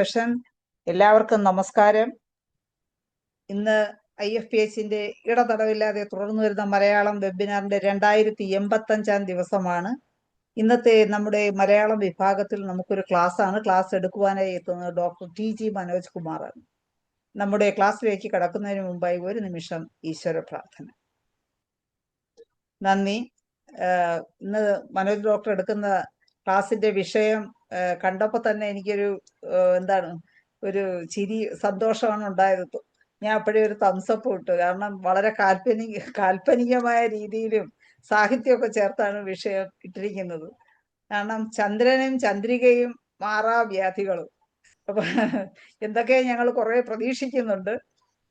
Session. എല്ലാവർക്കും നമസ്കാരം. ഇന്ന് IFPHന്റെ ഇടതടവില്ലാതെ തുടർന്നു വരുന്ന മലയാളം വെബിനാറിന്റെ 2085 ദിവസമാണ്. ഇന്നത്തെ നമ്മുടെ മലയാളം വിഭാഗത്തിൽ നമുക്കൊരു ക്ലാസ്സാണ്. ക്ലാസ് എടുക്കുവാനായി എത്തുന്നത് ഡോക്ടർ TG മനോജ് കുമാറാണ്. നമ്മുടെ ക്ലാസ്സിലേക്ക് കടക്കുന്നതിന് മുമ്പായി ഒരു നിമിഷം ഈശ്വര പ്രാർത്ഥന. നന്ദി. ഇന്ന് മനോജ് ഡോക്ടർ എടുക്കുന്ന ക്ലാസിന്റെ വിഷയം കണ്ടപ്പോൾ തന്നെ എനിക്കൊരു ഒരു ചിരി സന്തോഷമാണ് ഉണ്ടായത്. ഞാൻ അപ്പോഴേ ഒരു തംസപ്പ് ഇട്ടു. കാരണം വളരെ കാൽപ്പനികമായ രീതിയിലും സാഹിത്യമൊക്കെ ചേർത്താണ് വിഷയം ഇട്ടിരിക്കുന്നത്. കാരണം ചന്ദ്രനും ചന്ദ്രികയും മാറാവ്യാധികളും. അപ്പൊ എന്തൊക്കെ ഞങ്ങൾ കുറെ പ്രതീക്ഷിക്കുന്നുണ്ട്.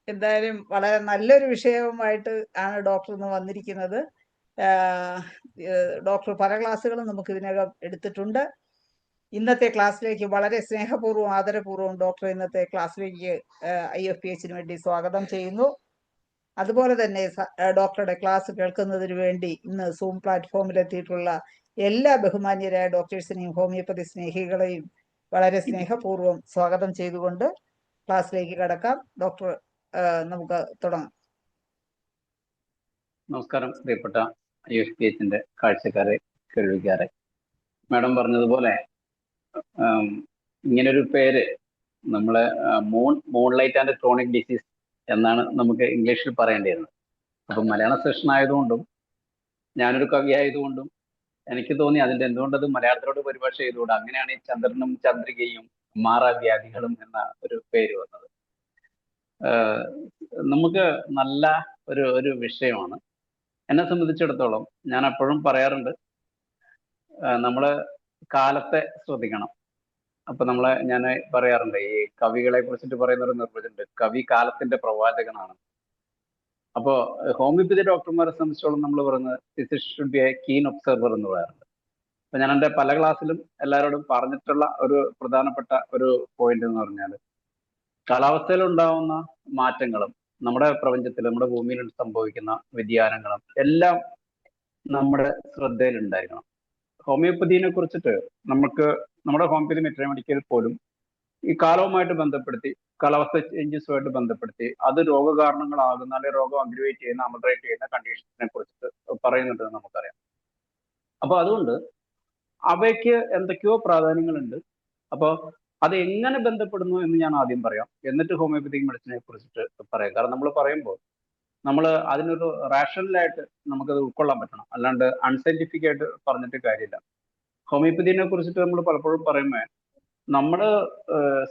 എന്തായാലും വളരെ നല്ലൊരു വിഷയവുമായിട്ട് ആണ് ഡോക്ടർ ഇന്ന് വന്നിരിക്കുന്നത്. ഡോക്ടർ പല ക്ലാസ്സുകളും നമുക്ക് ഇതിനകം എടുത്തിട്ടുണ്ട്. ഇന്നത്തെ ക്ലാസ്സിലേക്ക് വളരെ സ്നേഹപൂർവ്വം ആദരപൂർവ്വം ഡോക്ടർ ഇന്നത്തെ ക്ലാസ്സിലേക്ക് IFPHന് വേണ്ടി സ്വാഗതം ചെയ്യുന്നു. അതുപോലെ തന്നെ ഡോക്ടറുടെ ക്ലാസ് കേൾക്കുന്നതിന് വേണ്ടി ഇന്ന് സൂം പ്ലാറ്റ്ഫോമിലെത്തിയിട്ടുള്ള എല്ലാ ബഹുമാന്യരായ ഡോക്ടേഴ്സിനെയും ഹോമിയോപ്പതി സ്നേഹികളെയും വളരെ സ്നേഹപൂർവ്വം സ്വാഗതം ചെയ്തുകൊണ്ട് ക്ലാസ്സിലേക്ക് കടക്കാം. ഡോക്ടർ, നമുക്ക് തുടങ്ങാം. നമസ്കാരം പ്രിയപ്പെട്ട IFPHന്റെ കാഴ്ചക്കാരെ, കേൾവിക്കാരെ. മാഡം പറഞ്ഞതുപോലെ ഇങ്ങനൊരു പേര് നമ്മളെ മൂൺലൈറ്റ് ആൻഡ് ക്രോണിക് ഡിസീസ് എന്നാണ് നമുക്ക് ഇംഗ്ലീഷിൽ പറയേണ്ടിയിരുന്നത്. അപ്പം മലയാള സെഷൻ ആയതുകൊണ്ടും ഞാനൊരു കവി ആയതുകൊണ്ടും എനിക്ക് തോന്നി അതിൻ്റെ എന്തുകൊണ്ടത് മലയാളത്തിലോട്ട് പരിഭാഷ ചെയ്തുകൊണ്ട് അങ്ങനെയാണ് ഈ ചന്ദ്രനും ചന്ദ്രികയും മാറാവ്യാധികളും എന്ന ഒരു പേര് വന്നത്. നമുക്ക് നല്ല ഒരു വിഷയമാണ്. എന്നെ സംബന്ധിച്ചിടത്തോളം ഞാൻ എപ്പോഴും പറയാറുണ്ട്, നമ്മള് കാലത്തെ ശ്രദ്ധിക്കണം. അപ്പൊ ഞാൻ പറയാറുണ്ട്, ഈ കവികളെ കുറിച്ചിട്ട് പറയുന്ന ഒരു നിർവചനമുണ്ട്, കവി കാലത്തിന്റെ പ്രവാചകനാണ്. അപ്പോ ഹോമിയോപ്പതി ഡോക്ടർമാരെ സംബന്ധിച്ചോളം നമ്മൾ പറയുന്നത് physician should be a keen observer എന്ന് പറയാറുണ്ട്. അപ്പൊ ഞാൻ എൻ്റെ പല ക്ലാസ്സിലും എല്ലാവരോടും പറഞ്ഞിട്ടുള്ള ഒരു പ്രധാനപ്പെട്ട ഒരു പോയിന്റ് എന്ന് പറഞ്ഞാൽ, കാലാവസ്ഥയിൽ ഉണ്ടാവുന്ന മാറ്റങ്ങളും നമ്മുടെ പ്രപഞ്ചത്തിൽ, നമ്മുടെ ഭൂമിയിൽ സംഭവിക്കുന്ന വ്യതിയാനങ്ങളും എല്ലാം നമ്മുടെ ശ്രദ്ധയിൽ ഉണ്ടായിരിക്കണം. ഹോമിയോപ്പതിനെ കുറിച്ചിട്ട് നമ്മുടെ ഹോമിയോപ്പതി മെട്രോമെഡിക്കൽ പോലും ഈ കാലവുമായിട്ട് ബന്ധപ്പെടുത്തി, കാലാവസ്ഥ ചേഞ്ചസുമായിട്ട് ബന്ധപ്പെടുത്തി അത് രോഗകാരണങ്ങളാകുന്ന അല്ലെങ്കിൽ രോഗം അഗ്രിവേറ്റ് ചെയ്യുന്ന, അമഡറേറ്റ് ചെയ്യുന്ന കണ്ടീഷൻസിനെ കുറിച്ചിട്ട് പറയുന്നുണ്ടെന്ന് നമുക്കറിയാം. അപ്പൊ അതുകൊണ്ട് അവയ്ക്ക് എന്തൊക്കെയോ പ്രാധാന്യങ്ങളുണ്ട്. അപ്പോൾ അത് എങ്ങനെ ബന്ധപ്പെടുന്നു എന്ന് ഞാൻ ആദ്യം പറയാം, എന്നിട്ട് ഹോമിയോപ്പതിക് മെഡിസിനെ കുറിച്ചിട്ട് പറയാം. കാരണം നമ്മൾ പറയുമ്പോൾ നമ്മൾ അതിനൊരു റാഷണലായിട്ട് നമുക്കത് ഉൾക്കൊള്ളാൻ പറ്റണം, അല്ലാണ്ട് അൺസയന്റിഫിക് ആയിട്ട് പറഞ്ഞിട്ട് കാര്യമില്ല. ഹോമിയോപ്പതിനെ കുറിച്ചിട്ട് നമ്മൾ പലപ്പോഴും പറയുമ്പോൾ നമ്മൾ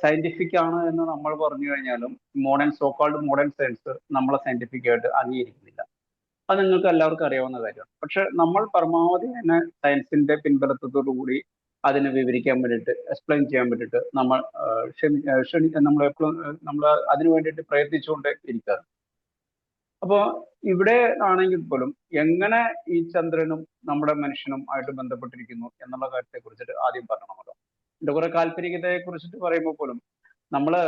സയന്റിഫിക് ആണ് എന്ന് നമ്മൾ പറഞ്ഞു കഴിഞ്ഞാലും സോക്കാൾഡ് മോഡേൺ സയൻസ് നമ്മളെ സയന്റിഫിക് ആയിട്ട് അംഗീകരിക്കുന്നില്ല. അത് നിങ്ങൾക്ക് എല്ലാവർക്കും അറിയാവുന്ന കാര്യമാണ്. പക്ഷെ നമ്മൾ പരമാവധി തന്നെ സയൻസിന്റെ പിൻബലത്തോടു കൂടി അതിനെ വിവരിക്കാൻ വേണ്ടിയിട്ട്, എക്സ്പ്ലെയിൻ ചെയ്യാൻ വേണ്ടിയിട്ട് നമ്മൾ അതിനു വേണ്ടിയിട്ട് പ്രയത്നിച്ചുകൊണ്ട് ഇരിക്കാറ്. അപ്പോൾ ഇവിടെ ആണെങ്കിൽ പോലും എങ്ങനെ ഈ ചന്ദ്രനും നമ്മുടെ മനുഷ്യനും ആയിട്ട് ബന്ധപ്പെട്ടിരിക്കുന്നു എന്നുള്ള കാര്യത്തെ കുറിച്ചിട്ട് ആദ്യം പറയണമല്ലോ. ഇതിന്റെ കുറെ കാൽപ്പനികതയെ കുറിച്ചിട്ട് പറയുമ്പോൾ പോലും നമ്മള്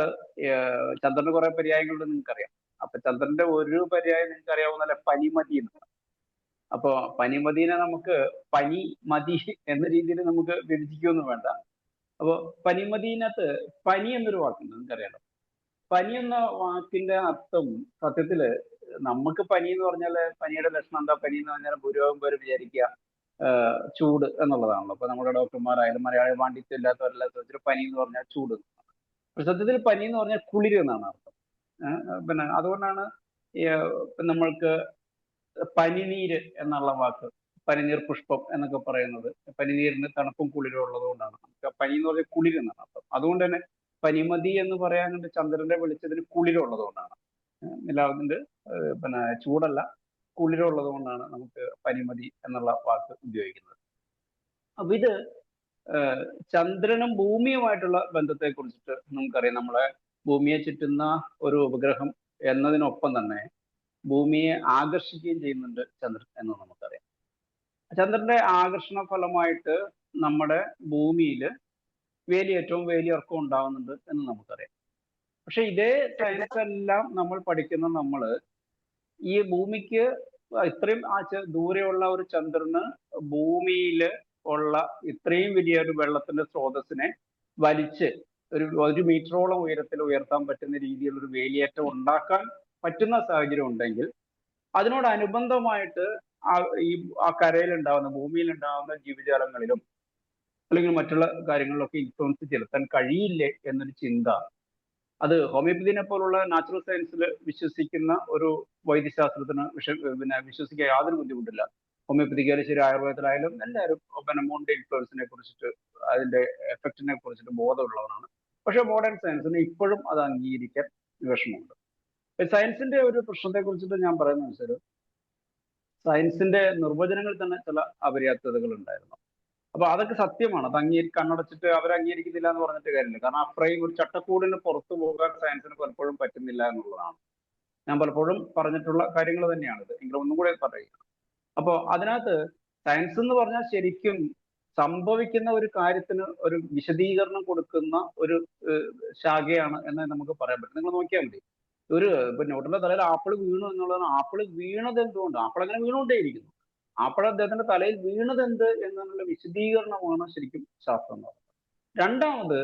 ചന്ദ്രന് കുറെ പര്യായങ്ങളുണ്ട് നിങ്ങൾക്കറിയാം. അപ്പൊ ചന്ദ്രന്റെ ഒരു പര്യായം നിങ്ങൾക്ക് അറിയാവുന്നല്ലേ, പനിമതി എന്നാണ്. അപ്പോ പനിമതിനെ നമുക്ക് പനിമതി എന്ന രീതിയിൽ നമുക്ക് വിഭജിക്കുകയൊന്നും വേണ്ട. അപ്പോ പനിമതിനകത്ത് പനി എന്നൊരു വാക്കുണ്ട്, നിങ്ങൾക്കറിയാലോ. പനി എന്ന വാക്കിന്റെ അർത്ഥം സത്യത്തില് നമുക്ക് പനി എന്ന് പറഞ്ഞാല് പനിയുടെ ലക്ഷണം എന്താ? പനി എന്ന് പറഞ്ഞാൽ ഭൂരിഭാഗം പേര് വിചാരിക്കുക ചൂട് എന്നുള്ളതാണല്ലോ. അപ്പൊ നമ്മുടെ ഡോക്ടർമാരായാലും മലയാളി പാണ്ഡിത്യം ഇല്ലാത്തവരെല്ലാം സത്യത്തിൽ പനി എന്ന് പറഞ്ഞാൽ ചൂട്. സത്യത്തിൽ പനി എന്ന് പറഞ്ഞാൽ കുളിര് എന്നാണ് അർത്ഥം. പിന്നെ അതുകൊണ്ടാണ് നമ്മൾക്ക് പനിനീര് എന്നുള്ള വാക്ക്, പനിനീർ പുഷ്പം എന്നൊക്കെ പറയുന്നത്, പനിനീരിന് തണുപ്പും കുളിരും ഉള്ളത് കൊണ്ടാണ്. പനി എന്ന് പറഞ്ഞാൽ കുളിര് എന്നാണ് അർത്ഥം. അതുകൊണ്ട് തന്നെ പനിമതി എന്ന് പറയാനുണ്ട് ചന്ദ്രന്റെ വെളിച്ചത്തിന് കുളിരുള്ളത് കൊണ്ടാണ്. നിലാവിന്റെ ചൂടല്ല, കുളിരുള്ളത് കൊണ്ടാണ് നമുക്ക് പനിമതി എന്നുള്ള വാക്ക് ഉപയോഗിക്കുന്നത്. അപ്പൊ ഇത് ചന്ദ്രനും ഭൂമിയുമായിട്ടുള്ള ബന്ധത്തെ കുറിച്ചിട്ട് നമുക്കറിയാം. നമ്മളെ ഭൂമിയെ ചുറ്റുന്ന ഒരു ഉപഗ്രഹം എന്നതിനൊപ്പം തന്നെ ഭൂമിയെ ആകർഷിക്കുകയും ചെയ്യുന്നുണ്ട് ചന്ദ്രൻ എന്ന് നമുക്കറിയാം. ചന്ദ്രന്റെ ആകർഷണ ഫലമായിട്ട് നമ്മുടെ ഭൂമിയിൽ ഏറ്റവും വേലിയിറക്കം ഉണ്ടാകുന്നുണ്ട് എന്ന് നമുക്കറിയാം. പക്ഷെ ഇതേ സയൻസ് എല്ലാം നമ്മൾ പഠിക്കുന്ന നമ്മള് ഈ ഭൂമിക്ക് ഇത്രയും ദൂരെയുള്ള ഒരു ചന്ദ്രന് ഭൂമിയിൽ ഉള്ള ഇത്രയും വലിയൊരു വെള്ളത്തിന്റെ സ്രോതസ്സിനെ വലിച്ച് ഒരു മീറ്ററോളം ഉയരത്തിൽ ഉയർത്താൻ പറ്റുന്ന രീതിയിലുള്ള ഒരു വേലിയേറ്റം ഉണ്ടാക്കാൻ പറ്റുന്ന സാഹചര്യം ഉണ്ടെങ്കിൽ അതിനോടനുബന്ധമായിട്ട് ആ ഈ ആ കരയിൽ ഉണ്ടാവുന്ന ഭൂമിയിൽ ഉണ്ടാവുന്ന ജീവജാലങ്ങളിലും അല്ലെങ്കിൽ മറ്റുള്ള കാര്യങ്ങളിലൊക്കെ ഇൻഫ്ലുവൻസ് ചെലുത്താൻ കഴിയില്ലേ എന്നൊരു ചിന്ത അത് ഹോമിയോപ്പതിനെ പോലുള്ള നാച്ചുറൽ സയൻസിൽ വിശ്വസിക്കുന്ന ഒരു വൈദ്യശാസ്ത്രത്തിന് വിശ്വസിക്കാൻ യാതൊരു ബുദ്ധിമുട്ടില്ല. ഹോമിയോപ്പതിക്കായാലും ശരി, ആയുർവേദത്തിലായാലും എല്ലാവരും മോണിന്റെ ഇൻഫ്ലുവൻസിനെ കുറിച്ചിട്ട് അതിന്റെ എഫക്റ്റിനെ കുറിച്ചിട്ട് ബോധമുള്ളവരാണ്. പക്ഷെ മോഡേൺ സയൻസിന് ഇപ്പോഴും അത് അംഗീകരിക്കാൻ വിഷമമുണ്ട്. സയൻസിന്റെ ഒരു പ്രശ്നത്തെ കുറിച്ചിട്ട് ഞാൻ പറയുന്നത് വെച്ചാൽ സയൻസിന്റെ നിർവചനങ്ങളിൽ തന്നെ ചില അപര്യാപ്തതകൾ ഉണ്ടായിരുന്നു. അപ്പൊ അതൊക്കെ സത്യമാണ്. അത് കണ്ണടച്ചിട്ട് അവർ അംഗീകരിക്കുന്നില്ല എന്ന് പറഞ്ഞിട്ട് കാര്യമില്ല. കാരണം അത്രയും ഒരു ചട്ടക്കൂടിന് പുറത്തു പോകാൻ സയൻസിന് പലപ്പോഴും പറ്റുന്നില്ല എന്നുള്ളതാണ് ഞാൻ പലപ്പോഴും പറഞ്ഞിട്ടുള്ള കാര്യങ്ങൾ തന്നെയാണിത്. എങ്കിലും ഒന്നും കൂടെ പറയുക. അപ്പോൾ അതിനകത്ത് സയൻസ് എന്ന് പറഞ്ഞാൽ ശരിക്കും സംഭവിക്കുന്ന ഒരു കാര്യത്തിന് ഒരു വിശദീകരണം കൊടുക്കുന്ന ഒരു ശാഖയാണ് എന്ന് നമുക്ക് പറയാൻ പറ്റും. നിങ്ങൾ നോക്കിയാൽ മതി. ഇപ്പൊ ന്യൂട്ടന്റെ തലയിൽ ആപ്പിൾ വീണു എന്നുള്ളതാണ്. ആപ്പിൾ വീണത് എന്തുകൊണ്ട്? ആപ്പിൾ അങ്ങനെ വീണുകൊണ്ടേയിരിക്കുന്നു. ആപ്പിൾ അദ്ദേഹത്തിന്റെ തലയിൽ വീണത് എന്ത് എന്നുള്ള വിശദീകരണമാണ് ശരിക്കും ശാസ്ത്രം എന്ന് പറയുന്നത്. രണ്ടാമത്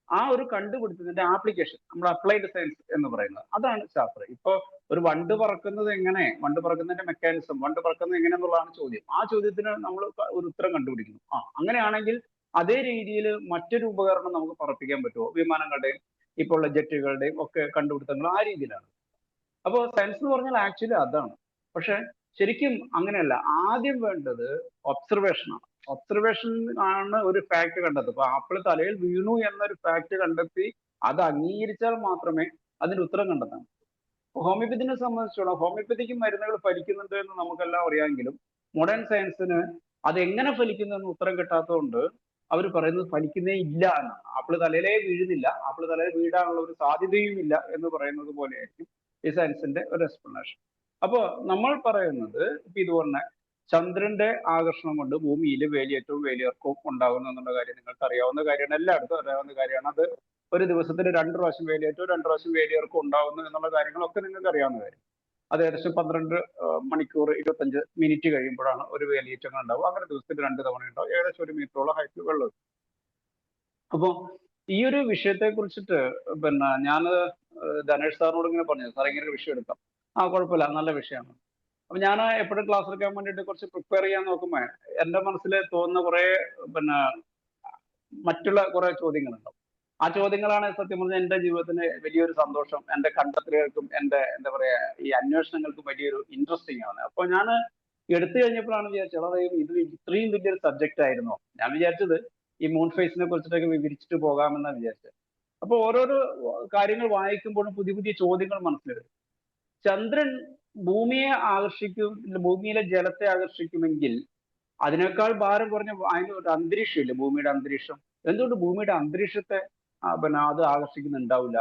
ആ ഒരു കണ്ടുപിടുത്തത്തിന്റെ ആപ്ലിക്കേഷൻ, നമ്മൾ അപ്ലൈഡ് സയൻസ് എന്ന് പറയുന്നത്, അതാണ് ശാസ്ത്രം. ഇപ്പൊ ഒരു വണ്ട് പറക്കുന്നത് എങ്ങനെ, വണ്ട് പറക്കുന്നതിന്റെ മെക്കാനിസം, വണ്ട് പറക്കുന്നത് എങ്ങനെയെന്നുള്ളതാണ് ചോദ്യം. ആ ചോദ്യത്തിന് നമ്മൾ ഒരു ഉത്തരം കണ്ടുപിടിക്കുന്നു. അങ്ങനെയാണെങ്കിൽ അതേ രീതിയിൽ മറ്റൊരു ഉപകരണം നമുക്ക് പറപ്പിക്കാൻ പറ്റുമോ? വിമാനങ്ങളുടെയും ഇപ്പോൾ ഉള്ള ജെറ്റുകളുടെയും ഒക്കെ കണ്ടുപിടുത്തങ്ങൾ ആ രീതിയിലാണ്. അപ്പോൾ സയൻസ് എന്ന് പറഞ്ഞാൽ ആക്ച്വലി അതാണ്. പക്ഷെ ശരിക്കും അങ്ങനെയല്ല. ആദ്യം വേണ്ടത് ഒബ്സർവേഷനാണ്. ഒബ്സർവേഷൻ ആണ് ഒരു ഫാക്ട് കണ്ടെത്തുക. ഇപ്പൊ ആപ്പിൾ തലയിൽ വീണു എന്നൊരു ഫാക്ട് കണ്ടെത്തി അത് അംഗീകരിച്ചാൽ മാത്രമേ അതിന്റെ ഉത്തരം കണ്ടെത്താൻ. ഹോമിയോപ്പതിനെ സംബന്ധിച്ചോളം ഹോമിയോപ്പതിക്ക് മരുന്നുകൾ ഫലിക്കുന്നുണ്ട് എന്ന് നമുക്കെല്ലാം അറിയാമെങ്കിലും മോഡേൺ സയൻസിന് അത് എങ്ങനെ ഫലിക്കുന്നു എന്ന് ഉത്തരം കിട്ടാത്തതുകൊണ്ട് അവർ പറയുന്നത് ഫലിക്കുന്നേ ഇല്ല എന്നാണ്. ആപ്പിൾ തലയിലേ വീഴുന്നില്ല, ആപ്പിൾ തലയിൽ വീഴാനുള്ള ഒരു സാധ്യതയും ഇല്ല എന്ന് പറയുന്നത് പോലെയായിരിക്കും ഈ സയൻസിന്റെ ഒരു എക്സ്പ്ലനേഷൻ. അപ്പോ നമ്മൾ പറയുന്നത് ഇപ്പൊ ഇതുപോലെ ചന്ദ്രന്റെ ആകർഷണം കൊണ്ട് ഭൂമിയിൽ വേലിയേറ്റവും വേലിയിറക്കവും ഉണ്ടാകുന്നു എന്നുള്ള കാര്യം നിങ്ങൾക്ക് അറിയാവുന്ന കാര്യമാണ്, എല്ലായിടത്തും അറിയാവുന്ന കാര്യമാണ്. അത് ഒരു ദിവസത്തിന് 2 പ്രാവശ്യം വേലിയേറ്റവും 2 പ്രാവശ്യം വേലിയിറക്കവും ഉണ്ടാകുന്നു എന്നുള്ള കാര്യങ്ങളൊക്കെ നിങ്ങൾക്ക് അറിയാവുന്ന കാര്യം. അത് ഏകദേശം 12 മണിക്കൂർ 25 മിനിറ്റ് കഴിയുമ്പോഴാണ് ഒരു വേലിയേറ്റങ്ങൾ ഉണ്ടാവും. അങ്ങനെ ദിവസത്തിൽ 2 തവണ ഉണ്ടാവും. ഏകദേശം 1 മീറ്ററോളം ഹൈറ്റ് വെള്ളം. അപ്പോൾ ഈ ഒരു വിഷയത്തെ കുറിച്ചിട്ട് ഞാൻ ധനേഷ് സാറിനോട് ഇങ്ങനെ പറഞ്ഞു, സാർ ഇങ്ങനെ ഒരു വിഷയം എടുക്കാം. കുഴപ്പമില്ല, നല്ല വിഷയമാണ്. അപ്പൊ ഞാൻ എപ്പോഴും ക്ലാസ് എടുക്കാൻ വേണ്ടിയിട്ട് കുറച്ച് പ്രിപ്പയർ ചെയ്യാൻ നോക്കുമ്പോൾ എന്റെ മനസ്സിൽ തോന്നുന്ന കുറെ മറ്റുള്ള കുറെ ചോദ്യങ്ങളുണ്ടാവും. ആ ചോദ്യങ്ങളാണ് സത്യം പറഞ്ഞാൽ എന്റെ ജീവിതത്തിന് വലിയൊരു സന്തോഷം, എന്റെ കണ്ടെത്തലുകൾക്കും എന്റെ എന്താ പറയാ ഈ അന്വേഷണങ്ങൾക്കും വലിയൊരു ഇൻട്രസ്റ്റിംഗ് ആണ്. അപ്പൊ ഞാൻ എടുത്തു കഴിഞ്ഞപ്പോഴാണ് വിചാരിച്ചത് ഇത് ഇത്രയും വലിയൊരു സബ്ജക്റ്റ് ആയിരുന്നോ. ഞാൻ വിചാരിച്ചത് ഈ മൂൺ ഫേസിനെ കുറിച്ചിട്ടൊക്കെ വിവരിച്ചിട്ട് പോകാമെന്നാണ് വിചാരിച്ചത്. അപ്പൊ ഓരോരോ കാര്യങ്ങൾ വായിക്കുമ്പോഴും പുതിയ പുതിയ ചോദ്യങ്ങൾ മനസ്സിലാവും. ചന്ദ്രൻ ഭൂമിയെ ആകർഷിക്കും, ഭൂമിയിലെ ജലത്തെ ആകർഷിക്കുമെങ്കിൽ അതിനേക്കാൾ ഭാരം കുറഞ്ഞ അതിന്റെ ഒരു അന്തരീക്ഷമില്ല, ഭൂമിയുടെ അന്തരീക്ഷം. എന്തുകൊണ്ട് ഭൂമിയുടെ അന്തരീക്ഷത്തെ അത് ആകർഷിക്കുന്നുണ്ടാവില്ല?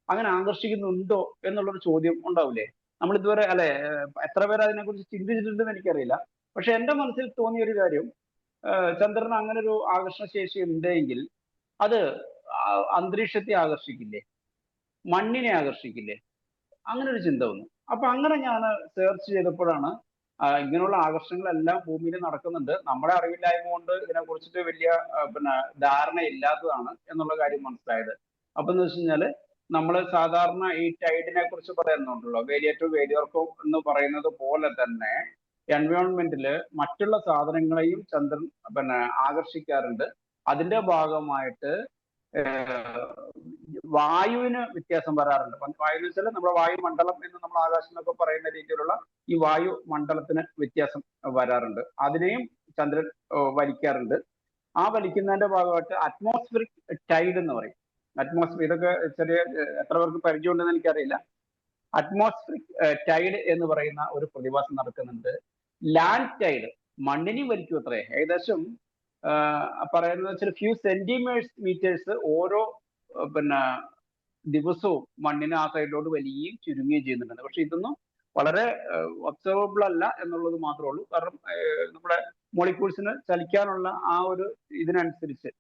അങ്ങനെ ആകർഷിക്കുന്നുണ്ടോ എന്നുള്ളൊരു ചോദ്യം ഉണ്ടാവില്ലേ? നമ്മൾ ഇതുവരെ അല്ലെ എത്ര പേര് അതിനെക്കുറിച്ച് ചിന്തിച്ചിട്ടുണ്ടെന്ന് എനിക്കറിയില്ല. പക്ഷെ എന്റെ മനസ്സിൽ തോന്നിയ ഒരു കാര്യം, ചന്ദ്രന് അങ്ങനെ ഒരു ആകർഷണ ശേഷി ഉണ്ടെങ്കിൽ അത് അന്തരീക്ഷത്തെ ആകർഷിക്കില്ലേ, മണ്ണിനെ ആകർഷിക്കില്ലേ? അങ്ങനെ ഒരു ചിന്ത വന്നു. അപ്പൊ അങ്ങനെ ഞാൻ സെർച്ച് ചെയ്തപ്പോഴാണ് ഇങ്ങനെയുള്ള ആകർഷണങ്ങളെല്ലാം ഭൂമിയിൽ നടക്കുന്നുണ്ട്. നമ്മുടെ അറിവില്ലായ്മ കൊണ്ട് ഇതിനെ കുറിച്ചിട്ട് വലിയ ധാരണ ഇല്ലാത്തതാണ് എന്നുള്ള കാര്യം മനസ്സിലായത്. അപ്പൊ എന്ന് വെച്ച് കഴിഞ്ഞാല് നമ്മൾ സാധാരണ ഈ ടൈഡിനെ കുറിച്ച് പറയുന്നുണ്ടല്ലോ, വേലിയേറ്റവും വേലിയിറക്കവും എന്ന് പറയുന്നത് പോലെ തന്നെ എൻവയോൺമെന്റില് മറ്റുള്ള സാധനങ്ങളെയും ചന്ദ്രൻ ആകർഷിക്കാറുണ്ട്. അതിന്റെ ഭാഗമായിട്ട് വായുവിന് വ്യത്യാസം വരാറുണ്ട്. വായു എന്ന് വെച്ചാൽ നമ്മുടെ വായുമണ്ഡലം എന്ന് നമ്മൾ ആകാശം എന്നൊക്കെ പറയുന്ന രീതിയിലുള്ള ഈ വായു മണ്ഡലത്തിന് വ്യത്യാസം വരാറുണ്ട്. അതിനെയും ചന്ദ്രൻ വലിക്കാറുണ്ട്. ആ വലിക്കുന്നതിന്റെ ഭാഗമായിട്ട് അറ്റ്മോസ്ഫിയറിക് ടൈഡ് എന്ന് പറയും. അറ്റ്മോസ്ഫിയർ, ഇതൊക്കെ ചെറിയ എത്ര പേർക്ക് പരിചയമുണ്ടെന്ന് എനിക്കറിയില്ല. അറ്റ്മോസ്ഫിയറിക് ടൈഡ് എന്ന് പറയുന്ന ഒരു പ്രതിഭാസം നടക്കുന്നുണ്ട്. ലാൻഡ് ടൈഡ് മണ്ണിനെയും വലിക്കും അത്രേ. ഏകദേശം പറയുന്നത് വെച്ചാൽ ഫ്യൂ സെന്റിമീറ്റേഴ്സ് ഓരോ ദിവസവും മണ്ണിനെ ആ സൈഡിലോട്ട് വലിയുകയും ചുരുങ്ങുകയും ചെയ്യുന്നുണ്ട്. പക്ഷെ ഇതൊന്നും വളരെ ഒബ്സർവബിൾ അല്ല എന്നുള്ളത് മാത്രമേ ഉള്ളൂ. കാരണം നമ്മുടെ മോളിക്യൂൾസിന് ചലിക്കാനുള്ള ആ ഒരു ഇതിനനുസരിച്ച്,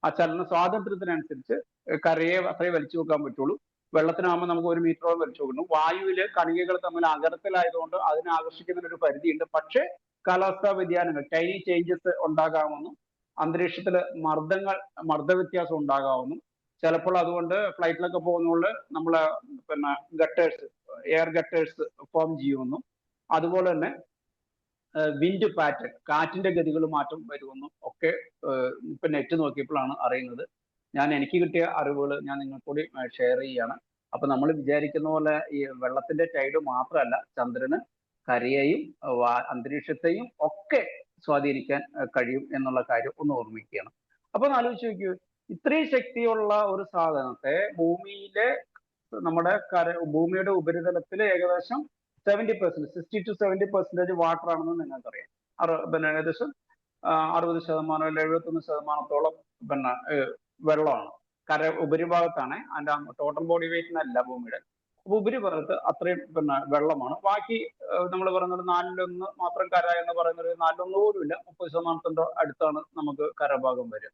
ആ ചലന സ്വാതന്ത്ര്യത്തിനനുസരിച്ച് കരയെ അത്രയും വലിച്ചു വെക്കാൻ പറ്റുള്ളൂ. വെള്ളത്തിനാകുമ്പോൾ നമുക്ക് 1 മീറ്ററോളം വലിച്ചു വെക്കുന്നു. വായുവില് കണികകൾ തമ്മിൽ അകലത്തിലായതുകൊണ്ട് അതിനെ ആകർഷിക്കുന്നതിന് ഒരു പരിധിയുണ്ട്. പക്ഷെ കാലാവസ്ഥാ വ്യതിയാനങ്ങൾ, ടൈനി ചേഞ്ചസ് ഉണ്ടാകാമെന്നും അന്തരീക്ഷത്തില് മർദ്ദവ്യത്യാസം ഉണ്ടാകാമെന്നും ചിലപ്പോൾ അതുകൊണ്ട് ഫ്ലൈറ്റിലൊക്കെ പോകുന്നതുകൊണ്ട് നമ്മളെ പിന്നെ ഗട്ടേഴ്സ്, എയർ ഗട്ടേഴ്സ് ഫോം ചെയ്യുമെന്നും അതുപോലെ തന്നെ വിൻഡ് പാറ്റേൺ, കാറ്റിന്റെ ഗതികൾ മാറ്റം വരുമെന്നും ഒക്കെ ഇപ്പൊ നെറ്റ് നോക്കിയപ്പോഴാണ് അറിയുന്നത്. എനിക്ക് കിട്ടിയ അറിവുകൾ ഞാൻ നിങ്ങൾക്കൂടി ഷെയർ ചെയ്യുകയാണ്. അപ്പൊ നമ്മൾ വിചാരിക്കുന്ന പോലെ ഈ വെള്ളത്തിന്റെ ടൈഡ് മാത്രമല്ല, ചന്ദ്രന് കരയെയും അന്തരീക്ഷത്തെയും ഒക്കെ സ്വാധീനിക്കാൻ കഴിയും എന്നുള്ള കാര്യം ഒന്ന് ഓർമ്മിക്കുകയാണ്. അപ്പൊ ഒന്ന് ആലോചിച്ച് നോക്കൂ, ഇത്രയും ശക്തിയുള്ള ഒരു സാധനത്തെ നമ്മുടെ ഭൂമിയുടെ ഉപരിതലത്തിൽ ഏകദേശം 70%, 60-70% വാട്ടർ ആണെന്ന് നിങ്ങൾക്കറിയാം. പിന്നെ ഏകദേശം 60% അല്ല 71% പിന്നെ വെള്ളമാണ്. ഉപരിഭാഗത്താണ്, അതിന്റെ ടോട്ടൽ ബോഡി വെയിറ്റിനല്ല ഭൂമിയുടെ. അപ്പൊ ഉപരിഭാഗത്ത് അത്രയും പിന്നെ വെള്ളമാണ്. ബാക്കി നമ്മൾ പറയുന്നത് 1/4 മാത്രം കര എന്ന് പറയുന്നത് 1/4 പോലും ഇല്ല, 30% അടുത്താണ് നമുക്ക് കരഭാഗം വരിക.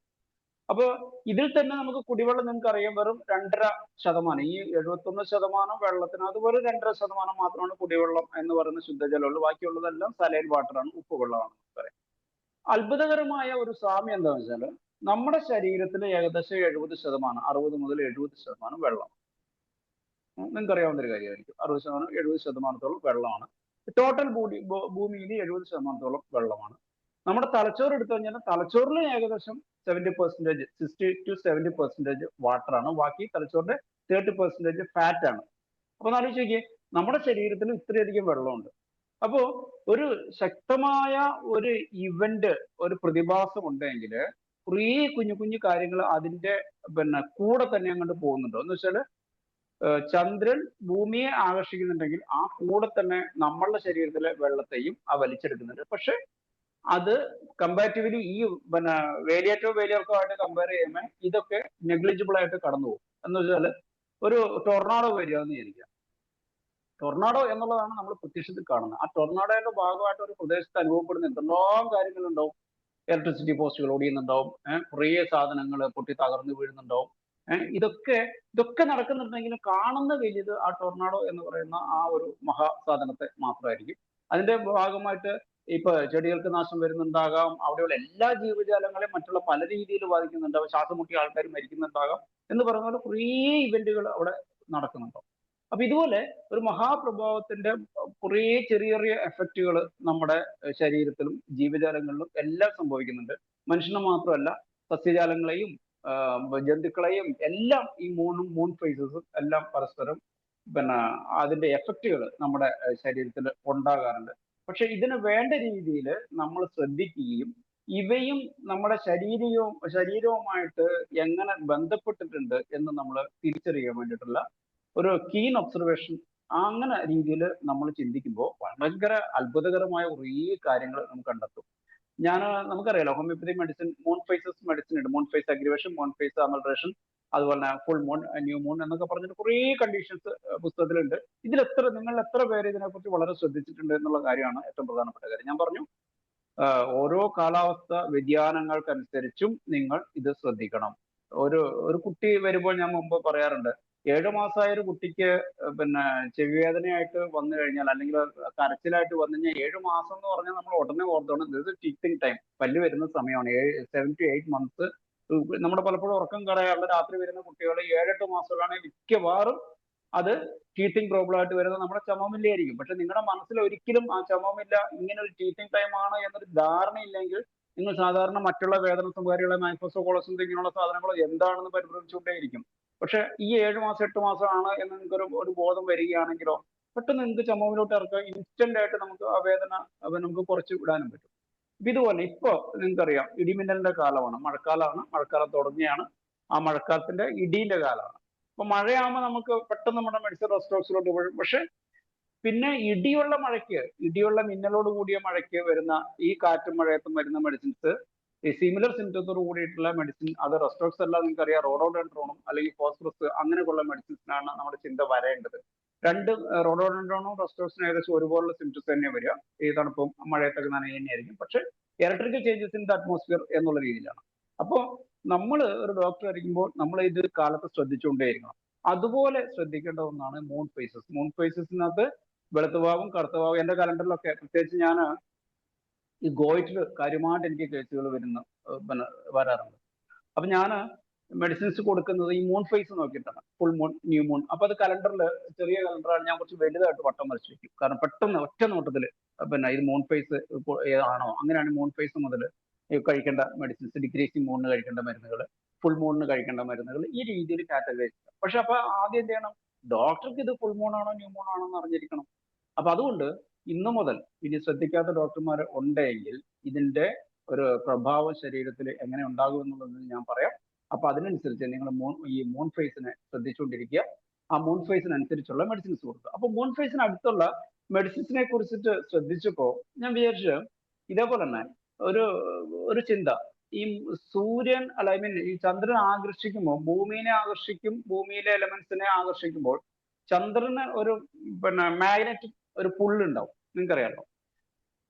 അപ്പൊ ഇതിൽ തന്നെ നമുക്ക് കുടിവെള്ളം നിങ്ങൾക്കറിയാം വെറും 2.5%. ഈ 71% വെള്ളത്തിനകത്ത് വെറും 2.5% മാത്രമാണ് കുടിവെള്ളം എന്ന് പറയുന്ന ശുദ്ധജലമുള്ളൂ. ബാക്കിയുള്ളതെല്ലാം സലൈൻ വാട്ടറാണ്, ഉപ്പുവെള്ളമാണ് നമുക്കറിയാം. അത്ഭുതകരമായ ഒരു സാമ്യം എന്താണെന്ന് വെച്ചാൽ, നമ്മുടെ ശരീരത്തിൽ ഏകദേശം 70%, 60 മുതൽ 70% വെള്ളം. നിങ്ങൾക്കറിയാവുന്ന ഒരു കാര്യമായിരിക്കും. 60-70% വെള്ളമാണ്. ടോട്ടൽ ഭൂമിയിൽ 70% വെള്ളമാണ്. നമ്മുടെ തലച്ചോറ് എടുത്തു കഴിഞ്ഞാൽ തലച്ചോറിൽ ഏകദേശം 70%, 60-70% വാട്ടറാണ്. ബാക്കി തലച്ചോറിന്റെ 30% ഫാറ്റ് ആണ്. അപ്പൊ ആലോചിച്ച് നോക്കിയേ, നമ്മുടെ ശരീരത്തിൽ ഇത്രയധികം വെള്ളമുണ്ട്. അപ്പോ ഒരു ശക്തമായ ഒരു ഇവന്റ്, ഒരു പ്രതിഭാസം ഉണ്ടെങ്കിൽ കുറേ കുഞ്ഞു കുഞ്ഞു കാര്യങ്ങൾ അതിന്റെ പിന്നെ കൂടെ തന്നെ അങ്ങോട്ട് പോകുന്നുണ്ടോ എന്ന് വെച്ചാൽ, ചന്ദ്രൻ ഭൂമിയെ ആകർഷിക്കുന്നുണ്ടെങ്കിൽ ആ കൂടെ തന്നെ നമ്മളുടെ ശരീരത്തിലെ വെള്ളത്തെയും വലിച്ചെടുക്കുന്നുണ്ട്. പക്ഷെ അത് കമ്പാരിറ്റീവ്ലി ഈ പിന്നെ വേലിയേറ്റവും ആയിട്ട് കമ്പയർ ചെയ്യുമ്പോൾ ഇതൊക്കെ നെഗ്ലിജിബിൾ ആയിട്ട് കടന്നു പോകും. എന്ന് വെച്ചാൽ ഒരു ടൊർണാഡോ വരിക എന്ന് വിചാരിക്കുക. ടൊർണാഡോ എന്നുള്ളതാണ് നമ്മൾ പ്രത്യക്ഷത്തിൽ കാണുന്നത്. ആ ടൊർണാഡോയുടെ ഭാഗമായിട്ട് ഒരു പ്രദേശത്ത് അനുഭവപ്പെടുന്ന എന്തെല്ലാം കാര്യങ്ങളുണ്ടാവും. ഇലക്ട്രിസിറ്റി പോസ്റ്റുകൾ ഓടിയുന്നുണ്ടാവും, കുറേ സാധനങ്ങൾ പൊട്ടി തകർന്നു വീഴുന്നുണ്ടാവും. ഇതൊക്കെ നടക്കുന്നുണ്ടെങ്കിലും കാണുന്ന വലുത് ആ ടൊർണാഡോ എന്ന് പറയുന്ന ആ ഒരു മഹാസാധനത്തെ മാത്രമായിരിക്കും. അതിന്റെ ഭാഗമായിട്ട് ഇപ്പൊ ചെടികൾക്ക് നാശം വരുന്നുണ്ടാകാം, അവിടെയുള്ള എല്ലാ ജീവജാലങ്ങളെയും മറ്റുള്ള പല രീതിയിൽ ബാധിക്കുന്നുണ്ടാവും, ശ്വാസം മുട്ടിയ ആൾക്കാർ മരിക്കുന്നുണ്ടാകാം എന്ന് പറയുന്ന പോലെ കുറേ ഇവന്റുകൾ അവിടെ നടക്കുന്നുണ്ടാവും. അപ്പൊ ഇതുപോലെ ഒരു മഹാപ്രഭാവത്തിന്റെ കുറേ ചെറിയ ചെറിയ എഫക്റ്റുകൾ നമ്മുടെ ശരീരത്തിലും ജീവജാലങ്ങളിലും എല്ലാം സംഭവിക്കുന്നുണ്ട്. മനുഷ്യന് മാത്രമല്ല, സസ്യജാലങ്ങളെയും ജന്തുക്കളെയും എല്ലാം ഈ മൂൺ ഫേസസും എല്ലാം പരസ്പരം പിന്നെ അതിന്റെ എഫക്റ്റുകൾ നമ്മുടെ ശരീരത്തിൽ ഉണ്ടാകാറുണ്ട്. പക്ഷെ ഇതിന് വേണ്ട രീതിയിൽ നമ്മൾ ശ്രദ്ധിക്കുകയും ഇവയും നമ്മുടെ ശരീരവുമായിട്ട് എങ്ങനെ ബന്ധപ്പെട്ടിട്ടുണ്ട് എന്ന് നമ്മൾ തിരിച്ചറിയാൻ വേണ്ടിയിട്ടുള്ള ഒരു കീൻ ഒബ്സർവേഷൻ, അങ്ങനെ രീതിയിൽ നമ്മൾ ചിന്തിക്കുമ്പോൾ ഭയങ്കര അത്ഭുതകരമായ കുറേ കാര്യങ്ങൾ നമുക്ക് കണ്ടെത്തും. നമുക്കറിയാലോ, homeopathy medicine, moon phases medicine ഉണ്ട്. Moon phase aggravation, moon phase amelioration, അതുപോലെ തന്നെ ഫുൾ മൂൺ, ന്യൂ മൂൺ എന്നൊക്കെ പറഞ്ഞിട്ട് കുറേ കണ്ടീഷൻസ് പുസ്തകത്തിലുണ്ട്. നിങ്ങൾ എത്ര പേര് ഇതിനെക്കുറിച്ച് വളരെ ശ്രദ്ധിച്ചിട്ടുണ്ട് എന്നുള്ള കാര്യമാണ് ഏറ്റവും പ്രധാനപ്പെട്ട കാര്യം. ഞാൻ പറഞ്ഞു, ഓരോ കാലാവസ്ഥ വ്യതിയാനങ്ങൾക്കനുസരിച്ചും നിങ്ങൾ ഇത് ശ്രദ്ധിക്കണം. ഒരു കുട്ടി വരുമ്പോൾ ഞാൻ മുമ്പ് പറയാറുണ്ട്, 7 മാസമായ ഒരു കുട്ടിക്ക് പിന്നെ ചെവിവേദനയായിട്ട് വന്നു കഴിഞ്ഞാൽ, അല്ലെങ്കിൽ കരച്ചിലായിട്ട് വന്നു കഴിഞ്ഞാൽ 7 മാസം എന്ന് പറഞ്ഞാൽ നമ്മൾ ഉടനെ ഓർത്തോണം, ഇത് ടീത്തിങ് ടൈം, പല്ല് വരുന്ന സമയമാണ്. 7 to 8 months. നമ്മുടെ പലപ്പോഴും ഉറക്കം കളയാനുള്ള രാത്രി വരുന്ന കുട്ടികൾ 7-8 മാസമാണ് മിക്കവാറും അത് ടീത്തിങ് പ്രോബ്ലം ആയിട്ട് വരുന്നത് നമ്മുടെ ചുമമില്ലായിരിക്കും. പക്ഷെ നിങ്ങളുടെ മനസ്സിൽ ഒരിക്കലും ആ ചുമമില്ല ഇങ്ങനെ ഒരു ടീത്തിങ് ടൈം ആണ് എന്നൊരു ധാരണയില്ലെങ്കിൽ നിങ്ങൾ സാധാരണ മറ്റുള്ള വേദന സംഹാരികളെ മാനിഫെസ്റ്റോ കോളസിന്റെ ഇങ്ങനെയുള്ള സാധനങ്ങളോ എന്താണെന്ന് പരിഭ്രമിച്ചുകൊണ്ടേയിരിക്കും. പക്ഷെ ഈ 7 മാസം 8 മാസം ആണ് എന്ന് നിങ്ങൾക്ക് ഒരു ബോധം വരികയാണെങ്കിലോ പെട്ടെന്ന് നിങ്ങൾക്ക് ചുമവിലോട്ട് ഇറക്കുക, ഇൻസ്റ്റന്റ് ആയിട്ട് നമുക്ക് ആ വേദന നമുക്ക് കുറച്ച് വിടാനും പറ്റും. ഇതുപോലെ ഇപ്പൊ നിങ്ങൾക്കറിയാം, ഇടിമിന്നലിന്റെ കാലമാണ്, മഴക്കാലം തുടങ്ങിയാണ്. ആ മഴക്കാലത്തിന്റെ ഇടീന്റെ കാലമാണ്. അപ്പൊ മഴയാകുമ്പോൾ നമുക്ക് പെട്ടെന്ന് നമ്മുടെ മെഡിസിൻ റെസ്റ്റോറൻസിലോട്ട് പോകും. പക്ഷെ പിന്നെ ഇടിയുള്ള മിന്നലോട് കൂടിയ മഴയ്ക്ക് വരുന്ന ഈ കാറ്റും മഴയത്തും വരുന്ന മെഡിസിൻസ്, ഈ സിമിലർ സിംറ്റത്തോട് കൂടിയിട്ടുള്ള മെഡിസിൻ, അത് റെസ്റ്റോക്സ് അല്ല, നിങ്ങൾക്കറിയാം റോഡോഡെൻഡ്രോണും അല്ലെങ്കിൽ ഫോസ്ഫറസ് അങ്ങനെയുള്ള മെഡിസിൻസിനാണ് നമ്മുടെ ചിന്ത വരേണ്ടത്. റോഡോഡെൻഡ്രോണും റെസ്റ്റോക്സിനും ഏകദേശം ഒരുപോലുള്ള സിംറ്റംസ് തന്നെ വരിക, ഈ തണുപ്പും മഴയത്തൊക്കെ നനയുന്നതായിരിക്കും. പക്ഷെ electrical changes in the atmosphere എന്നുള്ള രീതിയിലാണ്. അപ്പോൾ നമ്മൾ ഒരു ഡോക്ടർ ആയിരിക്കുമ്പോൾ നമ്മൾ ഇത് കാലത്ത് ശ്രദ്ധിച്ചുകൊണ്ടേയിരിക്കണം. അതുപോലെ ശ്രദ്ധിക്കേണ്ട ഒന്നാണ് മൂൺ ഫേസസ്. മൂൺ ഫേസസിനകത്ത് വെളുത്തുവാവും കറുത്തവാവും, എന്റെ കലണ്ടറിലൊക്കെ പ്രത്യേകിച്ച് ഞാൻ ഈ ഗോയിറ്റിൽ കാര്യമായിട്ട് എനിക്ക് കേസുകൾ വരാറുണ്ട്. അപ്പൊ ഞാൻ മെഡിസിൻസ് കൊടുക്കുന്നത് ഈ മൂൺ ഫേസ് നോക്കിയിട്ടാണ്, ഫുൾ മൂൺ, ന്യൂ മൂൺ. അപ്പൊ അത് കലണ്ടറിൽ, ചെറിയ കലണ്ടറാണ്, ഞാൻ കുറച്ച് വലുതായിട്ട് വട്ടം വരച്ച് വെക്കും. കാരണം പെട്ടെന്ന് ഒറ്റ നോട്ടത്തിൽ ഇത് മൂൺ ഫേസ് ആണോ, അങ്ങനെയാണ് മൂൺ ഫേസ് മുതൽ കഴിക്കേണ്ട മെഡിസിൻസ്, ഡിക്രീസിങ് മൂണിന് കഴിക്കേണ്ട മരുന്നുകൾ, ഫുൾ മൂണിന് കഴിക്കേണ്ട മരുന്നുകൾ, ഈ രീതിയിൽ കാറ്റഗറൈസ് ചെയ്യാം. പക്ഷെ അപ്പൊ ആദ്യം എന്ത് ചെയ്യണം, ഡോക്ടർക്ക് ഇത് ഫുൾ മൂൺ ആണോ ന്യൂ മൂൺ ആണോ എന്ന് അറിഞ്ഞിരിക്കണം. അപ്പൊ അതുകൊണ്ട് ഇന്നു മുതൽ ഇനി ശ്രദ്ധിക്കാത്ത ഡോക്ടർമാർ ഉണ്ടെങ്കിൽ ഇതിന്റെ ഒരു പ്രഭാവം ശരീരത്തിൽ എങ്ങനെ ഉണ്ടാകും എന്നുള്ളത് ഞാൻ പറയാം. അപ്പൊ അതിനനുസരിച്ച് നിങ്ങൾ ഈ മൂൺ ഫേസിനെ ശ്രദ്ധിച്ചുകൊണ്ടിരിക്കുക. ആ മൂൺ ഫേസിനനുസരിച്ചുള്ള മെഡിസിൻസ് കൊടുക്കുക. അപ്പൊ മൂൺ ഫേസിന് അടുത്തുള്ള മെഡിസിൻസിനെ കുറിച്ചിട്ട് ശ്രദ്ധിച്ചപ്പോ ഞാൻ വിചാരിച്ചു, ഇതേപോലെ തന്നെ ഒരു ഒരു ചിന്ത, ഈ സൂര്യൻ അല്ല, ഐ മീൻ ഈ ചന്ദ്രൻ ആകർഷിക്കുമ്പോൾ ഭൂമിയെ ആകർഷിക്കും, ഭൂമിയിലെ എലമെന്റ്സിനെ ആകർഷിക്കുമ്പോൾ ചന്ദ്രന് ഒരു മാഗ്നറ്റിക് ഒരു പുള്ള് ഉണ്ടാവും, നിങ്ങൾക്കറിയാലോ.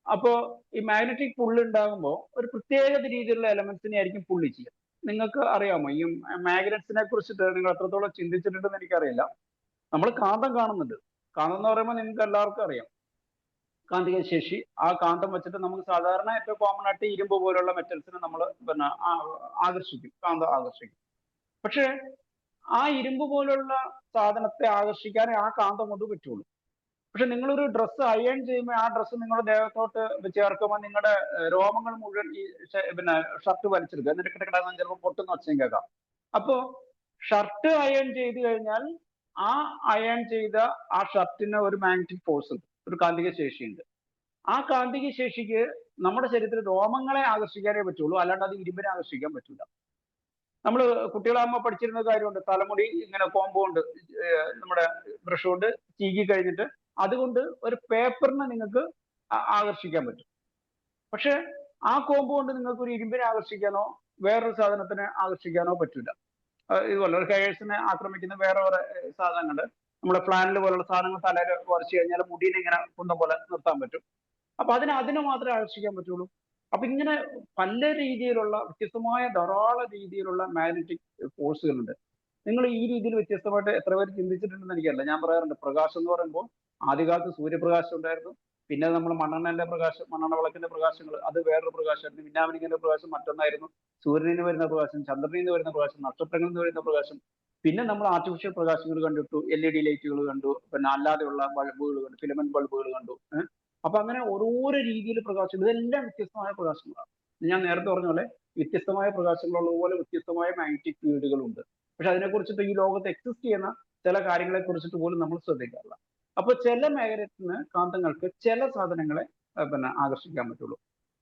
അപ്പോ ഈ മാഗ്നറ്റിക് പുള്ള് ഉണ്ടാകുമ്പോൾ ഒരു പ്രത്യേക രീതിയിലുള്ള എലമെന്റ്സിനെ ആയിരിക്കും പുള്ളി ചെയ്യുക. നിങ്ങൾക്ക് അറിയാമോ ഈ മാഗ്നറ്റ്സിനെ കുറിച്ചിട്ട് നിങ്ങൾ എത്രത്തോളം ചിന്തിച്ചിട്ടുണ്ടെന്ന് എനിക്കറിയില്ല. നമ്മൾ കാന്തം കാണുന്നുണ്ട്. കാന്തം എന്ന് പറയുമ്പോൾ നിങ്ങൾക്ക് എല്ലാവർക്കും അറിയാം കാന്തിക ശേഷി. ആ കാന്തം വെച്ചിട്ട് നമുക്ക് സാധാരണ ഏറ്റവും കോമൺ ആയിട്ട് ഇരുമ്പ് പോലുള്ള മെറ്റൽസിനെ നമ്മൾ ആകർഷിക്കും, കാന്തം ആകർഷിക്കും. പക്ഷേ ആ ഇരുമ്പ് പോലുള്ള സാധനത്തെ ആകർഷിക്കാൻ ആ കാന്തം കൊണ്ട് പറ്റുള്ളൂ. പക്ഷെ നിങ്ങളൊരു ഡ്രസ്സ് അയൺ ചെയ്യുമ്പോൾ ആ ഡ്രസ്സ് നിങ്ങളുടെ ദേഹത്തോട്ട് ചേർക്കുമ്പോൾ നിങ്ങളുടെ രോമങ്ങൾ മുഴുവൻ ഈ ഷർട്ട് വലിച്ചെടുക്കുക, എന്നിട്ട് കിടക്കിടന്ന് ചിലപ്പോൾ പൊട്ടുന്ന ഒച്ചയും കേൾക്കാം. അപ്പോ ഷർട്ട് അയൺ ചെയ്ത് കഴിഞ്ഞാൽ ആ അയൺ ചെയ്ത ആ ഷർട്ടിന് ഒരു മാഗ്നറ്റിക് ഫോഴ്സ് ഉണ്ട്, ഒരു കാന്തിക ശേഷിയുണ്ട്. ആ കാന്തിക ശേഷിക്ക് നമ്മുടെ ശരീരത്തിൽ രോമങ്ങളെ ആകർഷിക്കാനേ പറ്റുള്ളൂ, അല്ലാണ്ട് അത് ഇരുമ്പിനെ ആകർഷിക്കാൻ പറ്റില്ല. നമ്മൾ കുട്ടികളാകുമ്പോൾ പഠിച്ചിരുന്ന കാര്യമുണ്ട്, തലമുടി ഇങ്ങനെ കോമ്പൗണ്ട് നമ്മുടെ ബ്രഷ് കൊണ്ട് ചീകി കഴിഞ്ഞിട്ട് അതുകൊണ്ട് ഒരു പേപ്പറിനെ നിങ്ങൾക്ക് ആകർഷിക്കാൻ പറ്റും. പക്ഷെ ആ കോമ്പൗണ്ട് നിങ്ങൾക്ക് ഒരു ഇരുമ്പിനെ ആകർഷിക്കാനോ വേറൊരു സാധനത്തിനെ ആകർഷിക്കാനോ പറ്റില്ല. ഇതുപോലെ ഒരു ഹെയർസിനെ ആക്രമിക്കുന്ന വേറെ വേറെ സാധനങ്ങൾ, നമ്മുടെ ഫ്ലാനൽ പോലുള്ള സാധനങ്ങൾ തലയിൽ വരച്ചു കഴിഞ്ഞാൽ മുടിനെ ഇങ്ങനെ കുന്തം പോലെ നിർത്താൻ പറ്റും. അപ്പൊ അതിനെ മാത്രമേ ആകർഷിക്കാൻ പറ്റുള്ളൂ. അപ്പൊ ഇങ്ങനെ പല രീതിയിലുള്ള വ്യത്യസ്തമായ ധാരാളം രീതിയിലുള്ള മാഗ്നറ്റിക് ഫോഴ്സുകളുണ്ട്. നിങ്ങൾ ഈ രീതിയിൽ വ്യത്യസ്തമായിട്ട് എത്ര പേര് ചിന്തിച്ചിട്ടുണ്ടെന്ന് എനിക്കറിയില്ല. ഞാൻ പറയാറുണ്ട്, പ്രകാശം എന്ന് പറയുമ്പോൾ ആദ്യകാലത്ത് സൂര്യപ്രകാശം ഉണ്ടായിരുന്നു, പിന്നെ നമ്മൾ മണ്ണെണ്ണന്റെ പ്രകാശം, മണ്ണെണ്ണ വിളക്കിന്റെ പ്രകാശങ്ങൾ, അത് വേറൊരു പ്രകാശമായിരുന്നു. മിന്നാമിനിങ്ങിന്റെ പ്രകാശം മറ്റൊന്നായിരുന്നു. സൂര്യനിൽ നിന്ന് വരുന്ന പ്രകാശം, ചന്ദ്രനിൽ നിന്ന് വരുന്ന പ്രകാശം, നക്ഷത്രങ്ങളിൽ നിന്ന് വരുന്ന പ്രകാശം. പിന്നെ നമ്മൾ ആർട്ടിഫിഷ്യൽ പ്രകാശങ്ങൾ കണ്ടിട്ടു, LED ലൈറ്റുകൾ കണ്ടു, പിന്നെ അല്ലാതെയുള്ള ബൾബുകൾ കണ്ടു, ഫിലമെന്റ് ബൾബുകൾ കണ്ടു. അപ്പൊ അങ്ങനെ ഓരോരോ രീതിയിൽ പ്രകാശം, ഇതെല്ലാം വ്യത്യസ്തമായ പ്രകാശങ്ങളാണ്. ഞാൻ നേരത്തെ പറഞ്ഞ പോലെ വ്യത്യസ്തമായ പ്രകാശങ്ങളുള്ളതുപോലെ വ്യത്യസ്തമായ മാഗ്നറ്റിക് ഫീൽഡുകളുണ്ട്. പക്ഷെ അതിനെക്കുറിച്ചിട്ട് ഈ ലോകത്ത് എക്സിസ്റ്റ് ചെയ്യുന്ന ചില കാര്യങ്ങളെ കുറിച്ചിട്ട് പോലും നമ്മൾ ശ്രദ്ധിക്കാറില്ല. അപ്പൊ ചില മാഗ്നറ്റിന്, കാന്തങ്ങൾക്ക് ചില സാധനങ്ങളെ ആകർഷിക്കാൻ പറ്റുള്ളൂ.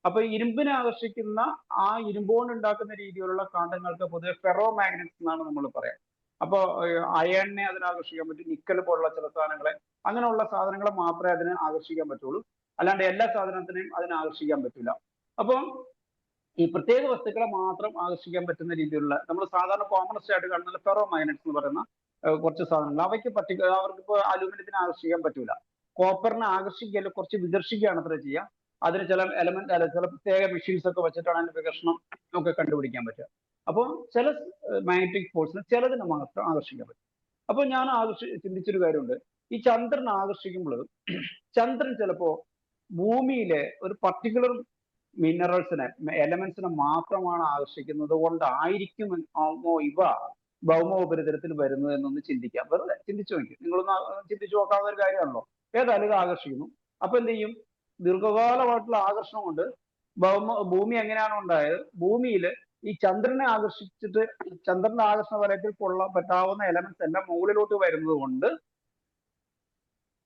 അപ്പൊ ഇരുമ്പിനെ ആകർഷിക്കുന്ന ആ ഇരുമ്പോണ്ട് ഉണ്ടാക്കുന്ന രീതിയിലുള്ള കാന്തങ്ങൾക്ക് പൊതുവെ ഫെറോ മാഗ്നറ്റ്സ് എന്നാണ് നമ്മൾ പറയാം. അപ്പൊ അയണിനെ അതിനെ ആകർഷിക്കാൻ പറ്റും, നിക്കൽ പോലുള്ള ചില സാധനങ്ങളെ, അങ്ങനെയുള്ള സാധനങ്ങളെ മാത്രമേ അതിനെ ആകർഷിക്കാൻ പറ്റുള്ളൂ, അല്ലാണ്ട് എല്ലാ സാധനത്തിനെയും അതിനെ ആകർഷിക്കാൻ പറ്റില്ല. അപ്പോൾ ഈ പ്രത്യേക വസ്തുക്കളെ മാത്രം ആകർഷിക്കാൻ പറ്റുന്ന രീതിയിലുള്ള, നമ്മൾ സാധാരണ കോമണസ്റ്റ് ആയിട്ട് കാണുന്ന ഫെറോ മാഗ്നറ്റ്സ് എന്ന് പറയുന്ന കുറച്ച് സാധനങ്ങൾ, അവയ്ക്ക് അവർക്ക് ഇപ്പോൾ അലൂമിനിയത്തിനെ ആകർഷിക്കാൻ പറ്റൂല. കോപ്പറിനെ ആകർഷിക്കല് കുറച്ച് വികർഷിക്കുകയാണ് അത്ര ചെയ്യുക. അതിന് ചില എലമെന്റ് അല്ല ചില പ്രത്യേക മെഷീൻസ് ഒക്കെ വെച്ചിട്ടാണ് അതിന്റെ വികർഷണം ഒക്കെ കണ്ടുപിടിക്കാൻ പറ്റുക. അപ്പോൾ ചില മാഗ്നറ്റിക് ഫോഴ്സിന് ചിലതിനെ മാത്രം ആകർഷിക്കാൻ പറ്റും. അപ്പോൾ ഞാൻ ചിന്തിച്ചൊരു കാര്യമുണ്ട്, ഈ ചന്ദ്രൻ ആകർഷിക്കുമ്പോൾ ചന്ദ്രൻ ചിലപ്പോ ഭൂമിയിലെ ഒരു പർട്ടിക്കുലർ മിനറൽസിനെ, എലമെന്റ്സിനെ മാത്രമാണ് ആകർഷിക്കുന്നത് കൊണ്ടായിരിക്കും ഇവ ഭൗമോപരിതലത്തിൽ വരുന്നത് എന്നൊന്ന് ചിന്തിക്കാം. വെറുതെ ചിന്തിച്ചു നോക്കി, നിങ്ങളൊന്ന് ചിന്തിച്ചു നോക്കാവുന്ന ഒരു കാര്യമാണല്ലോ. ഏതായാലും ഇത് ആകർഷിക്കുന്നു. അപ്പൊ എന്ത് ചെയ്യും, ദീർഘകാലമായിട്ടുള്ള ആകർഷണം കൊണ്ട് ഭൂമി എങ്ങനെയാണോ ഉണ്ടായത്, ഭൂമിയിൽ ഈ ചന്ദ്രനെ ആകർഷിച്ചിട്ട് ചന്ദ്രന്റെ ആകർഷണ വലയത്തിൽ കൊള്ളാൻ പറ്റാവുന്ന എലമെന്റ്സ് എല്ലാം മുകളിലോട്ട് വരുന്നത് കൊണ്ട്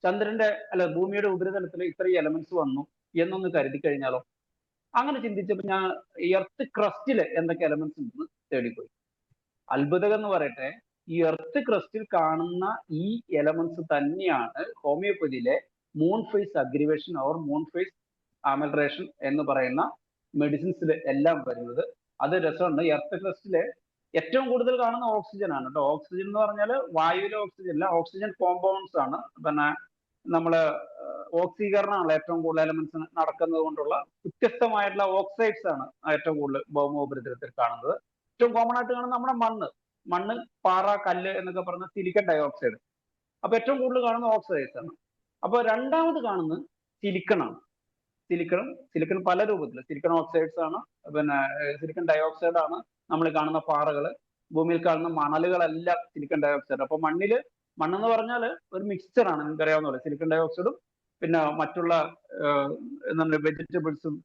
ചന്ദ്രന്റെ ഭൂമിയുടെ ഉപരിതലത്തിൽ ഇത്രയും എലമെന്റ്സ് വന്നു എന്നൊന്ന് കരുതി കഴിഞ്ഞാലോ. അങ്ങനെ ചിന്തിച്ചപ്പോൾ ഞാൻ എർത്ത് ക്രസ്റ്റില് എന്തൊക്കെ എലമെന്റ്സ് ഉണ്ടെന്ന് തേടിപ്പോയി. അത്ഭുതം എന്ന് പറയട്ടെ, ഈ എർത്ത് ക്രസ്റ്റിൽ കാണുന്ന ഈ എലമെന്റ്സ് തന്നെയാണ് ഹോമിയോപ്പതിയിലെ moon phase aggravation or moon phase amelioration എന്ന് പറയുന്ന മെഡിസിൻസിൽ എല്ലാം വരുന്നത്. അത് രസമുണ്ട്. എർത്ത് ക്രസ്റ്റില് ഏറ്റവും കൂടുതൽ കാണുന്ന ഓക്സിജൻ ആണ് കേട്ടോ. ഓക്സിജൻ എന്ന് പറഞ്ഞാൽ വായുവിലെ ഓക്സിജൻ അല്ല, ഓക്സിജൻ കോമ്പൗണ്ട്സ് ആണ്. പിന്നെ നമ്മള് ഓക്സീകരണമാണ് ഏറ്റവും കൂടുതൽ എലമെന്റ്സ് നടക്കുന്നത് കൊണ്ടുള്ള വ്യത്യസ്തമായിട്ടുള്ള ഓക്സൈഡ്സ് ആണ് ഏറ്റവും കൂടുതൽ ഭൗമോപരിതലത്തിൽ കാണുന്നത്. ഏറ്റവും കോമൺ ആയിട്ട് കാണുന്ന നമ്മുടെ മണ്ണ്, പാറ, കല്ല് എന്നൊക്കെ പറയുന്ന സിലിക്കൺ ഡയോക്സൈഡ്. അപ്പൊ ഏറ്റവും കൂടുതൽ കാണുന്ന ഓക്സൈഡ്സ് ആണ്. അപ്പൊ രണ്ടാമത് കാണുന്നത് സിലിക്കൺ ആണ്. സിലിക്കൺ പല രൂപത്തിൽ, സിലിക്കൺ ഓക്സൈഡ്സ് ആണ്, പിന്നെ സിലിക്കൺ ഡയോക്സൈഡ് ആണ് നമ്മൾ കാണുന്ന പാറകള്. ഭൂമിയിൽ കാണുന്ന മണലുകളെല്ലാം സിലിക്കൺ ഡൈ ഓക്സൈഡ്. അപ്പൊ മണ്ണെന്ന് പറഞ്ഞാൽ ഒരു മിക്സ്ചറാണ്, നിങ്ങൾക്ക് അറിയാവുന്ന പോലെ സിലിക്കൺ ഡൈ ഓക്സൈഡും പിന്നെ മറ്റുള്ള എന്താണ് വെജിറ്റബിൾസും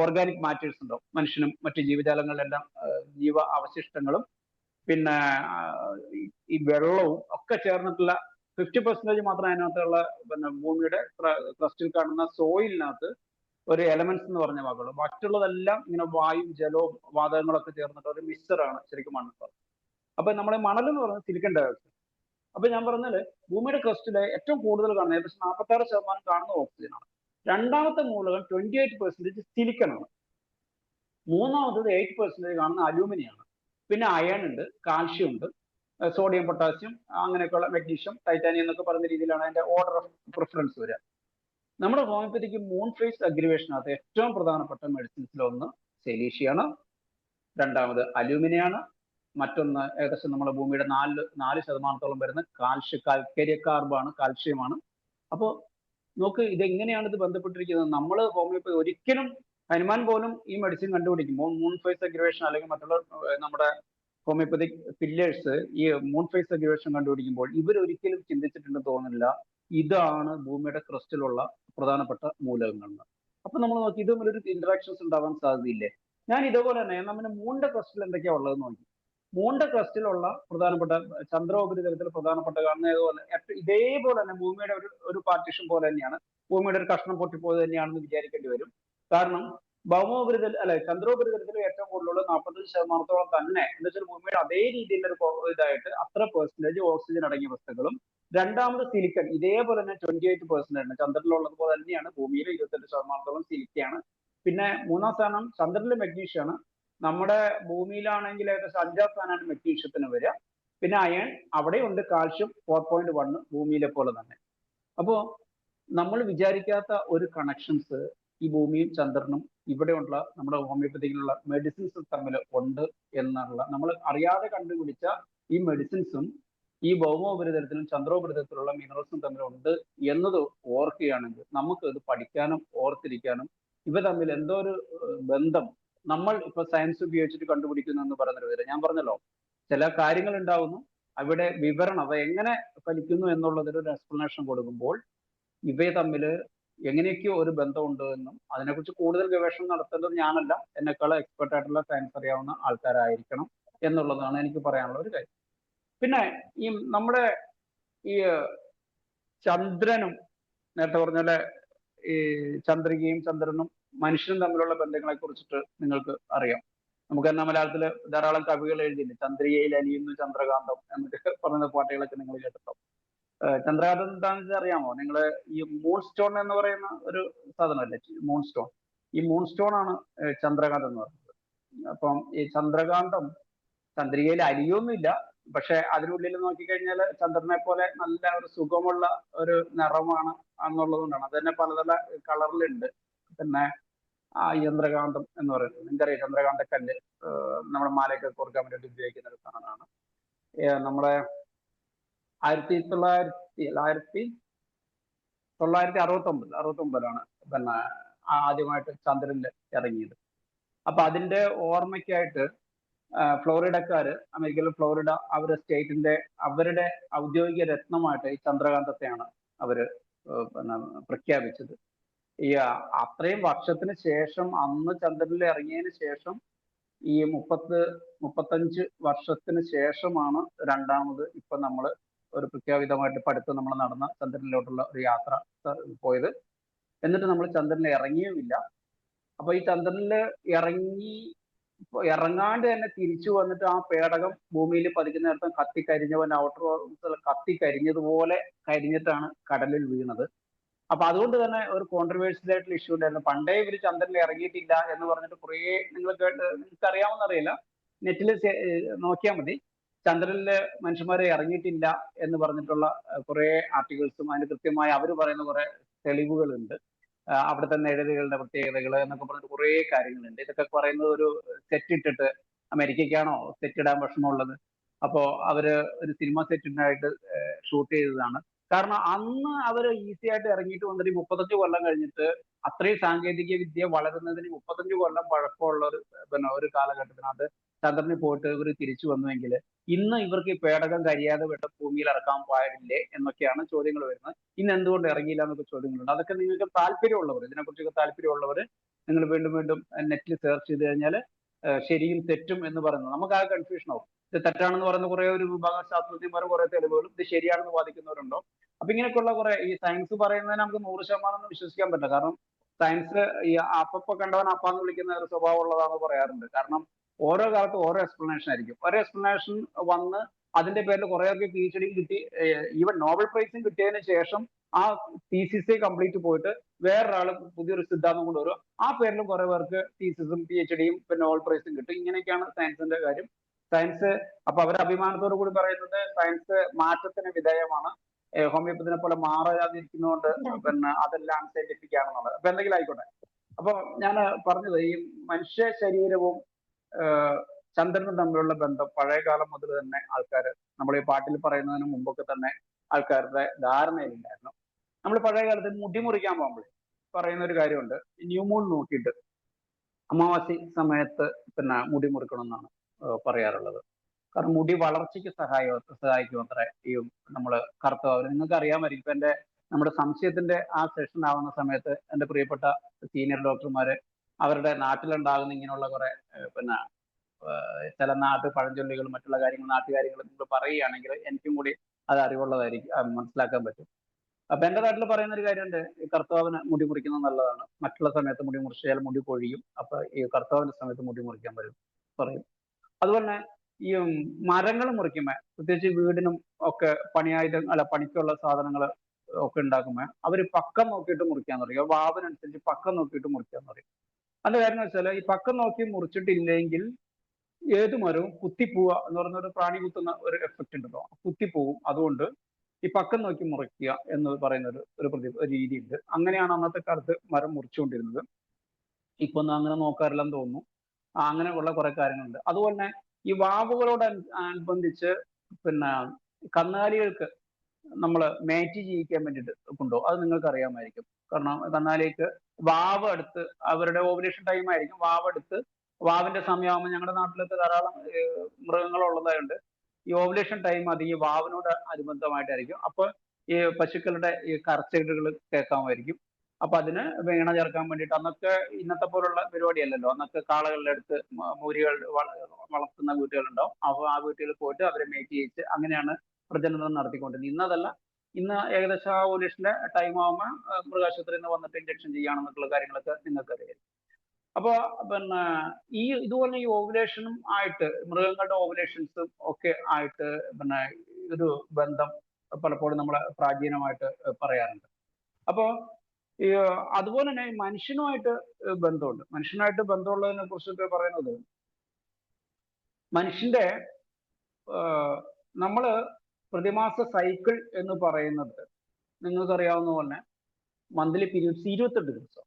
ഓർഗാനിക് മാറ്റേഴ്സ് ഉണ്ടാവും, മനുഷ്യനും മറ്റു ജീവജാലങ്ങളിലെല്ലാം ജീവ അവശിഷ്ടങ്ങളും പിന്നെ ഈ വെള്ളവും ഒക്കെ ചേർന്നിട്ടുള്ള 50% മാത്രം അതിനകത്തുള്ള പിന്നെ ഭൂമിയുടെ ക്രസ്റ്റിൽ കാണുന്ന സോയിലിനകത്ത് ഒരു എലമെന്റ്സ് എന്ന് പറഞ്ഞ വാക്കുള്ളൂ. മറ്റുള്ളതെല്ലാം ഇങ്ങനെ വായും ജലവും വാതകങ്ങളൊക്കെ ചേർന്നിട്ട് ഒരു മിക്സറാണ് ശരിക്കും മണ്ണ്. അപ്പൊ നമ്മളെ മണൽ എന്ന് പറയുന്നത് സിലിക്കൺ ഡൈ ഓക്സൈഡ്. അപ്പൊ ഞാൻ പറഞ്ഞാല് ഭൂമിയുടെ ക്രസ്റ്റിലെ ഏറ്റവും കൂടുതൽ കാണുന്നത് ഏകദേശം 46% കാണുന്ന ഓക്സിജൻ ആണ്. രണ്ടാമത്തെ മൂലകം 28% സിലിക്കൺ ആണ്. മൂന്നാമത്തത് 8% കാണുന്ന അലൂമിനിയം ആണ്. പിന്നെ അയൺ ഉണ്ട്, കാൽഷ്യം ഉണ്ട്, സോഡിയം, പൊട്ടാസ്യം, അങ്ങനെയൊക്കെയുള്ള മെഗ്നീഷ്യം, ടൈറ്റാനിയം എന്നൊക്കെ പറയുന്ന രീതിയിലാണ് അതിന്റെ ഓർഡർ ഓഫ് പ്രിഫറൻസ് വരിക. നമ്മുടെ ഹോമിയോപ്പതിക്ക് മൂൺ ഫേസ് അഗ്രിവേഷനകത്ത് ഏറ്റവും പ്രധാനപ്പെട്ട മെഡിസിൻസിലൊന്ന് സെലീഷ്യയാണ്, രണ്ടാമത് അലൂമിനിയാണ്, മറ്റൊന്ന് ഏകദേശം നമ്മുടെ ഭൂമിയുടെ 4% വരുന്ന കാൽഷ്യ കാർബാണ്, കാൽഷ്യമാണ്. അപ്പോൾ നോക്ക് ഇതെങ്ങനെയാണ് ഇത് ബന്ധപ്പെട്ടിരിക്കുന്നത്. നമ്മൾ ഹോമിയോപ്പതി ഒരിക്കലും ഹനുമാൻ പോലും ഈ മെഡിസിൻ കണ്ടുപിടിക്കുമ്പോൾ മൂൺ ഫേസ് അഗ്രിവേഷൻ അല്ലെങ്കിൽ മറ്റുള്ള നമ്മുടെ ഹോമിയോപ്പതിക് പില്ലേഴ്സ് ഈ മൂൺ ഫേസ് അഗ്രിവേഷൻ കണ്ടുപിടിക്കുമ്പോൾ ഇവരൊരിക്കലും ചിന്തിച്ചിട്ടുണ്ടെന്ന് തോന്നുന്നില്ല ഇതാണ് ഭൂമിയുടെ ക്രസ്റ്റിലുള്ള പ്രധാനപ്പെട്ട മൂലകങ്ങൾ. അപ്പൊ നമ്മൾ നോക്കി ഇത് തമ്മിലൊരു ഇന്ററാക്ഷൻസ് ഉണ്ടാവാൻ സാധ്യതയില്ലേ. ഞാൻ ഇതേപോലെ തന്നെ നമ്മുടെ മൂണിന്റെ ക്രസ്റ്റിൽ എന്തൊക്കെയാ ഉള്ളതെന്ന് നോക്കി. മൂണിന്റെ ക്രസ്റ്റിലുള്ള പ്രധാനപ്പെട്ട ചന്ദ്രോപരിതലത്തിൽ പ്രധാനപ്പെട്ട കാണുന്ന ഇതേപോലെ തന്നെ ഭൂമിയുടെ ഒരു പാർട്ടീഷൻ പോലെ തന്നെയാണ്, ഭൂമിയുടെ ഒരു കഷ്ണം പൊട്ടിപ്പോയത് തന്നെയാണെന്ന് വിചാരിക്കേണ്ടി വരും. കാരണം ചന്ദ്രോപരിതലത്തിൽ ഏറ്റവും കൂടുതലുള്ള 45% തന്നെ എന്ന് വെച്ചാൽ ഭൂമിയുടെ അതേ രീതിയിലുള്ള ഒരു ഇതായിട്ട് അത്ര പെർസെന്റേജ് ഓക്സിജൻ അടങ്ങിയ വസ്തുക്കളും, രണ്ടാമത് സിലിക്കൺ ഇതേപോലെ തന്നെ 28% ചന്ദ്രനിലുള്ളത് പോലെ തന്നെയാണ് ഭൂമിയിൽ 28% സിലിക്കയാണ്. പിന്നെ മൂന്നാം സ്ഥാനം ചന്ദ്രനിലെ മെഗ്നീഷ്യാണ്. നമ്മുടെ ഭൂമിയിലാണെങ്കിൽ ഏകദേശം 5ാം സ്ഥാനമാണ് മെഗ്നീഷ്യത്തിന് വരിക. പിന്നെ അയൺ അവിടെയുണ്ട്, കാൽഷ്യം 4.1 ഭൂമിയിലെ പോലെ തന്നെ. അപ്പോ നമ്മൾ വിചാരിക്കാത്ത ഒരു കണക്ഷൻസ് ഈ ഭൂമിയും ചന്ദ്രനും ഇവിടെയുള്ള നമ്മുടെ ഹോമിയോപ്പതിയിലുള്ള മെഡിസിൻസ് തമ്മിൽ ഉണ്ട് എന്നുള്ള നമ്മൾ അറിയാതെ കണ്ടുപിടിച്ച ഈ മെഡിസിൻസും ഈ ഭൗമോപരിതലത്തിലും ചന്ദ്രോപരിതലത്തിലുള്ള മിനറൽസും തമ്മിലുണ്ട് എന്നത് ഓർക്കുകയാണെങ്കിൽ നമുക്ക് ഇത് പഠിക്കാനും ഓർത്തിരിക്കാനും ഇവ തമ്മിൽ എന്തോ ഒരു ബന്ധം നമ്മൾ ഇപ്പൊ സയൻസ് ഉപയോഗിച്ചിട്ട് കണ്ടുപിടിക്കുന്നു എന്ന് പറയുന്നൊരു വിവരം. ഞാൻ പറഞ്ഞല്ലോ ചില കാര്യങ്ങൾ ഉണ്ടാവുന്നു, അവിടെ വിവരണം അവ എങ്ങനെ ഫലിക്കുന്നു എന്നുള്ളതിൽ ഒരു എക്സ്പ്ലനേഷൻ കൊടുക്കുമ്പോൾ ഇവയെ തമ്മിൽ എങ്ങനെയൊക്കെയോ ഒരു ബന്ധമുണ്ട് എന്നും അതിനെക്കുറിച്ച് കൂടുതൽ ഗവേഷണം നടത്തേണ്ടത് ഞാനല്ല, എന്നെക്കാളും എക്സ്പെർട്ട് ആയിട്ടുള്ള സയൻസ് അറിയാവുന്ന ആൾക്കാരായിരിക്കണം എന്നുള്ളതാണ് എനിക്ക് പറയാനുള്ള ഒരു കാര്യം. പിന്നെ ഈ നമ്മുടെ ഈ ചന്ദ്രനും നേരത്തെ പറഞ്ഞ പോലെ ഈ ചന്ദ്രികയും ചന്ദ്രനും മനുഷ്യനും തമ്മിലുള്ള ബന്ധങ്ങളെ കുറിച്ചിട്ട് നിങ്ങൾക്ക് അറിയാം. നമുക്ക് തന്നെ മലയാളത്തിൽ ധാരാളം കവികൾ എഴുതിയിട്ടുണ്ട്, ചന്ദ്രികയിൽ അലിയുന്നു ചന്ദ്രകാന്തം എന്നൊക്കെ പറയുന്ന പാട്ടുകളൊക്കെ നിങ്ങൾ കേട്ടിട്ടുണ്ടോ. ചന്ദ്രകാന്തം എന്താണെന്ന് വെച്ചാൽ അറിയാമോ നിങ്ങൾ? ഈ മൂൺ സ്റ്റോൺ എന്ന് പറയുന്ന ഒരു സാധനമല്ലേ മൂൺ സ്റ്റോൺ, ഈ മൂൺ സ്റ്റോൺ ആണ് ചന്ദ്രകാന്തം എന്ന് പറയുന്നത്. അപ്പം ഈ ചന്ദ്രകാന്തം ചന്ദ്രികയിൽ അലിയൊന്നുമില്ല, പക്ഷെ അതിനുള്ളിൽ നോക്കിക്കഴിഞ്ഞാൽ ചന്ദ്രനെ പോലെ നല്ല ഒരു സുഖമുള്ള ഒരു നിറമാണ് എന്നുള്ളത് കൊണ്ടാണ്. അത് തന്നെ പലതര കളറിലുണ്ട്. പിന്നെ ആ ചന്ദ്രകാന്തം എന്ന് പറയുന്നത് നിങ്ങൾക്കറിയാം, ചന്ദ്രകാന്ത കല്ല് നമ്മുടെ മാലയൊക്കെ കോർക്കാൻ വേണ്ടിയിട്ട് ഉപയോഗിക്കുന്ന ഒരു സാധനമാണ്. നമ്മുടെ 1969 പിന്നെ ആദ്യമായിട്ട് ചന്ദ്രനിൽ ഇറങ്ങിയത്. അപ്പൊ അതിന്റെ ഓർമ്മയ്ക്കായിട്ട് ഫ്ലോറിഡക്കാര്, അമേരിക്കയിലെ ഫ്ലോറിഡ അവരുടെ സ്റ്റേറ്റിന്റെ അവരുടെ ഔദ്യോഗിക രത്നമായിട്ട് ഈ ചന്ദ്രകാന്തത്തെയാണ് അവര് പിന്നെ പ്രഖ്യാപിച്ചത്. ഈ അത്രയും വർഷത്തിന് ശേഷം അന്ന് ചന്ദ്രനിൽ ഇറങ്ങിയതിന് ശേഷം ഈ 35 വർഷത്തിന് ശേഷമാണ് രണ്ടാമത് ഇപ്പൊ നമ്മൾ ഒരു പ്രഖ്യാപിതമായിട്ട് പഠിത്തം നമ്മൾ നടന്ന ചന്ദ്രനിലോട്ടുള്ള ഒരു യാത്ര പോയത്. എന്നിട്ട് നമ്മൾ ചന്ദ്രനിൽ ഇറങ്ങിയുമില്ല. അപ്പൊ ഈ ചന്ദ്രനിൽ ഇറങ്ങാണ്ട് തന്നെ തിരിച്ചു വന്നിട്ട് ആ പേടകം ഭൂമിയിൽ പതിക്കുന്ന നേരത്തെ കത്തിക്കരിഞ്ഞവൻ ഔട്ടർ കത്തിക്കരിഞ്ഞതുപോലെ കരിഞ്ഞിട്ടാണ് കടലിൽ വീണത്. അപ്പൊ അതുകൊണ്ട് തന്നെ ഒരു കോൺട്രവേഴ്സ്യൽ ആയിട്ടുള്ള ഇഷ്യൂ ഉണ്ടായിരുന്നു. പണ്ടേ ഇവർ ചന്ദ്രനിൽ ഇറങ്ങിയിട്ടില്ല എന്ന് പറഞ്ഞിട്ട് കുറേ നിങ്ങൾക്ക് അറിയാമെന്ന് അറിയില്ല, നെറ്റിൽ നോക്കിയാൽ മതി, ചന്ദ്രനില് മനുഷ്യന്മാരെ ഇറങ്ങിയിട്ടില്ല എന്ന് പറഞ്ഞിട്ടുള്ള കുറെ ആർട്ടിക്കിൾസും അതിന് കൃത്യമായി അവർ പറയുന്ന കുറെ തെളിവുകളുണ്ട്. അവിടുത്തെ നിഴലുകളുടെ പ്രത്യേകതകൾ എന്നൊക്കെ പറഞ്ഞിട്ട് കുറേ കാര്യങ്ങളുണ്ട്. ഇതൊക്കെ പറയുന്നത് ഒരു സെറ്റ് ഇട്ടിട്ട്, അമേരിക്കയ്ക്കാണോ സെറ്റ് ഇടാൻ വിഷമമുള്ളത്, അപ്പോ അവര് ഒരു സിനിമ സെറ്റിനായിട്ട് ഷൂട്ട് ചെയ്തതാണ്. കാരണം അന്ന് അവർ ഈസി ആയിട്ട് ഇറങ്ങിയിട്ട് വന്നിട്ട് 35 കൊല്ലം കഴിഞ്ഞിട്ട് അത്രയും സാങ്കേതിക വിദ്യ വളരുന്നതിന് 35 കൊല്ലം പഴക്കമുള്ള ഒരു കാലഘട്ടത്തിനകത്ത് ചന്ദ്രനിൽ പോയിട്ട് ഇവർ തിരിച്ചു വന്നുവെങ്കിൽ ഇന്ന് ഇവർക്ക് ഈ പേടകം കരിയാതെ വിട്ട ഭൂമിയിൽ ഇറക്കാൻ പാടില്ലേ എന്നൊക്കെയാണ് ചോദ്യങ്ങൾ വരുന്നത്. ഇന്ന് എന്തുകൊണ്ട് ഇറങ്ങിയില്ല എന്നൊക്കെ ചോദ്യങ്ങളുണ്ട്. അതൊക്കെ നിങ്ങൾക്ക് താല്പര്യമുള്ളവർ, ഇതിനെക്കുറിച്ചൊക്കെ താല്പര്യമുള്ളവർ നിങ്ങൾ വീണ്ടും വീണ്ടും നെറ്റിൽ സെർച്ച് ചെയ്ത് കഴിഞ്ഞാൽ ശരിയും തെറ്റും എന്ന് പറയുന്നത് നമുക്ക് ആ കൺഫ്യൂഷൻ ആവും. ഇത് തെറ്റാണെന്ന് പറയുന്ന കുറെ ഒരു വിഭാഗം ശാസ്ത്രജ്ഞന്മാർ കുറെ തെളിവുകളും ഇത് ശരിയാണെന്ന് വാദിക്കുന്നവരുണ്ടോ. അപ്പൊ ഇങ്ങനെയൊക്കെയുള്ള കുറെ ഈ സയൻസ് പറയുന്നതിന് നമുക്ക് 100% വിശ്വസിക്കാൻ പറ്റില്ല. കാരണം സയൻസ് ഈ അപ്പപ്പോ കണ്ടവൻ അപ്പാന്ന് വിളിക്കുന്ന ഒരു സ്വഭാവം ഉള്ളതാണെന്ന് പറയാറുണ്ട്. കാരണം ഓരോ കാലത്തും ഓരോ എക്സ്പ്ലനേഷൻ ആയിരിക്കും. ഓരോ എക്സ്പ്ലനേഷൻ വന്ന് അതിന്റെ പേരിൽ കുറേയൊക്കെ PhD കിട്ടി, ഈവൻ നോബൽ പ്രൈസും കിട്ടിയതിന് ശേഷം ആ തീസിസ് കംപ്ലീറ്റ് പോയിട്ട് വേറൊരാൾ പുതിയൊരു സിദ്ധാന്തം കൊണ്ടുവരും. ആ പേരിലും കുറെ പേർക്ക് തീസിസും PhDയും പിന്നെ നോബൽ പ്രൈസും കിട്ടും. ഇങ്ങനെയൊക്കെയാണ് സയൻസിന്റെ കാര്യം. സയൻസ് അപ്പൊ അവർ അഭിമാനത്തോടു കൂടി പറയുന്നത് സയൻസ് മാറ്റത്തിന് വിധേയമാണ്, ഹോമിയോപ്പത്തിനെ പോലെ മാറാതിരിക്കുന്നതുകൊണ്ട് പിന്നെ അതെല്ലാം സയന്റിഫിക് ആണെന്നുള്ളത്. അപ്പൊ എന്തെങ്കിലും ആയിക്കോട്ടെ. അപ്പൊ ഞാൻ പറഞ്ഞത് ഈ മനുഷ്യ ശരീരവും ചന്ദ്രനും തമ്മിലുള്ള ബന്ധം പഴയ കാലം മുതൽ തന്നെ ആൾക്കാർ, നമ്മൾ ഈ പാട്ടിൽ പറയുന്നതിന് മുമ്പൊക്കെ തന്നെ ആൾക്കാരുടെ ധാരണയിലുണ്ടായിരുന്നു. നമ്മൾ പഴയ കാലത്ത് മുടി മുറിക്കാൻ പോകുമ്പോൾ പറയുന്ന ഒരു കാര്യമുണ്ട്, ന്യൂമൂൺ നോക്കിയിട്ട് അമാവാസി സമയത്ത് പിന്നെ മുടി മുറിക്കണം എന്നാണ് പറയാറുള്ളത്. കാരണം മുടി വളർച്ചയ്ക്ക് സഹായിക്കും അത്ര ഈ നമ്മൾ കറുത്തവർ. നിങ്ങൾക്ക് അറിയാമായിരിക്കും. ഇപ്പൊ എന്റെ നമ്മുടെ സംശയത്തിന്റെ ആ സെഷൻ ആവുന്ന സമയത്ത് എന്റെ പ്രിയപ്പെട്ട സീനിയർ ഡോക്ടർമാര് അവരുടെ നാട്ടിലുണ്ടാകുന്ന ഇങ്ങനെയുള്ള കുറെ പിന്നെ ചില നാട്ടു പഴഞ്ചൊല്ലുകളും മറ്റുള്ള കാര്യങ്ങൾ നാട്ടുകാര്യങ്ങളും നിങ്ങൾ പറയുകയാണെങ്കിൽ എനിക്കും കൂടി അത് അറിവുള്ളതായിരിക്കും, മനസ്സിലാക്കാൻ പറ്റും. അപ്പൊ എന്റെ നാട്ടിൽ പറയുന്ന ഒരു കാര്യമുണ്ട്, ഈ കർത്താവിന് മുടി മുറിക്കുന്നത് നല്ലതാണ്, മറ്റുള്ള സമയത്ത് മുടി മുറിച്ചാൽ മുടി കൊഴിയും, അപ്പൊ ഈ കർത്താവിന്റെ സമയത്ത് മുടി മുറിക്കാൻ പറയും. അതുപോലെ ഈ മരങ്ങൾ മുറിക്കുമ്പോ, പ്രത്യേകിച്ച് വീടിനും ഒക്കെ പണിക്കുള്ള സാധനങ്ങൾ ഒക്കെ ഉണ്ടാക്കുമ്പോ അവര് പക്കം നോക്കിയിട്ട് മുറിക്കാന്ന് പറയും. വാവിനനുസരിച്ച് പക്കം നോക്കിയിട്ട് മുറിക്കാന്ന് പറയും. അതിന്റെ കാര്യം എന്ന് വെച്ചാൽ ഈ പക്കം നോക്കി മുറിച്ചിട്ടില്ലെങ്കിൽ ഏത് മരവും കുത്തിപ്പോവുക എന്ന് പറയുന്ന ഒരു പ്രാണി കുത്തുന്ന ഒരു എഫക്റ്റ് ഉണ്ടല്ലോ, കുത്തിപ്പോവും. അതുകൊണ്ട് ഈ പക്കം നോക്കി മുറിക്കുക എന്ന് പറയുന്ന ഒരു രീതിയുണ്ട്. അങ്ങനെയാണ് അന്നത്തെ കാലത്ത് മരം മുറിച്ചുകൊണ്ടിരുന്നത്. ഇപ്പൊ ഒന്നും അങ്ങനെ നോക്കാറില്ലെന്ന് തോന്നുന്നു. അങ്ങനെയുള്ള കുറെ കാര്യങ്ങളുണ്ട്. അതുപോലെ തന്നെ ഈ വാവുകളോട് അനുബന്ധിച്ച് പിന്നെ കന്നുകാലികൾക്ക് നമ്മൾ മേറ്റ് ചെയ്യിക്കാൻ വേണ്ടിയിട്ട് കൊണ്ടുപോകും. അത് നിങ്ങൾക്ക് അറിയാമായിരിക്കും. കാരണം കന്നാലിക്ക് വാവ് എടുത്ത് അവരുടെ ഓവുലേഷൻ ടൈം ആയിരിക്കും. വാവിന്റെ സമയമാകുമ്പോൾ ഞങ്ങളുടെ നാട്ടിലൊക്കെ ധാരാളം മൃഗങ്ങളുള്ളതായുണ്ട്. ഈ ഓവുലേഷൻ ടൈം അത് ഈ വാവിനോട് അനുബന്ധമായിട്ടായിരിക്കും. അപ്പൊ ഈ പശുക്കളുടെ ഈ കറച്ചലുകൾ കേൾക്കാമായിരിക്കും. അപ്പൊ അതിന് വീണ ചേർക്കാൻ വേണ്ടിയിട്ട് അന്നൊക്കെ ഇന്നത്തെ പോലുള്ള പരിപാടിയല്ലല്ലോ. അന്നൊക്കെ കാളകളുടെ അടുത്ത് മൂരികൾ വളർത്തുന്ന വീട്ടുകളുണ്ടാവും. അപ്പൊ ആ വീട്ടുകളിൽ പോയിട്ട് അവരെ മേറ്റ് ചെയ്യിച്ച് അങ്ങനെയാണ് പ്രജനനം നടത്തിക്കൊണ്ടിരുന്നത്. ഇന്നതല്ല. ഇന്ന് ഏകദേശം ആ ഓവുലേഷന്റെ ടൈം ആകുമ്പോൾ മൃഗാശുപത്രിയിൽ നിന്ന് വന്നിട്ട് ഇഞ്ചക്ഷൻ ചെയ്യുകയാണെന്നുള്ള കാര്യങ്ങളൊക്കെ നിങ്ങൾക്കറിയാം. അപ്പൊ പിന്നെ ഇതുപോലെ ഈ ഓവുലേഷനും ആയിട്ട് മൃഗങ്ങളുടെ ഓവുലേഷൻസും ഒക്കെ ആയിട്ട് പിന്നെ ഒരു ബന്ധം പലപ്പോഴും നമ്മൾ പ്രാചീനമായിട്ട് പറയാറുണ്ട്. അപ്പോ ഈ അതുപോലെ തന്നെ മനുഷ്യനുമായിട്ട് ബന്ധമുണ്ട്. മനുഷ്യനായിട്ട് ബന്ധമുള്ളതിനെ കുറിച്ചൊക്കെ പറയുന്നത്, മനുഷ്യന്റെ നമ്മള് പ്രതിമാസ സൈക്കിൾ എന്ന് പറയുന്നത് നിങ്ങൾക്കറിയാവുന്ന പോലെ മന്ത്ലി പീരീഡ്സ് 28 ദിവസം.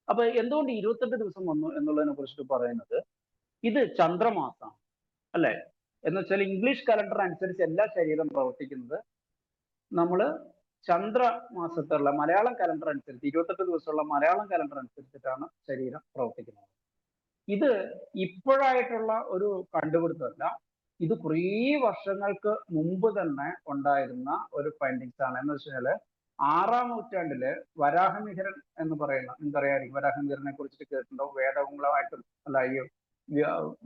അപ്പൊ എന്തുകൊണ്ട് 28 ദിവസം വന്നു എന്നുള്ളതിനെ കുറിച്ചിട്ട് പറയുന്നത്, ഇത് ചന്ദ്രമാസമാണ് അല്ലെ. എന്ന് വെച്ചാൽ ഇംഗ്ലീഷ് കലണ്ടർ അനുസരിച്ച് എല്ലാ ശരീരം പ്രവർത്തിക്കുന്നത് നമ്മൾ ചന്ദ്രമാസത്തുള്ള മലയാളം കലണ്ടർ അനുസരിച്ച് 28 ദിവസമുള്ള മലയാളം കലണ്ടർ അനുസരിച്ചിട്ടാണ് ശരീരം പ്രവർത്തിക്കുന്നത്. ഇത് ഇപ്പോഴായിട്ടുള്ള ഒരു കണ്ടുപിടുത്തമല്ല. ഇത് കുറേ വർഷങ്ങൾക്ക് മുമ്പ് തന്നെ ഉണ്ടായിരുന്ന ഒരു ഫൈൻഡിങ്സ് ആണ്. എന്ന് വെച്ചാൽ 6-ാം നൂറ്റാണ്ടില് വരാഹമിഹിരൻ എന്ന് പറയുന്ന, നിങ്ങൾക്കറിയാമായിരിക്കും വരാഹമിഹിരനെ കുറിച്ചിട്ട് കേട്ടിട്ടുണ്ടോ. വേദങ്ങളുമായിട്ടും അല്ല ഈ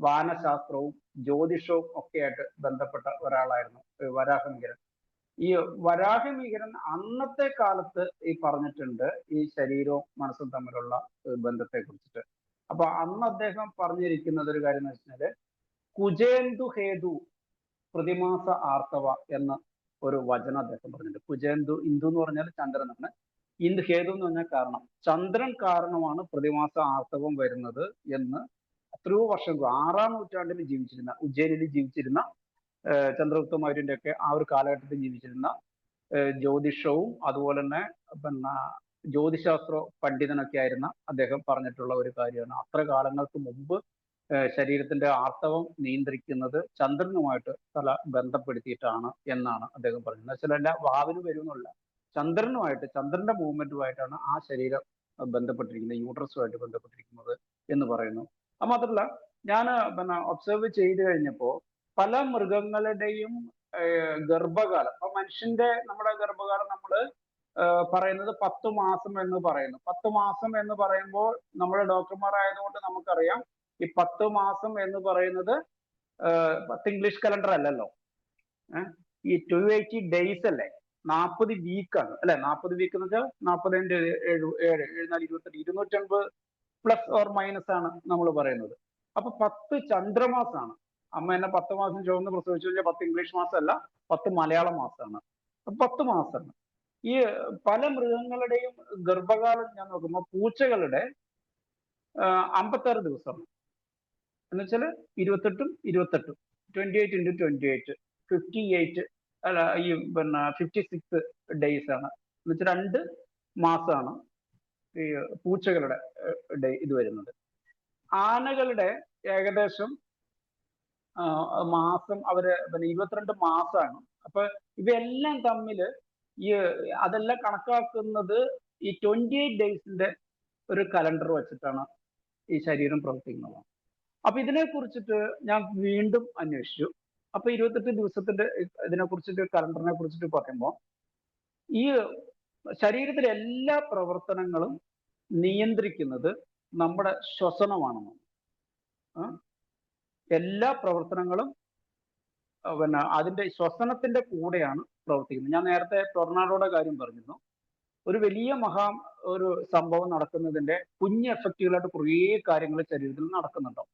വാനശാസ്ത്രവും ജ്യോതിഷവും ഒക്കെ ആയിട്ട് ബന്ധപ്പെട്ട ഒരാളായിരുന്നു വരാഹമിഹിരൻ. ഈ വരാഹമിഹിരൻ അന്നത്തെ കാലത്ത് ഈ പറഞ്ഞിട്ടുണ്ട് ഈ ശരീരവും മനസ്സും തമ്മിലുള്ള ബന്ധത്തെ കുറിച്ചിട്ട്. അപ്പൊ അന്ന് അദ്ദേഹം പറഞ്ഞിരിക്കുന്നത് ഒരു കാര്യം എന്ന് വെച്ചാല് കുജേന്ദു ഹേതു പ്രതിമാസ ആർത്തവ എന്ന ഒരു വചനം അദ്ദേഹം പറഞ്ഞിട്ടുണ്ട്. കുജേന്ദു, ഇന്ദു എന്ന് പറഞ്ഞാൽ ചന്ദ്രനാണ്, ഇന്ദു ഹേതു എന്ന് പറഞ്ഞാൽ കാരണം. ചന്ദ്രൻ കാരണമാണ് പ്രതിമാസ ആർത്തവം വരുന്നത് എന്ന് എത്രയോ വർഷം 6-ാം നൂറ്റാണ്ടിൽ ജീവിച്ചിരുന്ന, ഉജ്ജയിനിൽ ജീവിച്ചിരുന്ന ചന്ദ്രഗുപ്ത മൗര്യന്റെ ഒക്കെ ആ ഒരു കാലഘട്ടത്തിൽ ജീവിച്ചിരുന്ന ജ്യോതിഷവും അതുപോലെ തന്നെ പിന്നെ ജ്യോതിശാസ്ത്ര പണ്ഡിതനൊക്കെ ആയിരുന്ന അദ്ദേഹം പറഞ്ഞിട്ടുള്ള ഒരു കാര്യമാണ്. അത്ര കാലങ്ങൾക്ക് മുമ്പ് ശരീരത്തിന്റെ ആർത്തവം നിയന്ത്രിക്കുന്നത് ചന്ദ്രനുമായിട്ട് പല ബന്ധപ്പെടുത്തിയിട്ടാണ് എന്നാണ് അദ്ദേഹം പറഞ്ഞത്. എന്ന് വെച്ചാൽ അല്ല വാവിന് വരുമെന്നുള്ള, ചന്ദ്രനുമായിട്ട് ചന്ദ്രന്റെ മൂവ്മെന്റുമായിട്ടാണ് ആ ശരീരം ബന്ധപ്പെട്ടിരിക്കുന്നത്, യൂട്രസുമായിട്ട് ബന്ധപ്പെട്ടിരിക്കുന്നത് എന്ന് പറയുന്നു. അത് മാത്രമല്ല ഞാൻ പിന്നെ ഒബ്സർവ് ചെയ്ത് കഴിഞ്ഞപ്പോൾ പല മൃഗങ്ങളുടെയും ഗർഭകാലം, അപ്പൊ മനുഷ്യന്റെ നമ്മുടെ ഗർഭകാലം നമ്മൾ പറയുന്നത് 10 മാസം എന്ന് പറയുന്നു. 10 മാസം എന്ന് പറയുമ്പോൾ നമ്മൾ ഡോക്ടർമാരായതുകൊണ്ട് നമുക്കറിയാം ഈ 10 മാസം എന്ന് പറയുന്നത് 10 ഇംഗ്ലീഷ് കലണ്ടർ അല്ലല്ലോ. ഈ 280 ഡേയ്സ് അല്ലേ, 40 വീക്കാണ് അല്ലെ. 40 വീക്ക് എന്ന് വെച്ചാൽ 40 7 250 പ്ലസ് ഓർ മൈനസ് ആണ് നമ്മൾ പറയുന്നത്. അപ്പൊ 10 ചന്ദ്രമാസമാണ്. അമ്മ എന്നെ 10 മാസം ചുവന്ന് പ്രസവിച്ചു കഴിഞ്ഞാൽ 10 ഇംഗ്ലീഷ് മാസം അല്ല, 10 മലയാള മാസമാണ്. 10 മാസമാണ്. ഈ പല മൃഗങ്ങളുടെയും ഗർഭകാലം ഞാൻ നോക്കുമ്പോൾ പൂച്ചകളുടെ 56 ദിവസമാണ്. എന്ന് വെച്ചാൽ 28 28 into 28 58 അല്ല ഈ പിന്നെ 56 ഡേയ്സ് ആണ്. എന്ന് വെച്ചാൽ 2 മാസമാണ് ഈ പൂച്ചകളുടെ ഇത് വരുന്നത്. ആനകളുടെ ഏകദേശം മാസം അവര് പിന്നെ 22 മാസമാണ്. അപ്പൊ ഇവയെല്ലാം തമ്മിൽ ഈ അതെല്ലാം കണക്കാക്കുന്നത് ഈ 28 ഡേയ്സിന്റെ ഒരു കലണ്ടർ വെച്ചിട്ടാണ് ഈ ശരീരം പ്രവർത്തിക്കുന്നത്. അപ്പൊ ഇതിനെ കുറിച്ചിട്ട് ഞാൻ വീണ്ടും അന്വേഷിച്ചു. അപ്പൊ 28 ദിവസത്തിന്റെ ഇതിനെ കുറിച്ചിട്ട് കലണ്ടറിനെ കുറിച്ചിട്ട് പറയുമ്പോൾ ഈ ശരീരത്തിലെ എല്ലാ പ്രവർത്തനങ്ങളും നിയന്ത്രിക്കുന്നത് നമ്മുടെ ശ്വസനമാണെന്ന്. എല്ലാ പ്രവർത്തനങ്ങളും പിന്നെ അതിന്റെ ശ്വസനത്തിന്റെ കൂടെയാണ് പ്രവർത്തിക്കുന്നത്. ഞാൻ നേരത്തെ ടൊർണാഡോയുടെ കാര്യം പറഞ്ഞിരുന്നു. ഒരു വലിയ ഒരു സംഭവം നടക്കുന്നതിന്റെ കുഞ്ഞ് എഫക്റ്റുകളായിട്ട് കുറേ കാര്യങ്ങൾ ശരീരത്തിൽ നടക്കുന്നുണ്ടാവും.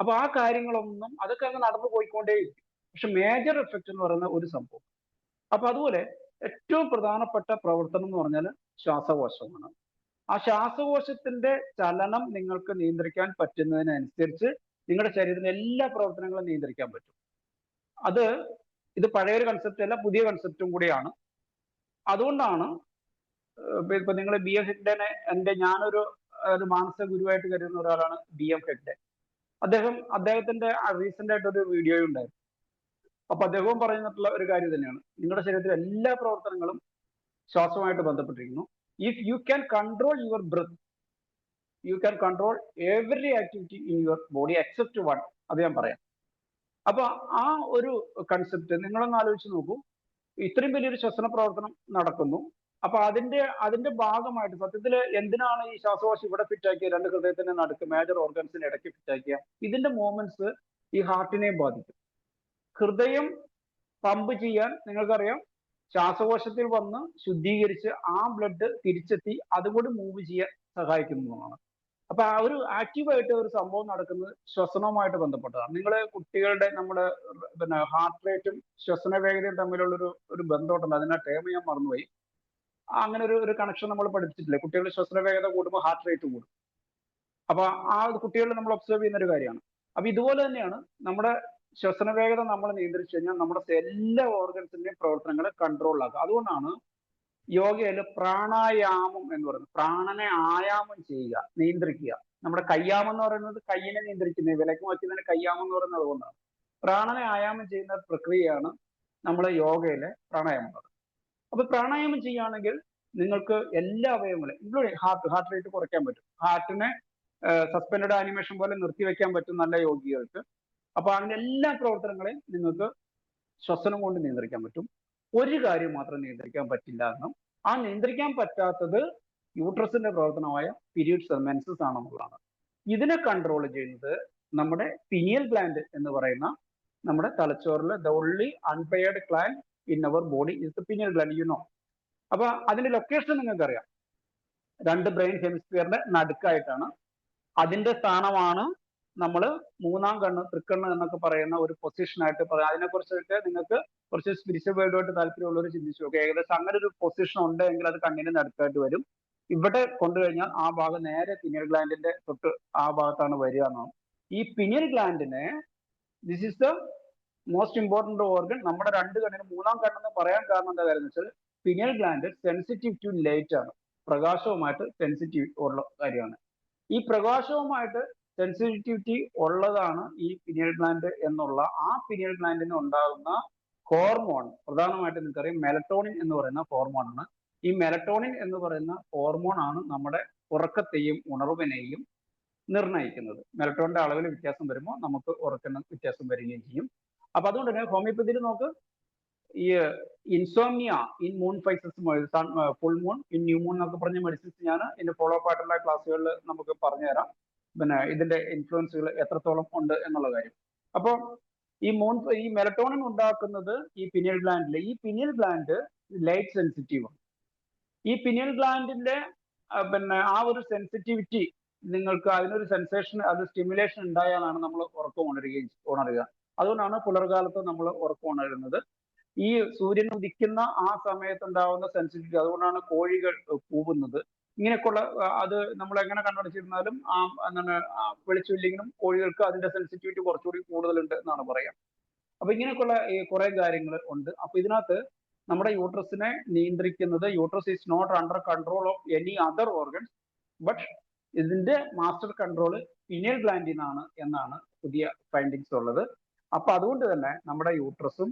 അപ്പൊ ആ കാര്യങ്ങളൊന്നും അതൊക്കെ അങ്ങ് നടന്നു പോയിക്കൊണ്ടേയിരിക്കും. പക്ഷെ മേജർ എഫക്റ്റ് എന്ന് പറയുന്ന ഒരു സംഭവം. അപ്പൊ അതുപോലെ ഏറ്റവും പ്രധാനപ്പെട്ട പ്രവർത്തനം എന്ന് പറഞ്ഞാൽ ശ്വാസകോശമാണ്. ആ ശ്വാസകോശത്തിന്റെ ചലനം നിങ്ങൾക്ക് നിയന്ത്രിക്കാൻ പറ്റുന്നതിനനുസരിച്ച് നിങ്ങളുടെ ശരീരത്തിലെ എല്ലാ പ്രവർത്തനങ്ങളും നിയന്ത്രിക്കാൻ പറ്റും. ഇത് പഴയൊരു കൺസെപ്റ്റ് അല്ല, പുതിയ കൺസെപ്റ്റും കൂടിയാണ്. അതുകൊണ്ടാണ് ഇപ്പൊ നിങ്ങൾ BM ഹെഗ്ഡനെ ഞാനൊരു മാനസിക ഗുരുവായിട്ട് കരുതുന്ന ഒരാളാണ് BM ഹെഗ്ഡെ. അദ്ദേഹത്തിന്റെ റീസെന്റ് ആയിട്ട് ഒരു വീഡിയോ ഉണ്ടായിരുന്നു. അപ്പൊ അദ്ദേഹവും പറയുന്നിട്ടുള്ള ഒരു കാര്യം തന്നെയാണ്, നിങ്ങളുടെ ശരീരത്തിലെ എല്ലാ പ്രവർത്തനങ്ങളും ശ്വാസവുമായിട്ട് ബന്ധപ്പെട്ടിരിക്കുന്നു. If you can control your breath, you can control every activity in your body except one. അത് ഞാൻ പറയാം. അപ്പൊ ആ ഒരു കൺസെപ്റ്റ് നിങ്ങളൊന്ന് ആലോചിച്ച് നോക്കൂ. ഇത്രയും വലിയൊരു ശ്വസന പ്രവർത്തനം നടക്കുന്നു. അപ്പൊ അതിന്റെ ഭാഗമായിട്ട് സത്യത്തിൽ എന്തിനാണ് ഈ ശ്വാസകോശം ഇവിടെ ഫിറ്റാക്കിയ, 2 ഹൃദയത്തിന്റെ നടുക്ക് മേജർ ഓർഗൻസിന് ഇടയ്ക്ക് ഫിറ്റാക്കിയ? ഇതിന്റെ മൂവ്മെന്റ്സ് ഈ ഹാർട്ടിനെയും ബാധിക്കും. ഹൃദയം പമ്പ് ചെയ്യാൻ നിങ്ങൾക്കറിയാം ശ്വാസകോശത്തിൽ വന്ന് ശുദ്ധീകരിച്ച് ആ ബ്ലഡ് തിരിച്ചെത്തി അതുകൂടി മൂവ് ചെയ്യാൻ സഹായിക്കുന്നതാണ്. അപ്പൊ ആ ഒരു ആക്റ്റീവായിട്ട് ഒരു സംഭവം നടക്കുന്നത് ശ്വസനവുമായിട്ട് ബന്ധപ്പെട്ടതാണ്. നിങ്ങൾ കുട്ടികളുടെ നമ്മുടെ പിന്നെ ഹാർട്ട് റേറ്റും ശ്വസന വേഗതയും തമ്മിലുള്ള ഒരു ബന്ധമുണ്ട്. അതിന്റെ ടേം ഞാൻ മറന്നുപോയി. അങ്ങനെ ഒരു കണക്ഷൻ നമ്മൾ പഠിപ്പിച്ചിട്ടില്ലേ? കുട്ടികളുടെ ശ്വസന വേഗത കൂടുമ്പോൾ ഹാർട്ട് റേറ്റ് കൂടും. അപ്പൊ ആ കുട്ടികളിൽ നമ്മൾ ഒബ്സർവ് ചെയ്യുന്ന ഒരു കാര്യമാണ്. അപ്പൊ ഇതുപോലെ തന്നെയാണ് നമ്മുടെ ശ്വസന വേഗത നമ്മൾ നിയന്ത്രിച്ചു കഴിഞ്ഞാൽ നമ്മുടെ എല്ലാ ഓർഗൻസിന്റെയും പ്രവർത്തനങ്ങളെ കൺട്രോളിലാക്കുക. അതുകൊണ്ടാണ് യോഗയിൽ പ്രാണായാമം എന്ന് പറയുന്നത്. പ്രാണനെ ആയാമം ചെയ്യുക, നിയന്ത്രിക്കുക. നമ്മുടെ കയ്യാമം എന്ന് പറയുന്നത് കയ്യിനെ നിയന്ത്രിക്കുന്നത്, വിലക്ക് വയ്ക്കുന്നതിന് കയ്യാമം എന്ന് പറയുന്നത് അതുകൊണ്ടാണ്. പ്രാണനെ ആയാമം ചെയ്യുന്ന പ്രക്രിയയാണ് നമ്മൾ യോഗയിലെ പ്രാണായാമം. അപ്പൊ പ്രാണായാമം ചെയ്യുകയാണെങ്കിൽ നിങ്ങൾക്ക് എല്ലാ അവയവങ്ങളും ഇൻക്ലൂഡിങ് ഹാർട്ട് റേറ്റ് കുറയ്ക്കാൻ പറ്റും. ഹാർട്ടിനെ സസ്പെൻഡഡ് ആനിമേഷൻ പോലെ നിർത്തിവെക്കാൻ പറ്റും നല്ല യോഗികൾക്ക്. അപ്പൊ അതിന്റെ എല്ലാ പ്രവർത്തനങ്ങളെയും നിങ്ങൾക്ക് ശ്വസനം കൊണ്ട് നിയന്ത്രിക്കാൻ പറ്റും. ഒരു കാര്യം മാത്രം നിയന്ത്രിക്കാൻ പറ്റില്ല എന്നും ആ നിയന്ത്രിക്കാൻ പറ്റാത്തത് യൂട്രസിന്റെ പ്രവർത്തനമായ പീരിയഡ്സ് മെൻസസ് ആണെന്നുള്ളതാണ്. ഇതിനെ കൺട്രോൾ ചെയ്യുന്നത് നമ്മുടെ പിനിയൽ ഗ്ലാൻഡ് എന്ന് പറയുന്ന നമ്മുടെ തലച്ചോറിലെ the only unpaired gland in our body is the pineal gland, you know. അപ്പൊ അതിന്റെ ലൊക്കേഷൻ നിങ്ങൾക്ക് അറിയാം, 2 ബ്രെയിൻ ഹെമിസ്ഫിയറിന്റെ നടുക്കായിട്ടാണ്. അതിന്റെ സ്ഥാനമാണ് നമ്മൾ 3-ാം കണ്ണ്, തൃക്കണ്ണ് എന്നൊക്കെ പറയുന്ന ഒരു പൊസിഷനായിട്ട് പറയാം. അതിനെക്കുറിച്ചൊക്കെ നിങ്ങൾക്ക് കുറച്ച് സ്പിരിച്വൽ വേൾഡുമായിട്ട് താല്പര്യമുള്ളവർ ചിന്തിച്ചു നോക്കുക. ഏകദേശം അങ്ങനെ ഒരു പൊസിഷൻ ഉണ്ടെങ്കിൽ അത് കണ്ണിന്റെ നടുക്കായിട്ട് വരും. ഇവിടെ കൊണ്ടുകഴിഞ്ഞാൽ ആ ഭാഗം നേരെ പിനിയൽ ഗ്ലാൻഡിന്റെ തൊട്ട് ആ ഭാഗത്താണ് വരിക എന്നാണ്. ഈ പിനിയൽ ഗ്ലാൻഡിനെ this is the most important organ. നമ്മുടെ 2 കണ്ണിന് 3-ാം കണ്ണെന്ന് പറയാൻ കാരണം എന്താ കാര്യം എന്ന് വെച്ചാൽ pineal gland sensitive to light ആണ്, പ്രകാശവുമായിട്ട് സെൻസിറ്റീവ് ഉള്ള കാര്യമാണ്. ഈ പ്രകാശവുമായിട്ട് സെൻസിറ്റിവിറ്റി ഉള്ളതാണ് ഈ പിനിയൽ ഗ്ലാൻഡ് എന്നുള്ള ആ പിനിയൽ ഗ്ലാൻഡിന് ഉണ്ടാകുന്ന ഹോർമോൺ പ്രധാനമായിട്ട് നിങ്ങൾക്കറിയാം മെലറ്റോണിൻ എന്ന് പറയുന്ന ഹോർമോണാണ്. ഈ മെലറ്റോണിൻ എന്ന് പറയുന്ന ഹോർമോൺ ആണ് നമ്മുടെ ഉറക്കത്തെയും ഉണർവിനെയും നിർണ്ണയിക്കുന്നത്. മെലറ്റോണിന്റെ അളവിൽ വ്യത്യാസം വരുമ്പോൾ നമുക്ക് ഉറക്കം വ്യത്യാസം വരികയും ചെയ്യും. അപ്പൊ അതുകൊണ്ട് തന്നെ ഹോമിയോപ്പതിയിൽ നമുക്ക് ഈ insomnia in moon phases, full moon, in new moon എന്നൊക്കെ പറഞ്ഞ മെഡിസിൻസ് ഞാൻ ഇതിന്റെ ഫോളോ അപ്പ് ആയിട്ടുള്ള ക്ലാസ്സുകളിൽ നമുക്ക് പറഞ്ഞുതരാം. പിന്നെ ഇതിന്റെ ഇൻഫ്ലുവൻസുകൾ എത്രത്തോളം ഉണ്ട് എന്നുള്ള കാര്യം. അപ്പോൾ ഈ മെലറ്റോണിൻ ഉണ്ടാക്കുന്നത് ഈ പിനിയൽ ഗ്ലാൻഡിൽ. ഈ പിനിയൽ ഗ്ലാൻഡ് ലൈറ്റ് സെൻസിറ്റീവ് ആണ്. ഈ പിനിയൽ ഗ്ലാൻഡിന്റെ പിന്നെ ആ ഒരു സെൻസിറ്റിവിറ്റി നിങ്ങൾക്ക് അതിനൊരു സെൻസേഷൻ, അത് സ്റ്റിമുലേഷൻ ഉണ്ടായാലാണ് നമ്മൾ ഉറക്കം ഉണരുക. അതുകൊണ്ടാണ് പുലർകാലത്ത് നമ്മൾ ഉറക്കം ഉണരുന്നത്. ഈ സൂര്യൻ ഉദിക്കുന്ന ആ സമയത്തുണ്ടാവുന്ന സെൻസിറ്റിവിറ്റി, അതുകൊണ്ടാണ് കോഴികൾ കൂവുന്നത്. ഇങ്ങനെയൊക്കെയുള്ള അത് നമ്മൾ എങ്ങനെ കണ്ടുപിടിച്ചിരുന്നാലും എന്താണ് വെളിച്ചമില്ലെങ്കിലും കോഴികൾക്ക് അതിന്റെ സെൻസിറ്റിവിറ്റി കുറച്ചുകൂടി കൂടുതലുണ്ട് എന്നാണ് പറയാം. അപ്പൊ ഇങ്ങനെയൊക്കെയുള്ള കുറെ കാര്യങ്ങൾ ഉണ്ട്. അപ്പൊ ഇതിനകത്ത് നമ്മുടെ യൂട്രസിനെ നിയന്ത്രിക്കുന്നത്, uterus is not under control of any other organs, but ഇതിന്റെ മാസ്റ്റർ കൺട്രോൾ പിനിയൽ ഗ്ലാൻഡിൽ നിന്നാണ് എന്നാണ് പുതിയ ഫൈൻഡിങ്സ് ഉള്ളത്. അപ്പൊ അതുകൊണ്ട് തന്നെ നമ്മുടെ യൂട്രസും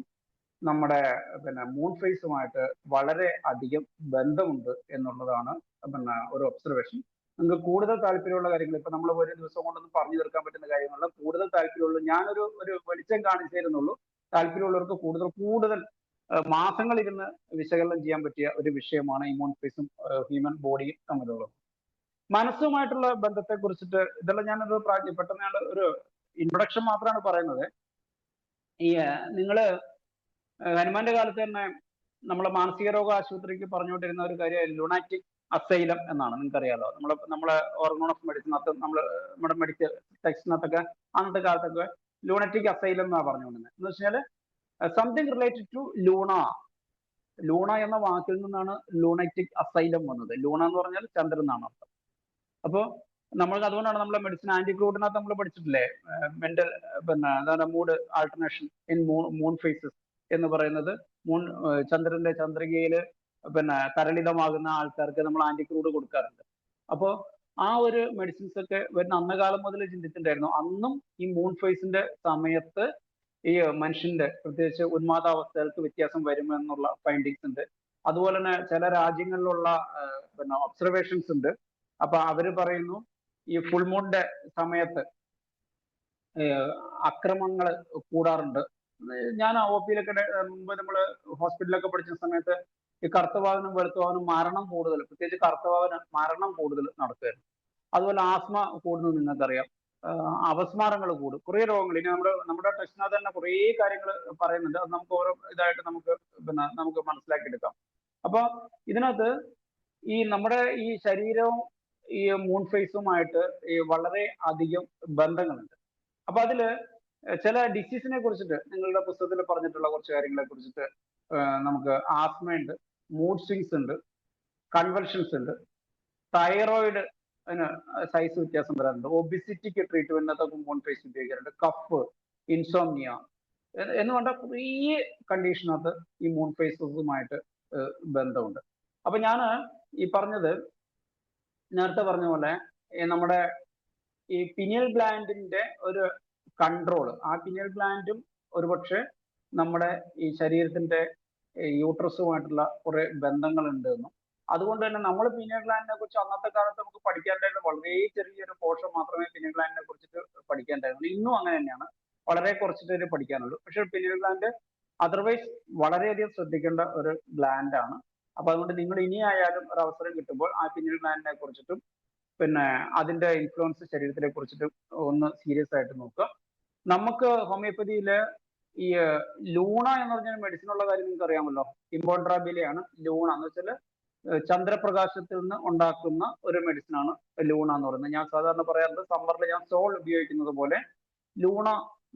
നമ്മുടെ പിന്നെ മൂൺ ഫേസുമായിട്ട് വളരെ അധികം ബന്ധമുണ്ട് എന്നുള്ളതാണ് പിന്നെ ഒരു ഒബ്സർവേഷൻ. നിങ്ങൾക്ക് കൂടുതൽ താല്പര്യമുള്ള കാര്യങ്ങൾ, ഇപ്പൊ നമ്മൾ ഒരു ദിവസം കൊണ്ടൊന്നും പറഞ്ഞു തീർക്കാൻ പറ്റുന്ന കാര്യങ്ങളല്ല. കൂടുതൽ താല്പര്യമുള്ള ഞാനൊരു വെളിച്ചം കാണിച്ചു തരുന്നുള്ളൂ. താല്പര്യമുള്ളവർക്ക് കൂടുതൽ മാസങ്ങളിരുന്ന് വിശകലനം ചെയ്യാൻ പറ്റിയ ഒരു വിഷയമാണ് ഈ മൂൺ ഫേസും ഹ്യൂമൻ ബോഡിയും തമ്മിലുള്ളത്. മനസ്സുമായിട്ടുള്ള ബന്ധത്തെ കുറിച്ചിട്ട് ഇതെല്ലാം ഞാനൊരു പെട്ടെന്ന് ഒരു ഇൻട്രൊഡക്ഷൻ മാത്രമാണ് പറയുന്നത്. ഈ നിങ്ങള് ഹനുമാന്റെ കാലത്ത് തന്നെ നമ്മളെ മാനസിക രോഗ ആശുപത്രിക്ക് പറഞ്ഞുകൊണ്ടിരുന്ന ഒരു കാര്യം ലുണാറ്റിക് അസൈലം എന്നാണ്. നിങ്ങൾക്കറിയാലോ, നമ്മളെ ഓർഗൻ ഓഫ് മെഡിസിനകത്ത് നമ്മുടെ മെഡിക്കൽ ടെക്സ്റ്റിനകത്തൊക്കെ അന്നത്തെ കാലത്തൊക്കെ ലൂണറ്റിക് അസൈലം എന്നാണ് പറഞ്ഞുകൊണ്ടിരുന്നത്. എന്ന് വെച്ചാൽ സംതിങ് റിലേറ്റഡ് ടു ലൂണ എന്ന വാക്കിൽ നിന്നാണ് ലൂണറ്റിക് അസൈലം വന്നത്. ലൂണ എന്ന് പറഞ്ഞാൽ ചന്ദ്രൻ എന്നാണ് അർത്ഥം. അപ്പോൾ നമ്മൾക്ക് അതുകൊണ്ടാണ് നമ്മളെ മെഡിസിൻ ആന്റിക്രൂഡിനകത്ത് നമ്മൾ പഠിച്ചിട്ടില്ലേ, മെന്റൽ പിന്നെ എന്താണ് mood alternation in moon phases എന്ന് പറയുന്നത്. ചന്ദ്രികയിൽ പിന്നെ തരളിതമാകുന്ന ആൾക്കാർക്ക് നമ്മൾ ആന്റിക്രൂഡ് കൊടുക്കാറുണ്ട്. അപ്പോൾ ആ ഒരു മെഡിസിൻസ് ഒക്കെ വരുന്ന അന്ന കാലം മുതൽ ചിന്തിച്ചിട്ടുണ്ടായിരുന്നു. അന്നും ഈ മൂൺ ഫേസിന്റെ സമയത്ത് ഈ മനുഷ്യന്റെ പ്രത്യേകിച്ച് ഉന്മാദാവസ്ഥകൾക്ക് വ്യത്യാസം വരുമെന്നുള്ള ഫൈൻഡിങ്സ് ഉണ്ട്. അതുപോലെ തന്നെ ചില രാജ്യങ്ങളിലുള്ള പിന്നെ ഒബ്സർവേഷൻസ് ഉണ്ട്. അപ്പൊ അവര് പറയുന്നു ഈ ഫുൾ മൂണിന്റെ സമയത്ത് അക്രമങ്ങൾ കൂടാറുണ്ട്. ഞാൻ OP-ലൊക്കെ മുമ്പ് നമ്മള് ഹോസ്പിറ്റലിലൊക്കെ പഠിച്ച സമയത്ത് ഈ കറുത്തവാകനും വെളുത്തവാകനും മരണം കൂടുതൽ, പ്രത്യേകിച്ച് കറുത്തവാകന് മരണം കൂടുതൽ നടക്കുമായിരുന്നു. അതുപോലെ ആസ്മ കൂടുന്നത് നിങ്ങൾക്കറിയാം. അപസ്മാരങ്ങൾ കൂടും, കുറേ രോഗങ്ങൾ. ഇനി നമ്മുടെ ടെസ്റ്റിനകത്ത് തന്നെ കുറേ കാര്യങ്ങൾ പറയുന്നുണ്ട്. അത് നമുക്ക് ഓരോ ഇതായിട്ട് നമുക്ക് മനസ്സിലാക്കിയെടുക്കാം. അപ്പൊ ഇതിനകത്ത് ഈ നമ്മുടെ ഈ ശരീരവും ഈ മൂൺ ഫേസുമായിട്ട് ഈ വളരെ അധികം ബന്ധങ്ങളുണ്ട്. അപ്പൊ അതില് ചില ഡിസീസിനെ കുറിച്ചിട്ട് നിങ്ങളുടെ പുസ്തകത്തിൽ പറഞ്ഞിട്ടുള്ള കുറച്ച് കാര്യങ്ങളെ കുറിച്ചിട്ട് നമുക്ക് ആസ്മയുണ്ട്, മൂഡ് സ്വിങ്സ് ഉണ്ട്, കൺവൾഷൻസ് ഉണ്ട്, തൈറോയിഡ് സൈസ് വ്യത്യാസം വരാറുണ്ട്, ഒബിസിറ്റിക്ക് ട്രീറ്റ്മെന്റിനകത്തൊക്കെ മൂൺ ഫേസ് ഉപയോഗിക്കാറുണ്ട്, കഫ്, ഇൻസോംനിയ എന്ന് പറഞ്ഞ കുറേ കണ്ടീഷനകത്ത് ഈ മൂൺ ഫേസുമായിട്ട് ബന്ധമുണ്ട്. അപ്പൊ ഞാൻ ഈ പറഞ്ഞത് നേരത്തെ പറഞ്ഞ പോലെ നമ്മുടെ ഈ പിനിയൽ ഗ്ലാൻഡിന്റെ ഒരു കൺട്രോൾ, ആ പിനിയൽ ഗ്ലാൻഡും ഒരുപക്ഷെ നമ്മുടെ ഈ ശരീരത്തിന്റെ യൂട്രസുമായിട്ടുള്ള കുറെ ബന്ധങ്ങളുണ്ട് എന്നും, അതുകൊണ്ട് തന്നെ നമ്മൾ പിനിയൽ ഗ്ലാൻഡിനെ കുറിച്ച് അന്നത്തെ കാലത്ത് നമുക്ക് പഠിക്കാണ്ടായിരുന്ന വളരെ ചെറിയൊരു പോർഷൻ മാത്രമേ പിനിയൽ ഗ്ലാൻഡിനെ കുറിച്ചിട്ട് പഠിക്കാണ്ടായിരുന്നുള്ളൂ. ഇന്നും അങ്ങനെ തന്നെയാണ്, വളരെ കുറച്ചിട്ടേ പഠിക്കാനുള്ളൂ. പക്ഷെ പിനിയൽ ഗ്ലാൻഡ് അതർവൈസ് വളരെയധികം ശ്രദ്ധിക്കേണ്ട ഒരു ഗ്ലാൻഡാണ്. അപ്പൊ അതുകൊണ്ട് നിങ്ങൾ ഇനിയായാലും ഒരു അവസരം കിട്ടുമ്പോൾ ആ പിനിയൽ ഗ്ലാൻഡിനെ കുറിച്ചിട്ടും പിന്നെ അതിന്റെ ഇൻഫ്ലുവൻസ് ശരീരത്തിനെ കുറിച്ചിട്ടും ഒന്ന് സീരിയസ് ആയിട്ട് നോക്കുക. നമുക്ക് ഹോമിയോപ്പതിയില് ഈ ലൂണ എന്ന് പറഞ്ഞ മെഡിസിൻ ഉള്ള കാര്യം നിങ്ങൾക്ക് അറിയാമല്ലോ. ഇമ്പോൺട്രാബിലയാണ് ലൂണ എന്ന് വെച്ചാൽ ചന്ദ്രപ്രകാശത്തിൽ നിന്ന് ഉണ്ടാക്കുന്ന ഒരു മെഡിസിനാണ് ലൂണ എന്ന് പറയുന്നത്. ഞാൻ സാധാരണ പറയാറുണ്ട്, സമ്മറിൽ ഞാൻ സോൾ ഉപയോഗിക്കുന്നത് പോലെ ലൂണ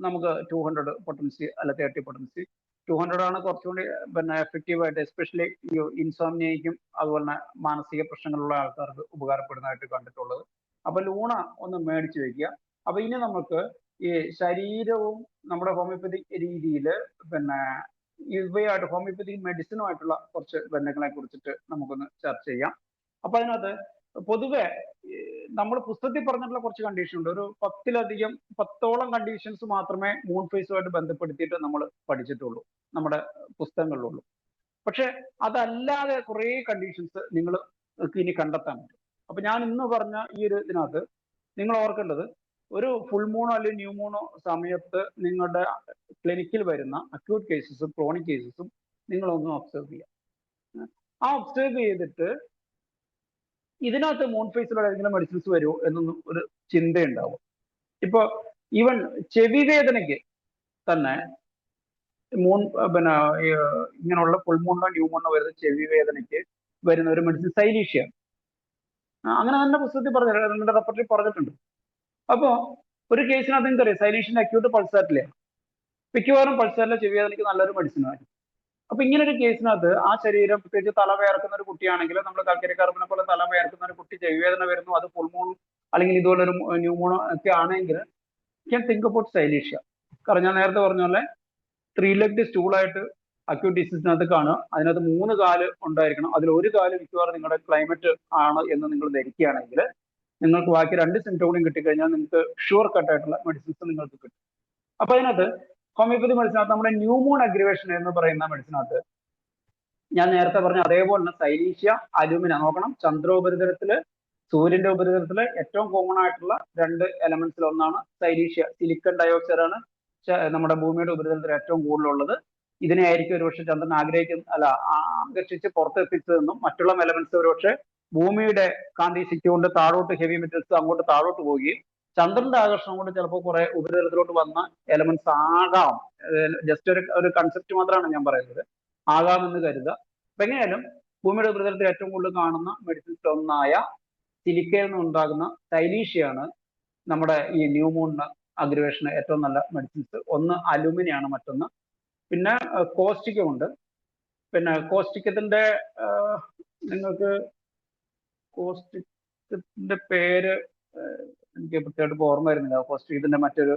നമുക്ക് 200 പൊട്ടൻസി അല്ല 30 പൊട്ടൻസി. 200 ആണ് കുറച്ചുകൂടി പിന്നെ എഫക്റ്റീവായിട്ട്, എസ്പെഷ്യലി ഈ ഇൻസോംനിയയ്ക്കും അതുപോലെ തന്നെ മാനസിക പ്രശ്നങ്ങളുള്ള ആൾക്കാർക്ക് ഉപകാരപ്പെടുന്നതായിട്ട് കണ്ടിട്ടുള്ളത്. അപ്പൊ ലൂണ ഒന്ന് മേടിച്ചു വെക്കുക. അപ്പൊ ഇനി നമുക്ക് ഈ ശരീരവും നമ്മുടെ ഹോമിയോപ്പതിക് രീതിയിൽ പിന്നെ ഇവയായിട്ട് ഹോമിയോപ്പതിക് മെഡിസിനുമായിട്ടുള്ള കുറച്ച് ബന്ധങ്ങളെ കുറിച്ചിട്ട് നമുക്കൊന്ന് ചർച്ച ചെയ്യാം. അപ്പൊ അതിനകത്ത് പൊതുവെ നമ്മൾ പുസ്തകത്തിൽ പറഞ്ഞിട്ടുള്ള കുറച്ച് കണ്ടീഷൻ ഉണ്ട്. ഒരു 10ഓളം കണ്ടീഷൻസ് മാത്രമേ മൂൺ ഫേസുമായിട്ട് ബന്ധപ്പെടുത്തിയിട്ട് നമ്മൾ പഠിച്ചിട്ടുള്ളൂ, നമ്മുടെ പുസ്തകങ്ങളിലുള്ളൂ. പക്ഷെ അതല്ലാതെ കുറേ കണ്ടീഷൻസ് നിങ്ങൾ ഇനി കണ്ടെത്താൻ പറ്റും. അപ്പൊ ഞാൻ ഇന്ന് പറഞ്ഞ ഈ ഒരു ഇതിനകത്ത് നിങ്ങൾ ഓർക്കേണ്ടത് ഒരു ഫുൾ മൂണോ അല്ലെങ്കിൽ ന്യൂ മൂണോ സമയത്ത് നിങ്ങളുടെ ക്ലിനിക്കിൽ വരുന്ന അക്യൂട്ട് കേസസും ക്രോണിക് കേസസും നിങ്ങളൊന്ന് ഒബ്സർവ് ചെയ്യുക. ആ ഒബ്സർവ് ചെയ്തിട്ട് ഇതിനകത്ത് മൂൺ ഫേസിലുള്ള ഏതെങ്കിലും മെഡിസിൻസ് വരുമോ എന്നൊന്നും ഒരു ചിന്തയുണ്ടാവും. ഇപ്പൊ ഈവൻ ചെവി വേദനയ്ക്ക് തന്നെ പിന്നെ ഇങ്ങനെയുള്ള ഫുൾ മൂണോ ന്യൂ മൂണോ വരുന്ന ചെവി വേദനയ്ക്ക് വരുന്ന ഒരു മെഡിസിൻ സൈലീഷ്യ. അങ്ങനെ തന്നെ പുസ്തകത്തിൽ പറഞ്ഞിട്ടുണ്ട്, റെപ്പർട്ടറി പറഞ്ഞിട്ടുണ്ട്. അപ്പോ ഒരു കേസിനകത്ത് നിങ്ങൾക്കറിയാം സൈലീഷ്യന്റെ അക്യൂട്ട് പൾസാറ്റിലെ മിക്കവാറും പൾസാറ്റിലെ ചെവി വേദനയ്ക്ക് നല്ലൊരു മെഡിസിനാണ്. അപ്പൊ ഇങ്ങനെ ഒരു കേസിനകത്ത് ആ ശരീരം പ്രത്യേകിച്ച് തല വേർക്കുന്ന ഒരു കുട്ടിയാണെങ്കിൽ, നമ്മൾ കൽക്കരി കാർബനെ പോലെ തല വേർക്കുന്ന ഒരു കുട്ടി ചെവിവേദന വരുന്നു, അത് ഫുൾമൂൺ അല്ലെങ്കിൽ ഇതുപോലൊരു ന്യൂമോണോ ഒക്കെ ആണെങ്കിൽ ക്യാൻ തിങ്ക് അബൌട്ട് സൈലീഷ്യ. കാരണം ഞാൻ നേരത്തെ പറഞ്ഞ പോലെ 3 ലെഗ്ഡ് സ്റ്റൂളായിട്ട് അക്യൂട്ട് ഡിസീസിനകത്ത് കാണുക, അതിനകത്ത് 3 കാല് ഉണ്ടായിരിക്കണം, അതിൽ ഒരു കാല് മിക്കവാറും നിങ്ങളുടെ ക്ലൈമറ്റ് ആണ് എന്ന് നിങ്ങൾ ധരിക്കുകയാണെങ്കിൽ നിങ്ങൾക്ക് ബാക്കി 2 സിംറ്റം കൂടി കിട്ടിക്കഴിഞ്ഞാൽ നിങ്ങൾക്ക് ഷുവർ കട്ടായിട്ടുള്ള മെഡിസിൻസ് നിങ്ങൾക്ക് കിട്ടും. അപ്പൊ അതിനകത്ത് ഹോമിയോപ്പതി മെഡിസിനകത്ത് നമ്മുടെ ന്യൂമോൺ അഗ്രിവേഷൻ എന്ന് പറയുന്ന മെഡിസിനകത്ത് ഞാൻ നേരത്തെ പറഞ്ഞ അതേപോലെ തന്നെ സൈലീഷ്യ, അലൂമിന നോക്കണം. ചന്ദ്രോപരിതലത്തില് സൂര്യന്റെ ഉപരിതലത്തില് ഏറ്റവും കോമൺ ആയിട്ടുള്ള 2 എലമെന്റ്സിൽ ഒന്നാണ് സൈലീഷ്യ. സിലിക്കൺ ഡയോക്സൈഡ് ആണ് നമ്മുടെ ഭൂമിയുടെ ഉപരിതലത്തിൽ ഏറ്റവും കൂടുതലുള്ളത്. ഇതിനെ ആയിരിക്കും ഒരുപക്ഷെ ചന്ദ്രൻ ആകർഷിച്ച് പുറത്തെത്തിച്ചതെന്നും മറ്റുള്ള എലമെന്റ്സ് ഒരുപക്ഷെ ഭൂമിയുടെ കാന്തി ശക്തി കൊണ്ട് താഴോട്ട് ഹെവി മെറ്റൽസ് അങ്ങോട്ട് താഴോട്ട് പോവുകയും ചന്ദ്രന്റെ ആകർഷണം കൊണ്ട് ചിലപ്പോൾ കുറെ ഉപരിതലത്തിലോട്ട് വന്ന എലമെന്റ്സ് ആകാം. ജസ്റ്റ് ഒരു കൺസെപ്റ്റ് മാത്രമാണ് ഞാൻ പറയുന്നത്, ആകാമെന്ന് കരുതുക. അപ്പൊ എങ്ങനെയാലും ഭൂമിയുടെ ഉപരിതലത്തിൽ ഏറ്റവും കൂടുതൽ കാണുന്ന മെഡിസിൻസ് ഒന്നായ സിലിക്കയിൽ നിന്നുണ്ടാകുന്ന സൈലീഷ്യയാണ് നമ്മുടെ ഈ ന്യൂമോണിന് അഗ്രിവേഷന് ഏറ്റവും നല്ല മെഡിസിൻസ്. ഒന്ന് അലുമിനിയാണ്, മറ്റൊന്ന് പിന്നെ കോസ്റ്റിക്കം ഉണ്ട്. പിന്നെ കോസ്റ്റിക്കത്തിന്റെ നിങ്ങൾക്ക് കോസ്റ്റിക്കത്തിന്റെ പേര് എനിക്ക് പ്രത്യേകമായിട്ട് ഓർമ്മ വരുന്നില്ല. കോസ്റ്റിക്കത്തിന്റെ മറ്റൊരു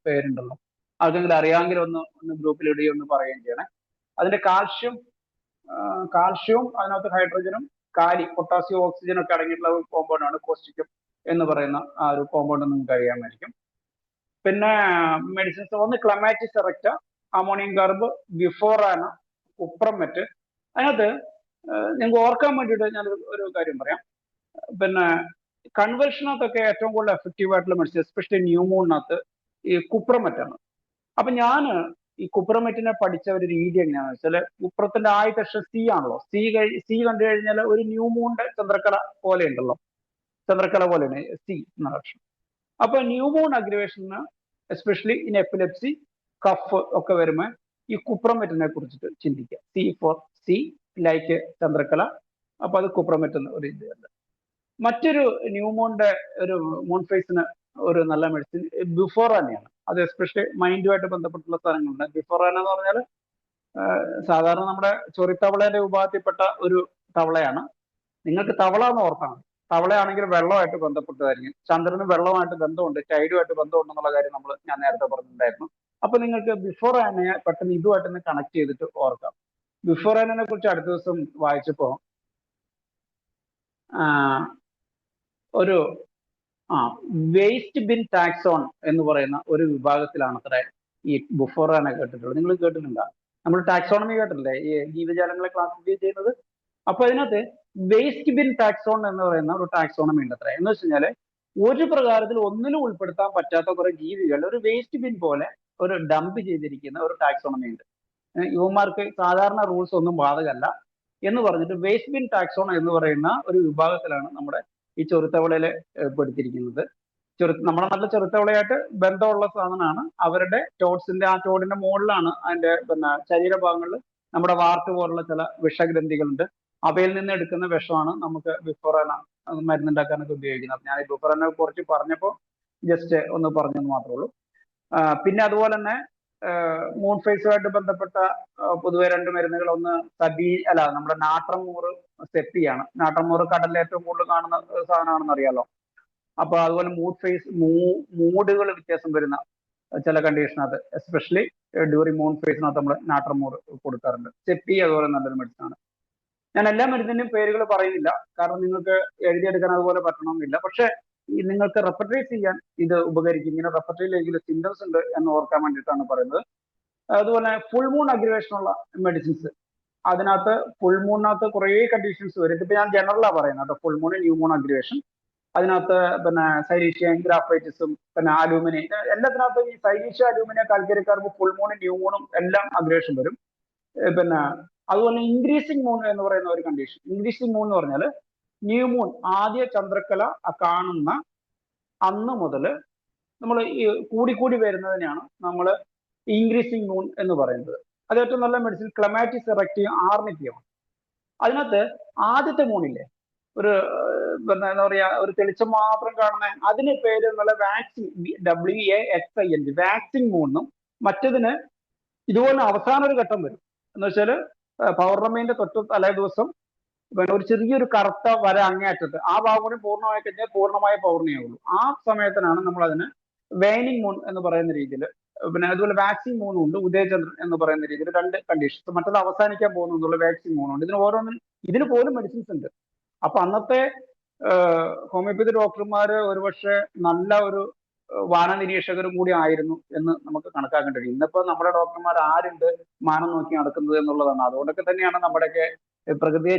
പേരുണ്ടല്ലോ, ആർക്കെങ്കിലും അറിയാമെങ്കിൽ ഒന്ന് ഗ്രൂപ്പിൽ ഇടുകയും ഒന്ന് പറയുകയും ചെയ്യണേ. അതിന്റെ കാൽഷ്യവും അതിനകത്ത് ഹൈഡ്രജനും പൊട്ടാസ്യം, ഓക്സിജൻ ഒക്കെ അടങ്ങിയിട്ടുള്ള ഒരു കോമ്പൗണ്ട് ആണ് കോസ്റ്റിക്കം എന്ന് പറയുന്ന ആ ഒരു കോമ്പൗണ്ട് നിങ്ങൾക്ക് അറിയാമായിരിക്കും. പിന്നെ മെഡിസിൻസ് ഒന്ന് ക്ലമാറ്റിസ് എറക്റ്റ, അമോണിയം കാർബ്, ബിഫോറാന, കുപ്രമെറ്റ്. അതിനകത്ത് നിങ്ങൾക്ക് ഓർക്കാൻ വേണ്ടിയിട്ട് ഞാൻ ഒരു കാര്യം പറയാം. പിന്നെ കൺവെൻഷനകത്തൊക്കെ ഏറ്റവും കൂടുതൽ എഫക്റ്റീവ് ആയിട്ടുള്ള മെഡിസിൻ എസ്പെഷ്യലി ന്യൂമോണിനകത്ത് ഈ കുപ്രമെറ്റാണ്. അപ്പൊ ഞാൻ ഈ കുപ്രമെറ്റിനെ പഠിച്ച ഒരു രീതി എങ്ങനെയാണെന്ന് വെച്ചാൽ, കുപ്രത്തിന്റെ ആദ്യത്തെ അക്ഷരം സി ആണല്ലോ. സി കണ്ടു കഴിഞ്ഞാൽ ഒരു ന്യൂമൂണിന്റെ ചന്ദ്രക്കല പോലെ ഉണ്ടല്ലോ, ചന്ദ്രക്കല പോലെയാണ് സി എന്ന അക്ഷരം. അപ്പൊ ന്യൂമോൺ അഗ്രിവേഷന് എസ്പെഷ്യലി ഇൻ എപ്പിലെപ്സി, കഫ് ഒക്കെ വരുമ്പോൾ ഈ കുപ്രമെറ്റിനെ കുറിച്ചിട്ട് ചിന്തിക്കുക. സി ഫോർ സി ലൈക്ക് ചന്ദ്രക്കല, അപ്പൊ അത് കുപ്രമെറ്റ് എന്ന ഒരു ഇതുണ്ട്. മറ്റൊരു ന്യൂമോണിന്റെ ഒരു മൂൺ ഫേസിന് ഒരു നല്ല മെഡിസിൻ ബിഫോറാനയാണ്. അത് എസ്പെഷ്യലി മൈൻഡുമായിട്ട് ബന്ധപ്പെട്ടുള്ള സ്ഥലങ്ങളുണ്ട്. ബിഫോറാന എന്ന് പറഞ്ഞാൽ സാധാരണ നമ്മുടെ ചൊറിത്തവളയുടെ വിഭാഗത്തിൽപ്പെട്ട ഒരു തവളയാണ്. നിങ്ങൾക്ക് തവള എന്ന് ഓർത്താണ്. തവളയാണെങ്കിൽ വെള്ളമായിട്ട് ബന്ധപ്പെട്ടതായിരിക്കും. ചന്ദ്രന് വെള്ളമായിട്ട് ബന്ധമുണ്ട്, ടൈഡുമായിട്ട് ബന്ധമുണ്ടെന്നുള്ള കാര്യം ഞാൻ നേരത്തെ പറഞ്ഞിട്ടുണ്ടായിരുന്നു. അപ്പൊ നിങ്ങൾക്ക് ബിഫോറാനയെ പെട്ടെന്ന് ഇതുമായിട്ടൊന്ന് കണക്ട് ചെയ്തിട്ട് ഓർക്കാം. ബിഫോറാനയെ കുറിച്ച് അടുത്ത ദിവസം വായിച്ചപ്പോ ഒരു വേസ്റ്റ് ബിൻ ടാക്സോൺ എന്ന് പറയുന്ന ഒരു വിഭാഗത്തിലാണ് അത്ര ഈ ബിഫോറാന കേട്ടിട്ടുള്ളത്. നിങ്ങൾ കേട്ടിട്ടുണ്ടോ? നമ്മൾ ടാക്സോണമി കേട്ടിട്ടില്ലേ, ഈ ജീവജാലങ്ങളെ ക്ലാസിഫൈ ചെയ്യുന്നത്. അപ്പൊ അതിനകത്ത് വേസ്റ്റ് ബിൻ ടാക്സോൺ എന്ന് പറയുന്ന ഒരു ടാക്സോണമി ഉണ്ട് അത്ര. എന്ന് വെച്ച് കഴിഞ്ഞാല് ഒരു പ്രകാരത്തിൽ ഒന്നിലും ഉൾപ്പെടുത്താൻ പറ്റാത്ത കുറെ ജീവികൾ ഒരു വേസ്റ്റ് ബിൻ പോലെ ഒരു ഡംപ് ചെയ്തിരിക്കുന്ന ഒരു ടാക്സോണമി ഉണ്ട്. യുവമാർക്ക് സാധാരണ റൂൾസ് ഒന്നും ബാധകമല്ല എന്ന് പറഞ്ഞിട്ട് വേസ്റ്റ് ബിൻ ടാക്സോൺ എന്ന് പറയുന്ന ഒരു വിഭാഗത്തിലാണ് നമ്മുടെ ഈ ചൊറുത്തവളയിലെ പെടുത്തിയിരിക്കുന്നത്. നമ്മുടെ നല്ല ചെറുത്തവളയായിട്ട് ബന്ധമുള്ള സാധനമാണ്. അവരുടെ ടോഡ്സിന്റെ ആ ടോഡിന്റെ മുകളിലാണ് അതിന്റെ പിന്നെ ശരീരഭാഗങ്ങളിൽ നമ്മുടെ വാർട്ട് പോലുള്ള ചില വിഷഗ്രന്ഥികളുണ്ട്. അവയിൽ നിന്ന് എടുക്കുന്ന വിഷമാണ് നമുക്ക് ബിഫോറാന മരുന്നുണ്ടാക്കാനൊക്കെ ഉപയോഗിക്കുന്നത്. ഞാൻ ഈ ബിഫോറാനെ കുറിച്ച് പറഞ്ഞപ്പോൾ ജസ്റ്റ് ഒന്ന് പറഞ്ഞെന്ന് മാത്രമേ ഉള്ളൂ. പിന്നെ അതുപോലെ തന്നെ മൂൺ ഫേസുമായിട്ട് ബന്ധപ്പെട്ട പൊതുവെ 2 മരുന്നുകൾ, ഒന്ന് നമ്മുടെ നാട്രമൂറ്, സെപ്പിയാണ്. നാട്രമൂറ് കടലിൽ ഏറ്റവും കൂടുതൽ കാണുന്ന സാധനമാണെന്ന് അറിയാലോ. അപ്പൊ അതുപോലെ മൂഡുകൾ വ്യത്യാസം വരുന്ന ചില കണ്ടീഷനകത്ത് എസ്പെഷ്യലി ഡ്യൂറിങ് മൂൺ ഫേസിനകത്ത് നമ്മൾ നാട്രമൂറ് കൊടുക്കാറുണ്ട്. സെപ്പി അതുപോലെ നല്ലൊരു മെഡിസിനാണ്. ഞാൻ എല്ലാ മരുന്നിന്റെയും പേരുകൾ പറയുന്നില്ല, കാരണം നിങ്ങൾക്ക് എഴുതിയെടുക്കാൻ അതുപോലെ പറ്റണമെന്നില്ല. പക്ഷെ നിങ്ങൾക്ക് റെപ്പർട്ടൈസ് ചെയ്യാൻ ഇത് ഉപകരിക്കും. ഇങ്ങനെ റെപ്പർട്ടറിയിൽ സിംറ്റംസ് ഉണ്ട് എന്ന് ഓർക്കാൻ വേണ്ടിയിട്ടാണ് പറയുന്നത്. അതുപോലെ ഫുൾ മൂൺ അഗ്രിവേഷനുള്ള മെഡിസിൻസ്, അതിനകത്ത് ഫുൾ മൂണിനകത്ത് കുറേ കണ്ടീഷൻസ് വരും. ഇതിപ്പോ ഞാൻ ജനറലാണ് പറയുന്നത്. ഫുൾ മൂൺ, ന്യൂ മൂൺ അഗ്രിവേഷൻ, അതിനകത്ത് പിന്നെ സൈലീഷ്യം, ഗ്രാഫൈറ്റിസും, പിന്നെ അലൂമിനി, എല്ലാത്തിനകത്തും ഈ സൈലീഷ്യ, അലൂമിനിയം, കാൽക്കരി കാർബ്, ഫുൾ മൂണും ന്യൂ മൂണും എല്ലാം അഗ്രേഷൻ വരും. പിന്നെ അതുപോലെ ഇൻക്രീസിങ് മൂൺ എന്ന് പറയുന്ന ഒരു കണ്ടീഷൻ. ഇൻക്രീസിങ് മൂൺ എന്ന് പറഞ്ഞാൽ ന്യൂ മൂൺ, ആദ്യ ചന്ദ്രക്കല കാണുന്ന അന്ന് മുതൽ നമ്മൾ ഈ കൂടിക്കൂടി വരുന്നതിനെയാണ് നമ്മൾ ഇൻക്രീസിങ് മൂൺ എന്ന് പറയുന്നത്. അത് ഏറ്റവും നല്ല മെഡിസിൻ ക്ലമാറ്റിസ് എറക്റ്റീവ് ആർണിറ്റിയാണ്. അതിനകത്ത് ആദ്യത്തെ മൂണില്ലേ, ഒരു പിന്നെ എന്താ പറയാ, ഒരു തെളിച്ചം മാത്രം കാണുന്ന, അതിന് പേര് നല്ല വാക്സിൻ, WAXING, വാക്സിൻ മൂന്നും. മറ്റതിന് ഇതുപോലെ അവസാന ഒരു ഘട്ടം വരും എന്ന് വെച്ചാല് പൗർണമീന്റെ തൊട്ട് തലേ ദിവസം പിന്നെ ഒരു ചെറിയൊരു കറുത്ത വര അങ്ങേയറ്റത്ത്, ആ ഭാഗം കൂടി പൂർണ്ണമായി കഴിഞ്ഞാൽ പൂർണ്ണമായ പൗർണിമയുള്ളൂ. ആ സമയത്തിനാണ് നമ്മൾ അതിന് വെയിനിങ് മൂൺ എന്ന് പറയുന്ന രീതിയിൽ, പിന്നെ അതുപോലെ വാക്സിൻ മൂണും ഉണ്ട്, ഉദയചന്ദ്രൻ എന്ന് പറയുന്ന രീതിയിൽ രണ്ട് കണ്ടീഷൻസ്. മറ്റത് അവസാനിക്കാൻ പോകുന്നുള്ള വാക്സിൻ മൂണുണ്ട്. ഇതിന് ഓരോന്നും, ഇതിന് പോലും മെഡിസിൻസ് ഉണ്ട്. അപ്പൊ അന്നത്തെ ഹോമിയോപ്പതി ഡോക്ടർമാര് ഒരുപക്ഷെ നല്ല ഒരു വാന നിരീക്ഷകരും കൂടി ആയിരുന്നു എന്ന് നമുക്ക് കണക്കാക്കേണ്ടി വരും. ഇന്നിപ്പോ നമ്മുടെ ഡോക്ടർമാർ ആരുണ്ട് മാനം നോക്കി നടക്കുന്നത് എന്നുള്ളതാണ്. അതുകൊണ്ടൊക്കെ തന്നെയാണ് നമ്മുടെയൊക്കെ പ്രകൃതിയെ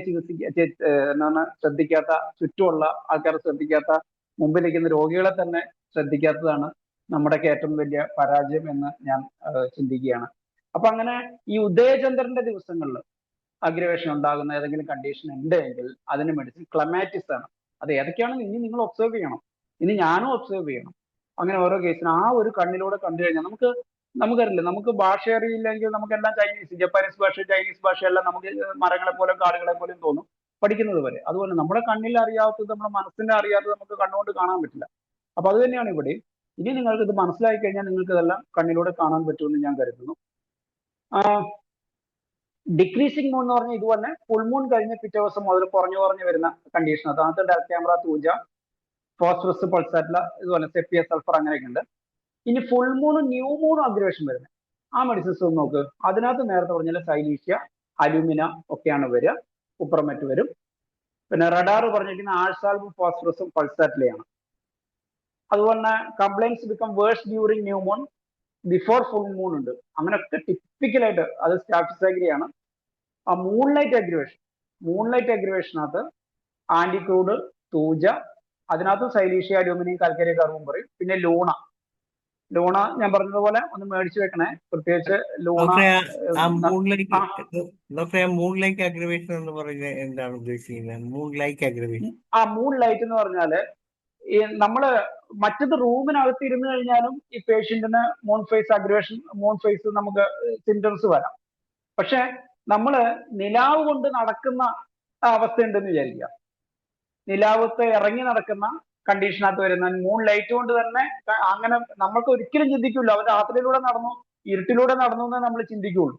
എന്താണ് ശ്രദ്ധിക്കാത്ത, ചുറ്റുമുള്ള ആൾക്കാരെ ശ്രദ്ധിക്കാത്ത, മുമ്പിലിരിക്കുന്ന രോഗികളെ തന്നെ ശ്രദ്ധിക്കാത്തതാണ് നമ്മുടെയൊക്കെ ഏറ്റവും വലിയ പരാജയം എന്ന് ഞാൻ ചിന്തിക്കുകയാണ്. അപ്പൊ അങ്ങനെ ഈ ഉദയചന്ദ്രന്റെ ദിവസങ്ങളിൽ അഗ്രവേഷൻ ഉണ്ടാകുന്ന ഏതെങ്കിലും കണ്ടീഷൻ ഉണ്ടെങ്കിൽ അതിന് മെഡിസിൻ ക്ലമാറ്റിസ് ആണ്. അത് ഏതൊക്കെയാണെന്ന് ഇനി നിങ്ങൾ ഒബ്സർവ് ചെയ്യണം, ഇനി ഞാനും ഒബ്സർവ് ചെയ്യണം. അങ്ങനെ ഓരോ കേസിനും ആ ഒരു കണ്ണിലൂടെ കണ്ടു കഴിഞ്ഞാൽ നമുക്കറിയില്ല, നമുക്ക് ഭാഷ അറിയില്ലെങ്കിൽ നമുക്കെല്ലാം ചൈനീസ്, ജപ്പാനീസ് ഭാഷ, ചൈനീസ് ഭാഷയെല്ലാം നമുക്ക് മരങ്ങളെ പോലും കാടുകളെ പോലും തോന്നും പഠിക്കുന്നത് വരെ. അതുപോലെ നമ്മുടെ കണ്ണിൽ അറിയാത്തത്, നമ്മുടെ മനസ്സിനെ അറിയാത്തത് നമുക്ക് കണ്ണുകൊണ്ട് കാണാൻ പറ്റില്ല. അപ്പൊ അത് തന്നെയാണ് ഇവിടെ. ഇനി നിങ്ങൾക്ക് ഇത് മനസ്സിലാക്കി കഴിഞ്ഞാൽ നിങ്ങൾക്ക് ഇതെല്ലാം കണ്ണിലൂടെ കാണാൻ പറ്റുമെന്ന് ഞാൻ കരുതുന്നു. ഡിക്രീസിങ് മൂൺ എന്ന് പറഞ്ഞാൽ ഇതുപോലെ ഫുൾ മൂൺ കഴിഞ്ഞ പിറ്റേ ദിവസം മുതൽ കുറഞ്ഞു വരുന്ന കണ്ടീഷൻ. അതായത് ഡയറക്ട് ക്യാമറ, തൂജ, ഫോസ്ഫറസ്, പൾസാറ്റില, ഇതുപോലെ സെപ്പിയ, സൾഫർ, അങ്ങനെയൊക്കെ ഉണ്ട്. ഇനി ഫുൾ മൂണും ന്യൂ മൂണും അഗ്രവേഷൻ വരുന്നത്, ആ മെഡിസിൻസ് ഒന്ന് നോക്ക്. അതിനകത്ത് നേരത്തെ പറഞ്ഞാൽ സൈലീഷ്യ, അലൂമിന ഒക്കെയാണ് വരിക, കുപ്രമെറ്റ് വരും. പിന്നെ റഡാർ പറഞ്ഞിരിക്കുന്ന ആഴ്സാൽബും, ഫോസ്ഫറസും, പൾസാറ്റിലയാണ്. അതുപോലെ തന്നെ complains become worse during new moon, before full moon ഉണ്ട്. അങ്ങനെയൊക്കെ ടിപ്പിക്കലായിട്ട് അത് സ്റ്റാഫിസാഗ്രിയാണ്. ആ മൂൺലൈറ്റ് അഗ്രവേഷനകത്ത് ആന്റിക്രൂഡ്, തൂജ, അതിനകത്ത് സൈലീഷ്യ, അലൂമിനിയം, കാൽക്കരി കാർബൺ പറയും. പിന്നെ ലൂണ ഞാൻ പറഞ്ഞതുപോലെ ഒന്ന് മേടിച്ചു വെക്കണേ, പ്രത്യേകിച്ച് ലൂണ. മൂൺലൈറ്റ് അഗ്രവേഷൻ എന്ന് പറയുന്നത് എന്താണ് ഉദ്ദേശിക്കുന്നത്? മൂൺലൈറ്റ് അഗ്രവേഷൻ, മൂൺലൈറ്റ് എന്ന് പറഞ്ഞാല് ഈ നമ്മള് മറ്റത് റൂമിനകത്ത് ഇരുന്ന് കഴിഞ്ഞാലും ഈ പേഷ്യന്റിന് moon phase aggravation, moon phase നമുക്ക് സിംറ്റംസ് വരാം. പക്ഷെ നമ്മള് നിലാവ് കൊണ്ട് നടക്കുന്ന അവസ്ഥ ഉണ്ടെന്ന് വിചാരിക്കുക. നിലാവത്ത് ഇറങ്ങി നടക്കുന്ന കണ്ടീഷനകത്ത് വരുന്ന മൂൺ ലൈറ്റ് കൊണ്ട് തന്നെ അങ്ങനെ നമ്മൾക്ക് ഒരിക്കലും ചിന്തിക്കില്ല അവർ രാത്രിയിലൂടെ നടന്നു, ഇരുട്ടിലൂടെ നടന്നു എന്ന് നമ്മൾ ചിന്തിക്കുള്ളൂ.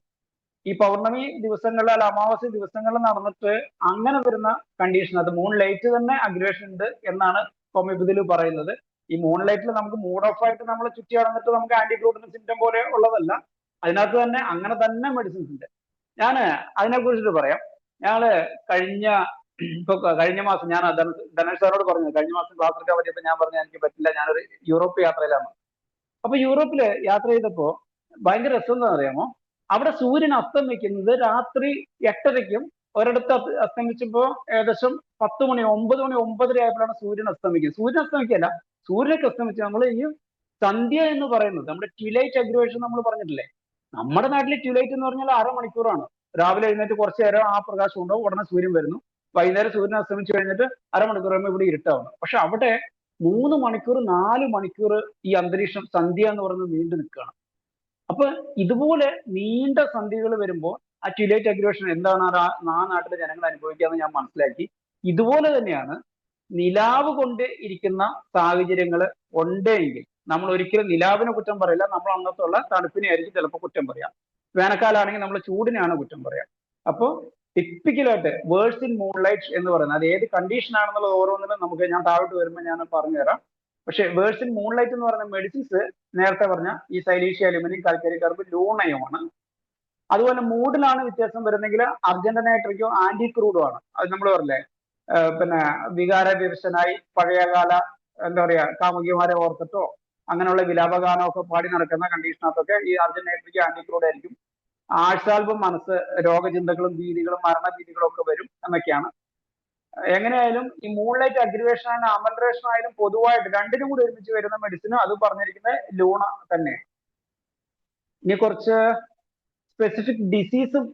ഈ പൗർണമി ദിവസങ്ങളിൽ അല്ല അമാവാസി ദിവസങ്ങളിൽ നടന്നിട്ട് അങ്ങനെ വരുന്ന കണ്ടീഷനകത്ത് മൂൺ ലൈറ്റ് തന്നെ അഗ്രവേഷൻ ഉണ്ട് എന്നാണ് ഹോമിയോപ്പതിയിൽ പറയുന്നത്. ഈ മൂൺ ലൈറ്റിൽ നമുക്ക് മൂഡ് ഓഫ് ആയിട്ട് നമ്മൾ ചുറ്റി നടന്നിട്ട് നമുക്ക് ആന്റിക്രൂഡിന് സിംറ്റം പോലെ ഉള്ളതല്ല. അതിനകത്ത് തന്നെ അങ്ങനെ തന്നെ മെഡിസിൻസ് ഉണ്ട്. ഞാൻ അതിനെ കുറിച്ചിട്ട് പറയാം. ഞങ്ങള് കഴിഞ്ഞ മാസം ഞാൻ ധനേഷ് സാറോട് പറഞ്ഞു, കഴിഞ്ഞ മാസം ക്ലാസ് എടുക്കാൻ പറ്റിയപ്പോൾ ഞാൻ പറഞ്ഞു എനിക്ക് പറ്റില്ല, ഞാനൊരു യൂറോപ്പ് യാത്രയിലാണ്. അപ്പൊ യൂറോപ്പില് യാത്ര ചെയ്തപ്പോ ഭയങ്കര രസം എന്താണെന്ന് അറിയാമോ, അവിടെ സൂര്യൻ അസ്തമിക്കുന്നത് രാത്രി 8:30-ക്കും ഒരിടത്ത് അസ്തമിച്ചപ്പോ ഏകദേശം 10 മണി, 9 മണി, 9:30 ആയപ്പോഴാണ് സൂര്യൻ അസ്തമിക്കുന്നത്. സൂര്യൻ അസ്തമിക്കല്ല, സൂര്യനൊക്കെ അസ്തമിച്ച് നമ്മൾ ഈ സന്ധ്യ എന്ന് പറയുന്നത് നമ്മുടെ ട്വിലൈറ്റ് അഗ്രവേഷൻ നമ്മൾ പറഞ്ഞിട്ടില്ലേ. നമ്മുടെ നാട്ടിലെ ട്വിലൈറ്റ് എന്ന് പറഞ്ഞാൽ അരമണിക്കൂറാണ്. രാവിലെ എഴുന്നേറ്റ് കുറച്ചു നേരം ആ പ്രകാശം ഉണ്ടാവും, ഉടനെ സൂര്യൻ വരുന്നു. വൈകുന്നേരം സൂര്യൻ അസ്തമിച്ച് കഴിഞ്ഞിട്ട് അരമണിക്കൂർ കഴിയുമ്പോൾ ഇവിടെ ഇരുട്ടാവുന്നു. പക്ഷെ അവിടെ 3 മണിക്കൂർ 4 മണിക്കൂർ ഈ അന്തരീക്ഷം സന്ധ്യ എന്ന് പറയുന്നത് നീണ്ടു നിൽക്കുകയാണ്. അപ്പൊ ഇതുപോലെ നീണ്ട സന്ധ്യകൾ വരുമ്പോൾ ആ ട്വിലൈറ്റ് അഗ്രവേഷൻ എന്താണ് ആ നാട്ടിലെ ജനങ്ങൾ അനുഭവിക്കാന്ന് ഞാൻ മനസ്സിലാക്കി. ഇതുപോലെ തന്നെയാണ് നിലാവ് കൊണ്ട് ഇരിക്കുന്ന സാഹചര്യങ്ങൾ ഉണ്ടെങ്കിൽ നമ്മൾ ഒരിക്കലും നിലാവിനെ കുറ്റം പറയില്ല, നമ്മൾ അന്നത്തുള്ള തണുപ്പിനെ ആയിരിക്കും ചിലപ്പോൾ കുറ്റം പറയാം. വേനൽക്കാലാണെങ്കിൽ നമ്മൾ ചൂടിനെയാണ് കുറ്റം പറയാം. അപ്പോൾ ടിപ്പിക്കലായിട്ട് വേഴ്സ് ഇൻ മൂൺലൈറ്റ് എന്ന് പറയുന്നത് അത് ഏത് കണ്ടീഷൻ ആണെന്നുള്ളത് ഓരോന്നിനും നമുക്ക് ഞാൻ താഴോട്ട് വരുമ്പോൾ ഞാൻ പറഞ്ഞുതരാം. പക്ഷെ വേഴ്സ് ഇൻ മൂൺലൈറ്റ് എന്ന് പറയുന്ന മെഡിസിൻസ് നേരത്തെ പറഞ്ഞ ഈ സൈലീഷ്യ, അലുമിനിയം, കാൽക്കരി കാർബ്, ലൂണയുമാണ്. അതുപോലെ മൂഡിലാണ് വ്യത്യാസം വരുന്നെങ്കിൽ അർജന്റനൈട്രിക്കോ ആന്റിക്രൂഡോ ആണ്. അത് നമ്മൾ പറഞ്ഞില്ലേ, പിന്നെ വികാര വിവശനായി പഴയകാല എന്താ പറയാ കാമുകിമാരെ ഓർത്തിട്ടോ അങ്ങനെയുള്ള വിലാപഗാനമൊക്കെ പാടി നടക്കുന്ന കണ്ടീഷനകത്തൊക്കെ ഈ അർജന്റനൈട്രിക്കോ ആന്റിക്രൂഡ് ആയിരിക്കും. ആഴ്ചാൽബം മനസ്സ് രോഗചിന്തകളും ഭീതികളും മരണഭീതികളും ഒക്കെ വരും എന്നൊക്കെയാണ്. എങ്ങനെയായാലും ഈ മൂൺലൈറ്റ് അഗ്രിവേഷൻ ആൻഡ് അമൽട്രേഷൻ ആയാലും പൊതുവായിട്ട് രണ്ടിനും കൂടി ഒരുമിച്ച് വരുന്ന മെഡിസിൻ അത് പറഞ്ഞിരിക്കുന്നത് ലൂണ തന്നെ. ഇനി കുറച്ച് സ്പെസിഫിക് ഡിസീസും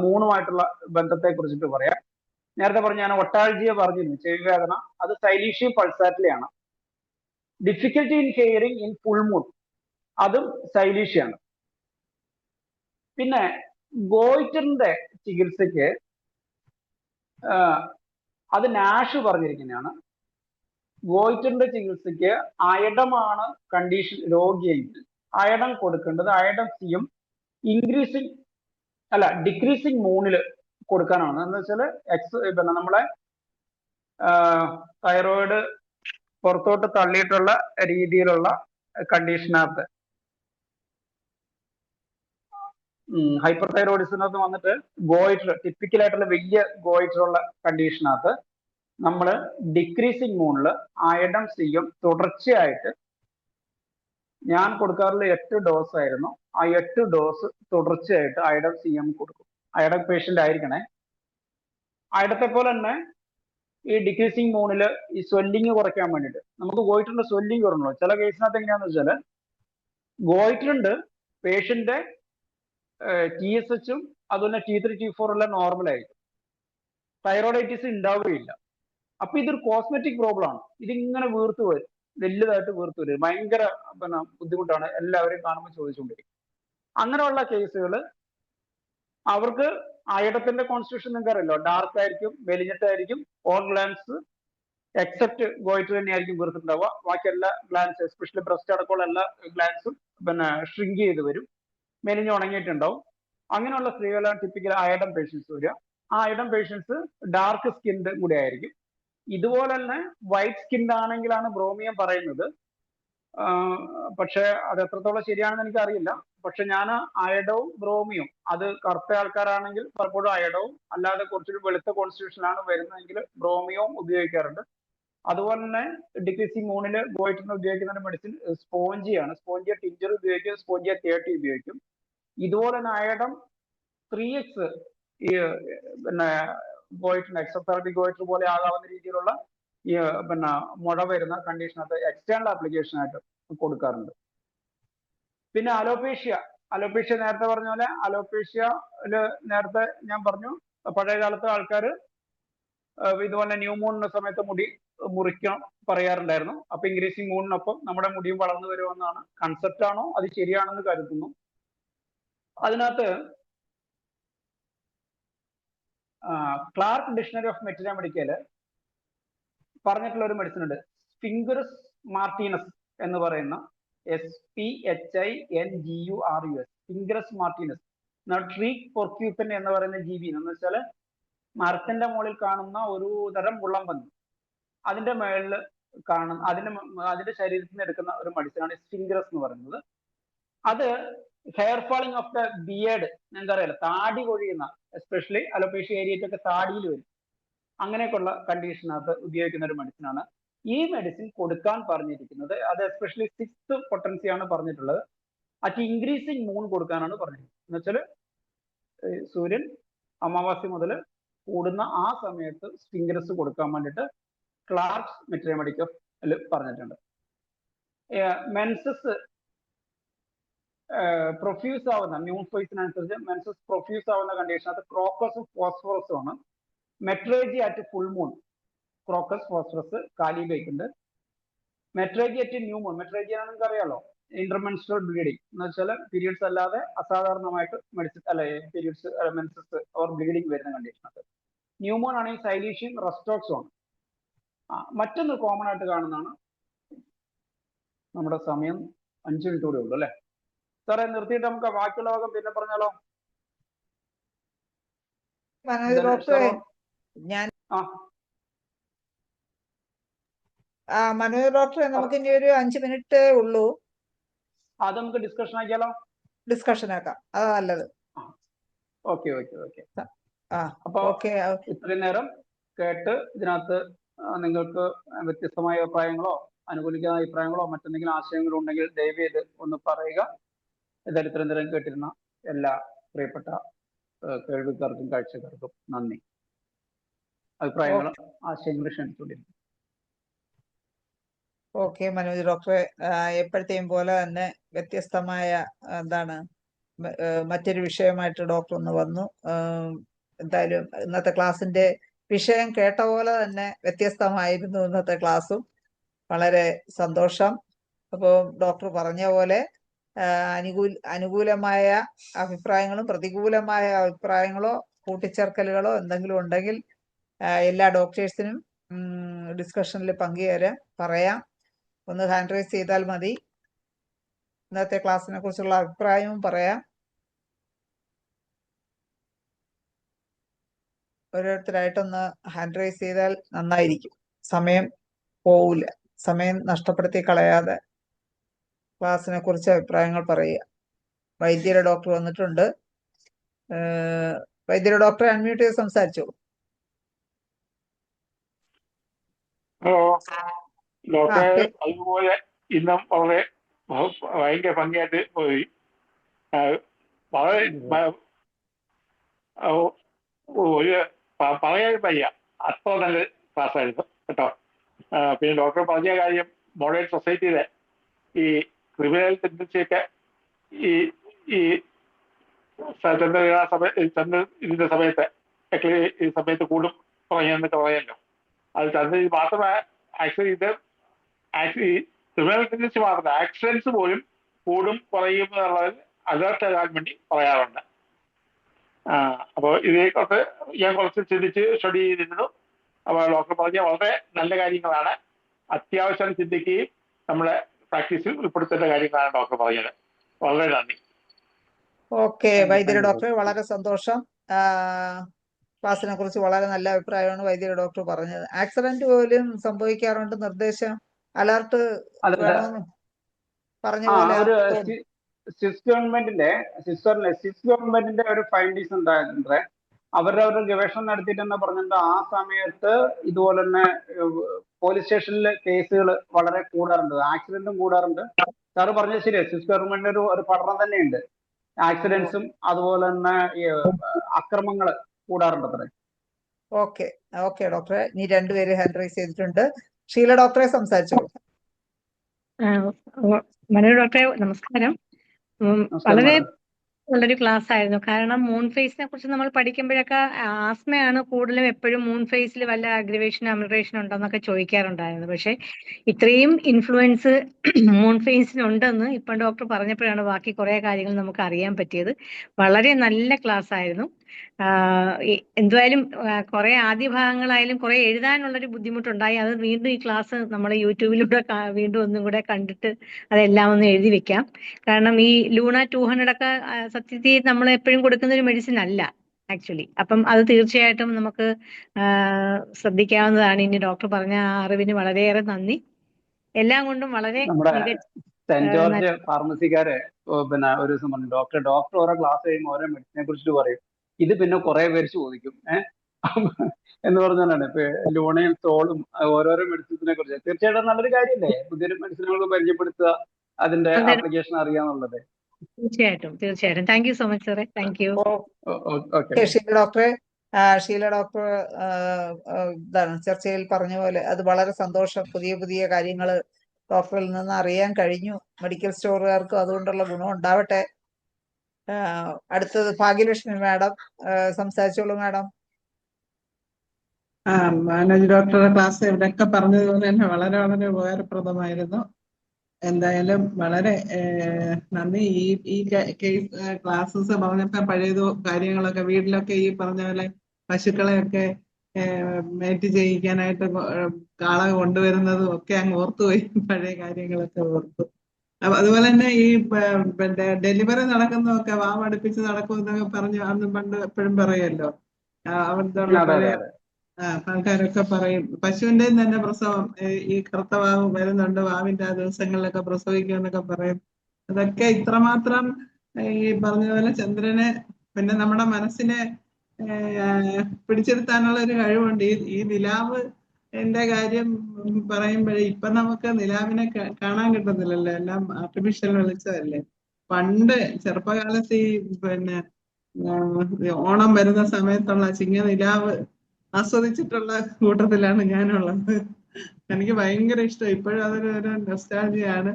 മൂണുമായിട്ടുള്ള ബന്ധത്തെ കുറിച്ചിട്ട് പറയാം. നേരത്തെ പറഞ്ഞ ഞാൻ ഒട്ടാൾജിയ പറഞ്ഞിരുന്നു, ചെവി വേദന, അത് സൈലീഷ്യം പൾസാറ്റിലെയാണ്. Difficulty in hearing in full moon, അതും സൈലീഷ്യാണ്. പിന്നെ ഗോയിറ്ററിന്റെ ചികിത്സയ്ക്ക് അത് നാഷ് പറഞ്ഞിരിക്കുന്നതാണ്. ഗോയിറ്ററിന്റെ ചികിത്സയ്ക്ക് അയഡമാണ് കണ്ടീഷൻ രോഗിയെങ്കിൽ അയഡം കൊടുക്കേണ്ടത് അയഡം സിയും ഡിക്രീസിങ് മൂണിൽ കൊടുക്കാനാണ്. എന്ന് വെച്ചാൽ പിന്നെ നമ്മളെ തൈറോയിഡ് പുറത്തോട്ട് തള്ളിയിട്ടുള്ള രീതിയിലുള്ള കണ്ടീഷനകത്ത് ഹൈപ്പർ തൈറോയിഡിസിനകത്ത് വന്നിട്ട് ഗോയിറ്റർ ടിപ്പിക്കലായിട്ടുള്ള വലിയ ഗോയിറ്റർ ഉള്ള കണ്ടീഷനകത്ത് നമ്മൾ ഡിക്രീസിങ് മൂണിൽ അയഡം സിയും തുടർച്ചയായിട്ട് ഞാൻ കൊടുക്കാറുള്ള 8 ഡോസ് ആയിരുന്നു. ആ 8 ഡോസ് തുടർച്ചയായിട്ട് അയഡം സിഎം കൊടുക്കും. അയഡം പേഷ്യന്റ് ആയിരിക്കണേ. അയഡത്തെ പോലെ തന്നെ ഈ ഡിക്രീസിങ് മൂണിൽ ഈ സ്വെല്ലിങ് കുറയ്ക്കാൻ വേണ്ടിയിട്ട് നമുക്ക് ഗോയിറ്ററിന്റെ സ്വെല്ലിങ് കുറഞ്ഞു. ചില കേസിനകത്ത് എങ്ങനെയാന്ന് വെച്ചാൽ ഗോയിറ്റർ ഉണ്ട്, പേഷ്യന്റ് TSHും അതുപോലെ T3 T4 എല്ലാം നോർമൽ ആയിരിക്കും, തൈറോയിഡൈറ്റിസ് ഉണ്ടാവുകയില്ല. അപ്പൊ ഇതൊരു കോസ്മെറ്റിക് പ്രോബ്ലം ആണ്. ഇതിങ്ങനെ വീർത്ത് വരും, വലുതായിട്ട് വീർത്ത് വരും, ഭയങ്കര പിന്നെ ബുദ്ധിമുട്ടാണ്, എല്ലാവരും കാണുമ്പോൾ ചോദിച്ചുകൊണ്ടിരിക്കും. അങ്ങനെയുള്ള കേസുകൾ അവർക്ക് അയഡത്തിന്റെ കോൺസ്റ്റിറ്റ്യൂഷൻ നിങ്ങൾക്ക് അറിയല്ലോ, ഡാർക്ക് ആയിരിക്കും, മെലിഞ്ഞിട്ടായിരിക്കും, ഓൾ ഗ്ലാൻസ് എക്സെപ്റ്റ് ഗോയിറ്റർ തന്നെയായിരിക്കും വീർത്തിട്ടുണ്ടാവുക. ബാക്കി എല്ലാ ഗ്ലാൻസ് എസ്പെഷ്യലി ബ്രസ്റ്റ് അടക്കമുള്ള എല്ലാ ഗ്ലാൻസും പിന്നെ ഷ്രിങ്ക് ചെയ്ത് വരും, മെലിഞ്ഞ് ഉണങ്ങിയിട്ടുണ്ടാവും. അങ്ങനെയുള്ള സ്ത്രീകളാണ് ടിപ്പിക്കൽ അയഡം പേഷ്യൻസ് വരിക. ആ അയഡം പേഷ്യൻസ് ഡാർക്ക് സ്കിൻഡ് കൂടെ ആയിരിക്കും. ഇതുപോലെ തന്നെ വൈറ്റ് സ്കിൻഡ് ആണെങ്കിലാണ് ബ്രോമിയം പറയുന്നത്. പക്ഷെ അത് എത്രത്തോളം ശരിയാണെന്ന് എനിക്ക് അറിയില്ല. പക്ഷെ ഞാൻ അയഡവും ബ്രോമിയും അത് കറുത്ത ആൾക്കാരാണെങ്കിൽ പലപ്പോഴും അയഡവും, അല്ലാതെ കുറച്ചൊരു വെളുത്ത കോൺസ്റ്റിറ്റ്യൂഷനാണ് വരുന്നതെങ്കിൽ ബ്രോമിയവും ഉപയോഗിക്കാറുണ്ട്. അതുപോലെ തന്നെ ഡിക്രീസിങ് മൂണിൽ ഗോയിറ്ററിന് ഉപയോഗിക്കുന്ന മെഡിസിൻ സ്പോഞ്ചിയാണ്. സ്പോഞ്ചിയ ടിഞ്ചർ ഉപയോഗിക്കും, സ്പോഞ്ചിയ 30 ഉപയോഗിക്കും. ഇതുപോലെ തന്നെ അയഡം 3x ഈ പിന്നെ ഗോയിറ്ററിന് എക്സോതെറാപ്പി ഗോയിറ്റർ പോലെ ആകാവുന്ന രീതിയിലുള്ള ഈ പിന്നെ മുഴ വരുന്ന കണ്ടീഷനകത്ത് എക്സ്റ്റേണൽ ആപ്ലിക്കേഷൻ ആയിട്ട് കൊടുക്കാറുണ്ട്. പിന്നെ അലോപേഷ്യ നേരത്തെ പറഞ്ഞ പോലെ അലോപേഷ്യയില് നേരത്തെ ഞാൻ പറഞ്ഞു, പഴയ കാലത്ത് ആൾക്കാർ ഇതുപോലെ ന്യൂ മൂണിന്റെ സമയത്ത് മുടി മുറിക്കണം പറയാറുണ്ടായിരുന്നു. അപ്പൊ ഇൻക്രീസിങ് മൂണിനൊപ്പം നമ്മുടെ മുടിയും വളർന്നു വരുമെന്നാണ് കൺസെപ്റ്റ്. ആണോ അത് ശരിയാണെന്ന് കരുതുന്നു. അതിനകത്ത് Clarke dictionary of materia medical പറഞ്ഞിട്ടുള്ള ഒരു മെഡിസിൻ ഉണ്ട്, സ്ഫിംഗുറസ് മാർട്ടീനസ് എന്ന് പറയുന്ന SPHINGURUS, sphingurus martinez. Tree porcupine എന്ന് പറയുന്ന ജീവി എന്ന് വെച്ചാൽ മരത്തിന്റെ മുകളിൽ കാണുന്ന ഒരു തരം മുള്ളംപന്നി, അതിന്റെ മേളിൽ കാണുന്ന അതിന്റെ ശരീരത്തിൽ നിന്ന് എടുക്കുന്ന ഒരു മെഡിസിനാണ് സ്ഫിംഗുറസ് എന്ന് പറയുന്നത്. അത് hair falling of the beard, എന്താ പറയുക, താടി കൊഴിയുന്ന, എസ്പെഷ്യലി അലോപേഷ്യ ഏരിയയ്ക്കൊക്കെ താടിയിൽ വരും, അങ്ങനെയൊക്കെയുള്ള കണ്ടീഷനകത്ത് ഉപയോഗിക്കുന്ന ഒരു മെഡിസിനാണ്. ഈ മെഡിസിൻ കൊടുക്കാൻ പറഞ്ഞിരിക്കുന്നത് അത് എസ്പെഷ്യലി 6th പൊട്ടൻസിയാണ് പറഞ്ഞിട്ടുള്ളത്. അറ്റ് ഇൻക്രീസിങ് മൂൺ കൊടുക്കാനാണ് പറഞ്ഞിരിക്കുന്നത്. എന്ന് വെച്ചാൽ സൂര്യൻ അമാവാസി മുതൽ കൂടുന്ന ആ സമയത്ത് സ്ഫിംഗുറസ് കൊടുക്കാൻ വേണ്ടിയിട്ട് ക്ലാർക്സ് മെറ്റീരിയ മെഡിക്കൽ പറഞ്ഞിട്ടുണ്ട്. മെൻസസ് പ്രൊഫ്യൂസ് ആവുന്ന ന്യൂൺ ഫേസിനനുസരിച്ച് മെൻസസ് പ്രൊഫ്യൂസ് ആവുന്ന കണ്ടീഷനകത്ത് ക്രോക്കസും ഫോസ്ഫറസും ആണ്. Metrorrhagia at full moon, crocus phosphorus കാലിബേക്കുണ്ട്. Metrorrhagia at new moon, metrorrhagia ആണെന്ന് നിങ്ങൾക്ക് അറിയാലോ, ഇന്റർമെൻസ്ട്രൽ ബ്ലീഡിങ് എന്ന് വെച്ചാൽ പീരിയഡ്സ് അല്ലാതെ അസാധാരണമായിട്ട് പീരിയഡ്സ് മെൻസസ് ഓർ ബ്ലീഡിങ് വരുന്ന കണ്ടീഷനകത്ത്. ന്യൂ മൂൺ ആണെങ്കിൽ സൈലീഷ്യം റെസ്റ്റോക്സും ആണ്. മറ്റൊന്ന് കോമൺ ആയിട്ട് കാണുന്നതാണ്, നമ്മുടെ സമയം 5 മിനിറ്റ് കൂടെ ഉള്ളൂ അല്ലെ സാറേ, നിർത്തിയിട്ട് നമുക്ക് ബാക്കിയുള്ള ഭാഗം പിന്നെ പറഞ്ഞാലോ? ഡോക്ടറെ ഞാൻ മനോജ് ഡോക്ടറെ, നമുക്ക് ഇനി ഒരു 5 മിനിറ്റ് ഉള്ളൂ. അത് നമുക്ക് ഡിസ്കഷൻ ആക്കിയാലോ? ഡിസ്കഷൻ ആക്കാം, അതാ നല്ലത്. ഓക്കെ. അപ്പൊ ഇത്രയും നേരം കേട്ട് ഇതിനകത്ത് നിങ്ങൾക്ക് വ്യത്യസ്തമായ അഭിപ്രായങ്ങളോ അനുകൂലിക്കുന്ന അഭിപ്രായങ്ങളോ മറ്റെന്തെങ്കിലും ആശയങ്ങളോ ഉണ്ടെങ്കിൽ ദയവേത് ഒന്ന് പറയുക. ഇതായാലും ഇത്രയും നേരം കേട്ടിരുന്ന എല്ലാ പ്രിയപ്പെട്ട കേൾവിക്കാർക്കും കാഴ്ചക്കാർക്കും നന്ദി. അഭിപ്രായങ്ങളും ആശയങ്ങളും ക്ഷണിച്ചുകൊണ്ടിരിക്കും. ഓക്കെ മനോജ് ഡോക്ടറെ, എപ്പോഴത്തെയും പോലെ തന്നെ വ്യത്യസ്തമായ എന്താണ് മറ്റൊരു വിഷയമായിട്ട് ഡോക്ടർ ഒന്ന് വന്നു. എന്തായാലും ഇന്നത്തെ ക്ലാസ്സിന്റെ വിഷയം കേട്ട പോലെ തന്നെ വ്യത്യസ്തമായിരുന്നു ഇന്നത്തെ ക്ലാസ്സും. വളരെ സന്തോഷം. അപ്പോൾ ഡോക്ടർ പറഞ്ഞ പോലെ അനുകൂലമായ അഭിപ്രായങ്ങളും പ്രതികൂലമായ അഭിപ്രായങ്ങളോ കൂട്ടിച്ചേർക്കലുകളോ എന്തെങ്കിലും ഉണ്ടെങ്കിൽ എല്ലാ ഡോക്ടേഴ്സിനും ഡിസ്കഷനിൽ പങ്കുചേരാൻ പറയാം. ഒന്ന് ഹാൻഡ് റൈസ് ചെയ്താൽ മതി. ഇന്നത്തെ ക്ലാസ്സിനെ കുറിച്ചുള്ള അഭിപ്രായവും പറയാം. ഓരോരുത്തരായിട്ടൊന്ന് ഹാൻഡ് റൈസ് ചെയ്താൽ നന്നായിരിക്കും. സമയം പോവില്ല. സമയം നഷ്ടപ്പെടുത്തി കളയാതെ ക്ലാസ്സിനെ കുറിച്ച് അഭിപ്രായങ്ങൾ പറയുക. വൈദ്യര ഡോക്ടർ വന്നിട്ടുണ്ട്. വൈദ്യര ഡോക്ടറെ അൺമ്യൂട്ട് ചെയ്ത് സംസാരിച്ചോളൂ. ഡോക്ടറെ അതുപോലെ ഇന്നും വളരെ ഭയങ്കര ഭംഗിയായിട്ട് പോയി. വളരെ ഒരു പറയാൻ വയ്യ, അത്ര നല്ല ക്ലാസ് ആയിരുന്നു കേട്ടോ. പിന്നെ ഡോക്ടർ പറഞ്ഞ കാര്യം, മോഡേൺ സൊസൈറ്റിയിലെ ഈ ക്രിമിനൽ ടെൻഡൻസിയൊക്കെ ഈ ഇതിന്റെ സമയത്ത് ഈ സമയത്ത് കൂടും കുറഞ്ഞെന്നൊക്കെ പറയാമല്ലോ. അത് തന്നെ മാത്രമേ ആക്ച്വലി ക്രിമിനൽ ടെൻഡൻസി മാത്രമല്ല, ആക്സിഡൻസ് പോലും കൂടും കുറയും എന്നുള്ളത് അലേർട്ട് ആകാൻ വേണ്ടി പറയാറുണ്ട്. അപ്പോൾ ഇതിനെക്കുറിച്ച് ഞാൻ കുറച്ച് ചിന്തിച്ച് സ്റ്റഡി ചെയ്തിരുന്നു. അപ്പോൾ ഡോക്ടർ പറഞ്ഞ വളരെ നല്ല കാര്യങ്ങളാണ്, അത്യാവശ്യം ചിന്തിക്കുകയും നമ്മളെ പ്രാക്ടീസിൽ ഉൾപ്പെടുത്തേണ്ട കാര്യങ്ങളാണ് ഡോക്ടർ പറഞ്ഞത്. വളരെ നന്ദി. ഓക്കെ വൈദ്യര ഡോക്ടർ, വളരെ സന്തോഷം. ക്ലാസ്സിനെ കുറിച്ച് വളരെ നല്ല അഭിപ്രായമാണ് വൈദ്യര ഡോക്ടർ പറഞ്ഞത്. ആക്സിഡന്റ് പോലും സംഭവിക്കാറുണ്ട്, നിർദ്ദേശം അലർട്ട് വേണമെന്ന് പറഞ്ഞ പോലെ സ്വിസ് ഗവൺമെന്റിന്റെ ഒരു ഫൈൻഡിങ്സ് ഉണ്ടായിട്ടുണ്ട്. അവരവരുടെ ഗവേഷണം നടത്തിയിട്ടെന്ന് പറഞ്ഞിട്ട് ആ സമയത്ത് ഇതുപോലെ തന്നെ പോലീസ് സ്റ്റേഷനിൽ കേസുകൾ വളരെ കൂടാറുണ്ട്, ആക്സിഡന്റും കൂടാറുണ്ട്. സാറ് പറഞ്ഞത് ശരിയാണ്, സ്വിസ് ഗവൺമെന്റിന്റെ ഒരു പഠനം തന്നെയുണ്ട്. ആക്സിഡൻസും അതുപോലെ തന്നെ അക്രമങ്ങൾ കൂടാറുണ്ട് അത്രേ. ഓക്കെ ഓക്കെ ഡോക്ടറെ, ഇനി രണ്ടുപേര് ഹാൻഡ് റൈസ് ചെയ്തിട്ടുണ്ട്. ഷീല ഡോക്ടറെ സംസാരിച്ചോളൂ. മനോജ് ഡോക്ടറെ നമസ്കാരം. വളരെ നല്ലൊരു ക്ലാസ് ആയിരുന്നു. കാരണം മൂൺ ഫേസിനെ കുറിച്ച് നമ്മൾ പഠിക്കുമ്പോഴൊക്കെ ആസ്മയാണ് കൂടുതലും എപ്പോഴും മൂൺ ഫേസിൽ വല്ല അഗ്രവേഷനോ അമിഗ്രേഷനോ ഉണ്ടോന്നൊക്കെ ചോദിക്കാറുണ്ടായിരുന്നു. പക്ഷെ ഇത്രയും ഇൻഫ്ലുവൻസ് മൂൺ ഫേസിനുണ്ടെന്ന് ഇപ്പം ഡോക്ടർ പറഞ്ഞപ്പോഴാണ് ബാക്കി കുറെ കാര്യങ്ങൾ നമുക്ക് അറിയാൻ പറ്റിയത്. വളരെ നല്ല ക്ലാസ് ആയിരുന്നു. എന്തായാലും കുറെ ആദ്യ ഭാഗങ്ങളായാലും കുറെ എഴുതാനുള്ളൊരു ബുദ്ധിമുട്ടുണ്ടായി. അത് വീണ്ടും ഈ ക്ലാസ് നമ്മൾ യൂട്യൂബിലൂടെ വീണ്ടും ഒന്നും കൂടെ കണ്ടിട്ട് അതെല്ലാം ഒന്ന് എഴുതി വെക്കാം. കാരണം ഈ ലൂണ 200 ഒക്കെ സത്യത്തിൽ നമ്മൾ എപ്പോഴും കൊടുക്കുന്ന ഒരു മെഡിസിൻ അല്ല ആക്ച്വലി. അപ്പം അത് തീർച്ചയായിട്ടും നമുക്ക് ശ്രദ്ധിക്കാവുന്നതാണ്. ഇനി ഡോക്ടർ പറഞ്ഞ ആ അറിവിന് വളരെയേറെ നന്ദി. എല്ലാം കൊണ്ടും വളരെ സെന്റ് ജോർജ് ഫാർമസിക്കാരെ പിന്നെ ഒരു ദിവസം പറഞ്ഞു, ഡോക്ടർ ഓരോ ക്ലാസ് കഴിയുമ്പോൾ ഓരോ മെഡിസിനെ കുറിച്ചിട്ട് പറയും, ഇത് പിന്നെ കുറെ പേര് ചോദിക്കും എന്ന് പറഞ്ഞാലാണ് ഇപ്പൊ ലൂണയും തോളും ഓരോരോ മെഡിസിനെ കുറിച്ച്. തീർച്ചയായിട്ടും നല്ലൊരു കാര്യമല്ലേ പുതിയൊരു മെഡിസിനുകൾ പരിചയപ്പെടുത്തുക, അതിന്റെ ആപ്ലിക്കേഷൻ അറിയാന്നുള്ളത്. തീർച്ചയായിട്ടും താങ്ക് യു സോ മച്ച് സാറേ. Thank you. ഷീല ഡോക്ടറെ, ഷീല ഡോക്ടർ ചർച്ചയിൽ പറഞ്ഞ പോലെ അത് വളരെ സന്തോഷം. പുതിയ കാര്യങ്ങൾ ഡോക്ടറിൽ നിന്ന് അറിയാൻ കഴിഞ്ഞു. മെഡിക്കൽ സ്റ്റോറുകാർക്കും അതുകൊണ്ടുള്ള ഗുണം ഉണ്ടാവട്ടെ. അടുത്തത് ഭാഗ്യലക്ഷ്മി മാഡം സംസാരിച്ചോളൂ മാഡം. മനോജ് ഡോക്ടറുടെ ക്ലാസ് ഇവിടെയൊക്കെ പറഞ്ഞതുപോലെ തന്നെ വളരെ ഉപകാരപ്രദമായിരുന്നു. എന്തായാലും വളരെ നന്ദി. ഈ ക്ലാസ്സസ് പറഞ്ഞപ്പോ പഴയതോ കാര്യങ്ങളൊക്കെ വീട്ടിലൊക്കെ ഈ പറഞ്ഞ പോലെ പശുക്കളെയൊക്കെ മേറ്റ് ചെയ്യിക്കാനായിട്ട് കാള കൊണ്ടുവരുന്നതും ഒക്കെ അങ്ങ് ഓർത്തുപോയി, പഴയ കാര്യങ്ങളൊക്കെ ഓർത്തു. അതുപോലെ തന്നെ ഈ പിന്നെ ഡെലിവറി നടക്കുന്നതൊക്കെ വാമടുപ്പിച്ച് നടക്കുമെന്നൊക്കെ പറഞ്ഞു അന്ന് പണ്ട് എപ്പോഴും പറയുമല്ലോ. അവിടുത്തെ പഴയ ആൾക്കാരൊക്കെ പറയും പശുവിന്റെ തന്നെ പ്രസവം, ഈ കറുത്ത വാവ് വരുന്നുണ്ട്, വാവിന്റെ ആ ദിവസങ്ങളിലൊക്കെ പ്രസവിക്കുമെന്നൊക്കെ പറയും. അതൊക്കെ ഇത്രമാത്രം ഈ പറഞ്ഞതുപോലെ ചന്ദ്രനെ പിന്നെ നമ്മുടെ മനസ്സിനെ പിടിച്ചെടുത്താനുള്ള ഒരു കഴിവുണ്ട്. ഈ നിലാവ് എന്റെ കാര്യം പറയുമ്പോഴേ ഇപ്പൊ നമുക്ക് നിലാവിനെ കാണാൻ കിട്ടുന്നില്ലല്ലോ, എല്ലാം ആർട്ടിഫിഷ്യൽ വെളിച്ചമല്ലേ. പണ്ട് ചെറുപ്പകാലത്ത് ഈ പിന്നെ ഓണം വരുന്ന സമയത്തുള്ള ചിങ്ങ നിലാവ് ആസ്വദിച്ചിട്ടുള്ള കൂട്ടത്തിലാണ് ഞാനുള്ളത്. എനിക്ക് ഭയങ്കര ഇഷ്ടം. ഇപ്പോഴും അതൊരു നൊസ്റ്റാൾജിയാണ്.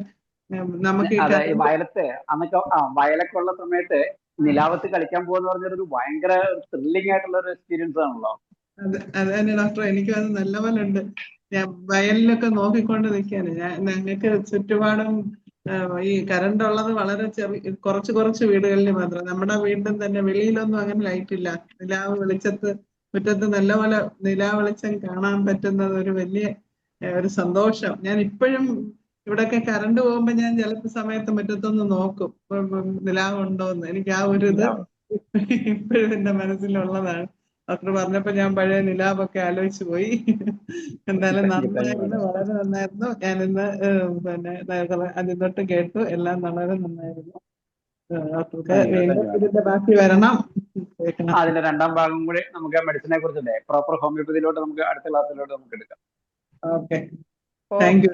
നമുക്ക് ഈ അതെ, ഈ കറണ്ട് വയലത്തെ അന്നൊക്കെ വയലൊക്കെ ഉള്ള സമയത്ത് നിലാവത്ത് കളിക്കാൻ പോകുന്ന പറഞ്ഞൊരു ഭയങ്കര ത്രില്ലിംഗ് ആയിട്ടുള്ള ഒരു എക്സ്പീരിയൻസ് ആണല്ലോ. അത് തന്നെ ഡോക്ടർ, എനിക്കും അത് നല്ലപോലെ ഉണ്ട്. ഞാൻ വയലിലൊക്കെ നോക്കിക്കൊണ്ട് നിൽക്കാണ്. ഞങ്ങൾക്ക് ചുറ്റുപാടും ഈ കറണ്ട് ഉള്ളത് വളരെ കുറച്ച് വീടുകളിൽ മാത്രം. നമ്മുടെ വീണ്ടും തന്നെ വെളിയിലൊന്നും അങ്ങനെ ലൈറ്റ് ഇല്ല. നിലാവ് വെളിച്ചത്ത് മുറ്റത്ത് നല്ലപോലെ നിലാവ് വെളിച്ചം കാണാൻ പറ്റുന്നത് ഒരു വലിയ ഒരു സന്തോഷം. ഞാൻ ഇപ്പോഴും ഇവിടെയൊക്കെ കറണ്ട് പോകുമ്പോ ഞാൻ ചിലപ്പോ സമയത്ത് മുറ്റത്തൊന്ന് നോക്കും നിലാവ് ഉണ്ടോന്ന്. എനിക്ക് ആ ഒരു ഇത് ഇപ്പോഴും എന്റെ മനസ്സിലുള്ളതാണ്. ഡോക്ടർ പറഞ്ഞപ്പോ ഞാൻ പഴയ നിലാവൊക്കെ ആലോചിച്ചു പോയി. എന്തായാലും നന്നായിരുന്നു, വളരെ നന്നായിരുന്നു. ഞാനിന്ന് പിന്നെ ആദ്യം തൊട്ട് കേട്ടു, എല്ലാം വളരെ നന്നായിരുന്നു. ഡോക്ടർക്ക് വീണ്ടും ഇതിന്റെ ബാക്കി വരണം, കേൾക്കണം. അതിന്റെ രണ്ടാം ഭാഗം കൂടി നമുക്ക് മെഡിസിനെ കുറിച്ചല്ലേ, പ്രോപ്പർ ഹോമിയോപ്പതിയിലോട്ട് നമുക്ക് അടുത്ത ക്ലാസ്സിലോട്ട് നമുക്ക് എടുക്കാം. Okay, thank you.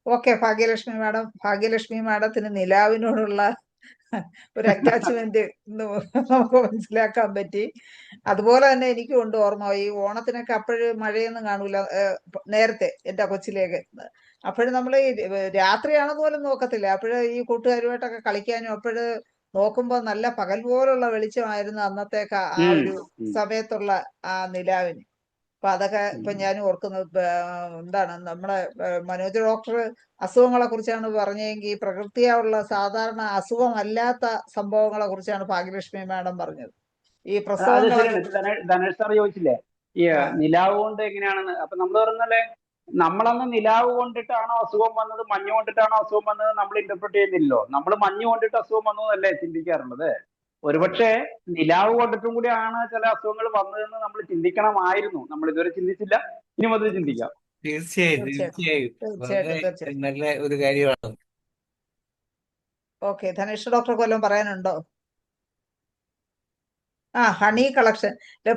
Okay Bhagyalakshmi മാഡത്തിന് നിലാവിനോടുള്ള ഒരു അറ്റാച്ച്മെന്റ് ഇന്ന് നമുക്ക് മനസ്സിലാക്കാൻ പറ്റി. അതുപോലെ തന്നെ എനിക്കും ഉണ്ട് ഓർമ്മ. ഈ ഓണത്തിനൊക്കെ അപ്പോഴും മഴയൊന്നും കാണൂല നേരത്തെ എന്റെ കൊച്ചിലേക്ക്. അപ്പോഴും നമ്മൾ രാത്രിയാണെന്ന് പോലും നോക്കത്തില്ല. അപ്പോഴ് ഈ കൂട്ടുകാരുമായിട്ടൊക്കെ കളിക്കാനും അപ്പോഴ് നോക്കുമ്പോ നല്ല പകൽ പോലുള്ള വെളിച്ചമായിരുന്നു അന്നത്തേക്ക് ആ ഒരു സമയത്തുള്ള ആ നിലാവിന്. അപ്പൊ അതൊക്കെ ഇപ്പൊ ഞാൻ ഓർക്കുന്നത്. എന്താണ് നമ്മുടെ മനോജ് ഡോക്ടർ അസുഖങ്ങളെ കുറിച്ചാണ് പറഞ്ഞെങ്കിൽ പ്രകൃതിയുള്ള സാധാരണ അസുഖമല്ലാത്ത സംഭവങ്ങളെ കുറിച്ചാണ് ഭാഗ്യലക്ഷ്മി മാഡം പറഞ്ഞത്. ഈ അത് പ്രസവങ്ങളെ ശരിയാണ്. ധനേഷ് സാർ ചോദിച്ചില്ലേ ഈ നിലാവ് കൊണ്ട് എങ്ങനെയാണെന്ന്. അപ്പൊ നമ്മൾ പറഞ്ഞല്ലേ, നമ്മളന്ന് നിലാവ് കൊണ്ടിട്ടാണോ അസുഖം വന്നത്, മഞ്ഞ് കൊണ്ടിട്ടാണോ അസുഖം വന്നത് നമ്മൾ ഇന്റർപ്രറ്റ് ചെയ്യുന്നില്ലല്ലോ. നമ്മൾ മഞ്ഞ് കൊണ്ടിട്ട് അസുഖം വന്നതല്ലേ ചിന്തിക്കാറുള്ളത്. ഒരുപക്ഷെ നിലാവ് കൊണ്ടിട്ടും കൂടിയാണ് ചില അസുഖങ്ങൾ വന്നതെന്ന് നമ്മൾ ചിന്തിക്കണമായിരുന്നു. നമ്മൾ ഇതുവരെ ചിന്തിച്ചില്ല, ഇനി മുതൽ ചിന്തിക്കാം. തീർച്ചയായും നല്ല ഒരു കാര്യമാണ്. ഓക്കെ, ധനേഷ് ഡോക്ടർക്ക് വല്ലതും പറയാനുണ്ടോ? ഹണി കളക്ഷൻ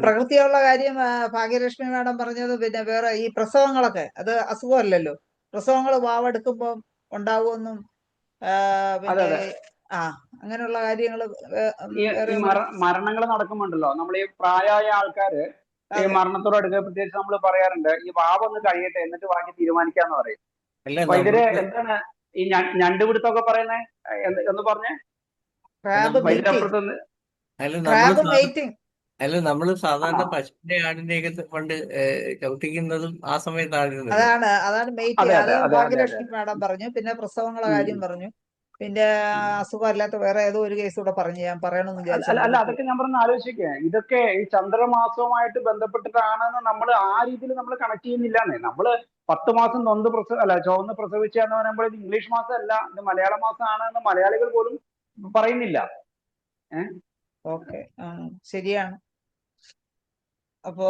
പ്രകൃതിയുള്ള കാര്യം ഭാഗ്യലക്ഷ്മി മാഡം പറഞ്ഞത്. പിന്നെ വേറെ ഈ പ്രസവങ്ങളൊക്കെ അത് അസുഖമല്ലല്ലോ. പ്രസവങ്ങൾ വാവെടുക്കുമ്പോ ഉണ്ടാവുമെന്നും പിന്നെ അങ്ങനെയുള്ള കാര്യങ്ങള് ഈ മരണങ്ങൾ നടക്കുമ്പോണ്ടല്ലോ, നമ്മൾ ഈ പ്രായമായ ആൾക്കാര് ഈ മരണത്തോട് അടുക്കുക പ്രത്യേകിച്ച് നമ്മൾ പറയാറുണ്ട്, ഈ വാവൊന്ന് കഴിയട്ടെ എന്നിട്ട് ബാക്കി തീരുമാനിക്കാന്ന് പറയും. അപ്പൊ ഇതില് എന്താണ് ഈ ഞണ്ടുപിടുത്തമൊക്കെ പറയുന്നേ എന്ന് പറഞ്ഞേ? അല്ല, നമ്മള് സാധാരണ പശുവിന്റെ ആടിനെയൊക്കെ പണ്ട് ചവിട്ടിക്കുന്നതും ആ സമയത്താണ്. അതാണ് മെയ്റ്റ്. അത് ഭാഗ്യലക്ഷ്മി മാഡം പറഞ്ഞു. പിന്നെ പ്രസവങ്ങളെ കാര്യം പറഞ്ഞു. പിന്നെ അസുഖമല്ലാത്ത വേറെ ഏതോ ഒരു കേസ് കൂടെ പറഞ്ഞു. ഞാൻ പറയണമെന്ന് വിചാരിച്ചു. അല്ല, അതൊക്കെ ഞാൻ പറഞ്ഞ ആലോചിക്കുക. ഇതൊക്കെ ഈ ചന്ദ്രമാസവുമായിട്ട് ബന്ധപ്പെട്ടിട്ടാണെന്ന് നമ്മൾ ആ രീതിയിൽ നമ്മൾ കണക്ട് ചെയ്യുന്നില്ലാന്നേ. നമ്മള് 10 മാസം ചുവന്ന് പ്രസവിച്ചാന്ന് പറയുമ്പോൾ ഇത് ഇംഗ്ലീഷ് മാസം അല്ല, ഇത് മലയാള മാസമാണെന്ന് മലയാളികൾ പോലും പറയുന്നില്ല. ഓക്കെ, ശരിയാണ്. അപ്പോ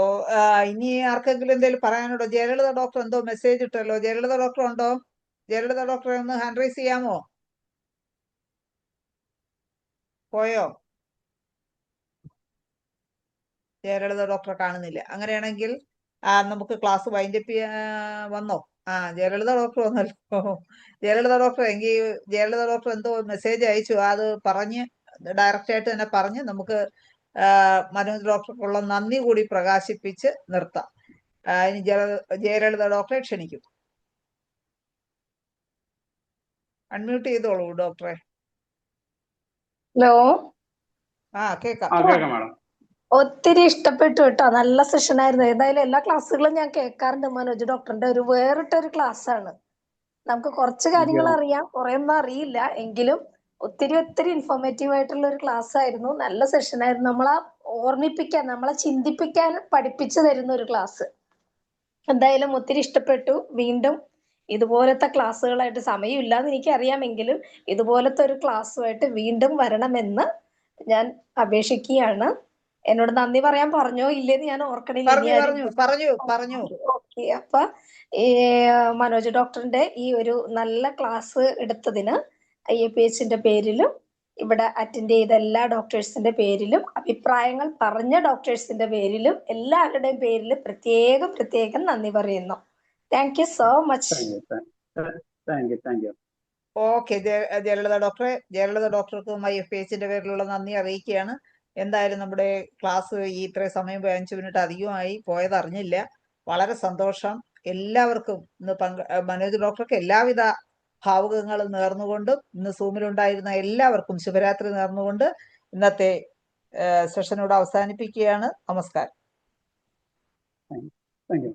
ഇനി ആർക്കെങ്കിലും എന്തെങ്കിലും പറയാനുണ്ടോ? ജയലളിത ഡോക്ടർ എന്തോ മെസ്സേജ് ഇട്ടല്ലോ. ജയലളിത ഡോക്ടർ ഉണ്ടോ? ജയലളിത ഡോക്ടറെ ഒന്ന് ഹാൻഡ് റൈസ് ചെയ്യാമോ? പോയോ? ജയലളിത ഡോക്ടറെ കാണുന്നില്ല. അങ്ങനെയാണെങ്കിൽ നമുക്ക് ക്ലാസ് വൈൻഡപ്പ് വന്നോ? ജയലളിത ഡോക്ടർ വന്നല്ലോ. ജയലളിത ഡോക്ടർ എങ്കിൽ ജയലളിത ഡോക്ടർ എന്തോ മെസ്സേജ് അയച്ചു. അത് പറഞ്ഞ് ഡയറക്റ്റ് ആയിട്ട് തന്നെ പറഞ്ഞ് നമുക്ക് മനോജ് ഡോക്ടർക്കുള്ള നന്ദി കൂടി പ്രകാശിപ്പിച്ച് നിർത്താം. ഇനി ജയലളിത ഡോക്ടറെ ക്ഷണിക്കും. അൺമ്യൂട്ട് ചെയ്തോളൂ ഡോക്ടറെ. ഹലോ. കേക്കാം. ഒത്തിരി ഇഷ്ടപ്പെട്ടു കേട്ടോ. നല്ല സെഷൻ ആയിരുന്നു. ഏതായാലും എല്ലാ ക്ലാസ്സുകളും ഞാൻ കേൾക്കാറുണ്ട്. മനോജ് ഡോക്ടറിന്റെ ഒരു വേറിട്ടൊരു ക്ലാസ് ആണ്. നമുക്ക് കുറച്ച് കാര്യങ്ങൾ അറിയാം, കുറെ ഒന്നും അറിയില്ല. എങ്കിലും ഒത്തിരി ഇൻഫോർമേറ്റീവ് ആയിട്ടുള്ള ഒരു ക്ലാസ് ആയിരുന്നു. നല്ല സെഷൻ ആയിരുന്നു. നമ്മളെ ഓർമ്മിപ്പിക്കാൻ, നമ്മളെ ചിന്തിപ്പിക്കാൻ പഠിപ്പിച്ചു തരുന്ന ഒരു ക്ലാസ്. എന്തായാലും ഒത്തിരി ഇഷ്ടപ്പെട്ടു. വീണ്ടും ഇതുപോലത്തെ ക്ലാസ്സുകളായിട്ട്, സമയമില്ലാന്ന് എനിക്കറിയാമെങ്കിലും ഇതുപോലത്തെ ഒരു ക്ലാസ്സുമായിട്ട് വീണ്ടും വരണമെന്ന് ഞാൻ അപേക്ഷിക്കുകയാണ്. എന്നോട് നന്ദി പറയാൻ പറഞ്ഞോ ഇല്ലേന്ന് ഞാൻ ഓർക്കണില്ല. ഓക്കെ, അപ്പൊ ഈ മനോജ് ഡോക്ടറിന്റെ ഈ ഒരു നല്ല ക്ലാസ് എടുത്തതിന് IAPHന്റെ പേരിലും ഇവിടെ അറ്റൻഡ് ചെയ്ത എല്ലാ ഡോക്ടേഴ്സിന്റെ പേരിലും അഭിപ്രായങ്ങൾ പറഞ്ഞ ഡോക്ടേഴ്സിന്റെ പേരിലും എല്ലാവരുടെയും പേരിൽ പ്രത്യേകം നന്ദി പറയുന്നു. Thank you so much. Okay, Jayalalitha ഡോക്ടർക്ക് IAPHന്റെ പേരിലുള്ള നന്ദി അറിയിക്കുകയാണ്. എന്തായാലും നമ്മുടെ ക്ലാസ് ഈ ഇത്രയും സമയം 5 മിനിറ്റ് അധികമായി പോയത് അറിഞ്ഞില്ല. വളരെ സന്തോഷം. എല്ലാവർക്കും ഇന്ന് മനോജ് ഡോക്ടർക്ക് എല്ലാവിധ ഭാവുകങ്ങളും നേർന്നുകൊണ്ടും ഇന്ന് സൂമിലുണ്ടായിരുന്ന എല്ലാവർക്കും ശുഭരാത്രി നേർന്നുകൊണ്ട് ഇന്നത്തെ സെഷനോട് അവസാനിപ്പിക്കുകയാണ്. നമസ്കാരം. Thank you.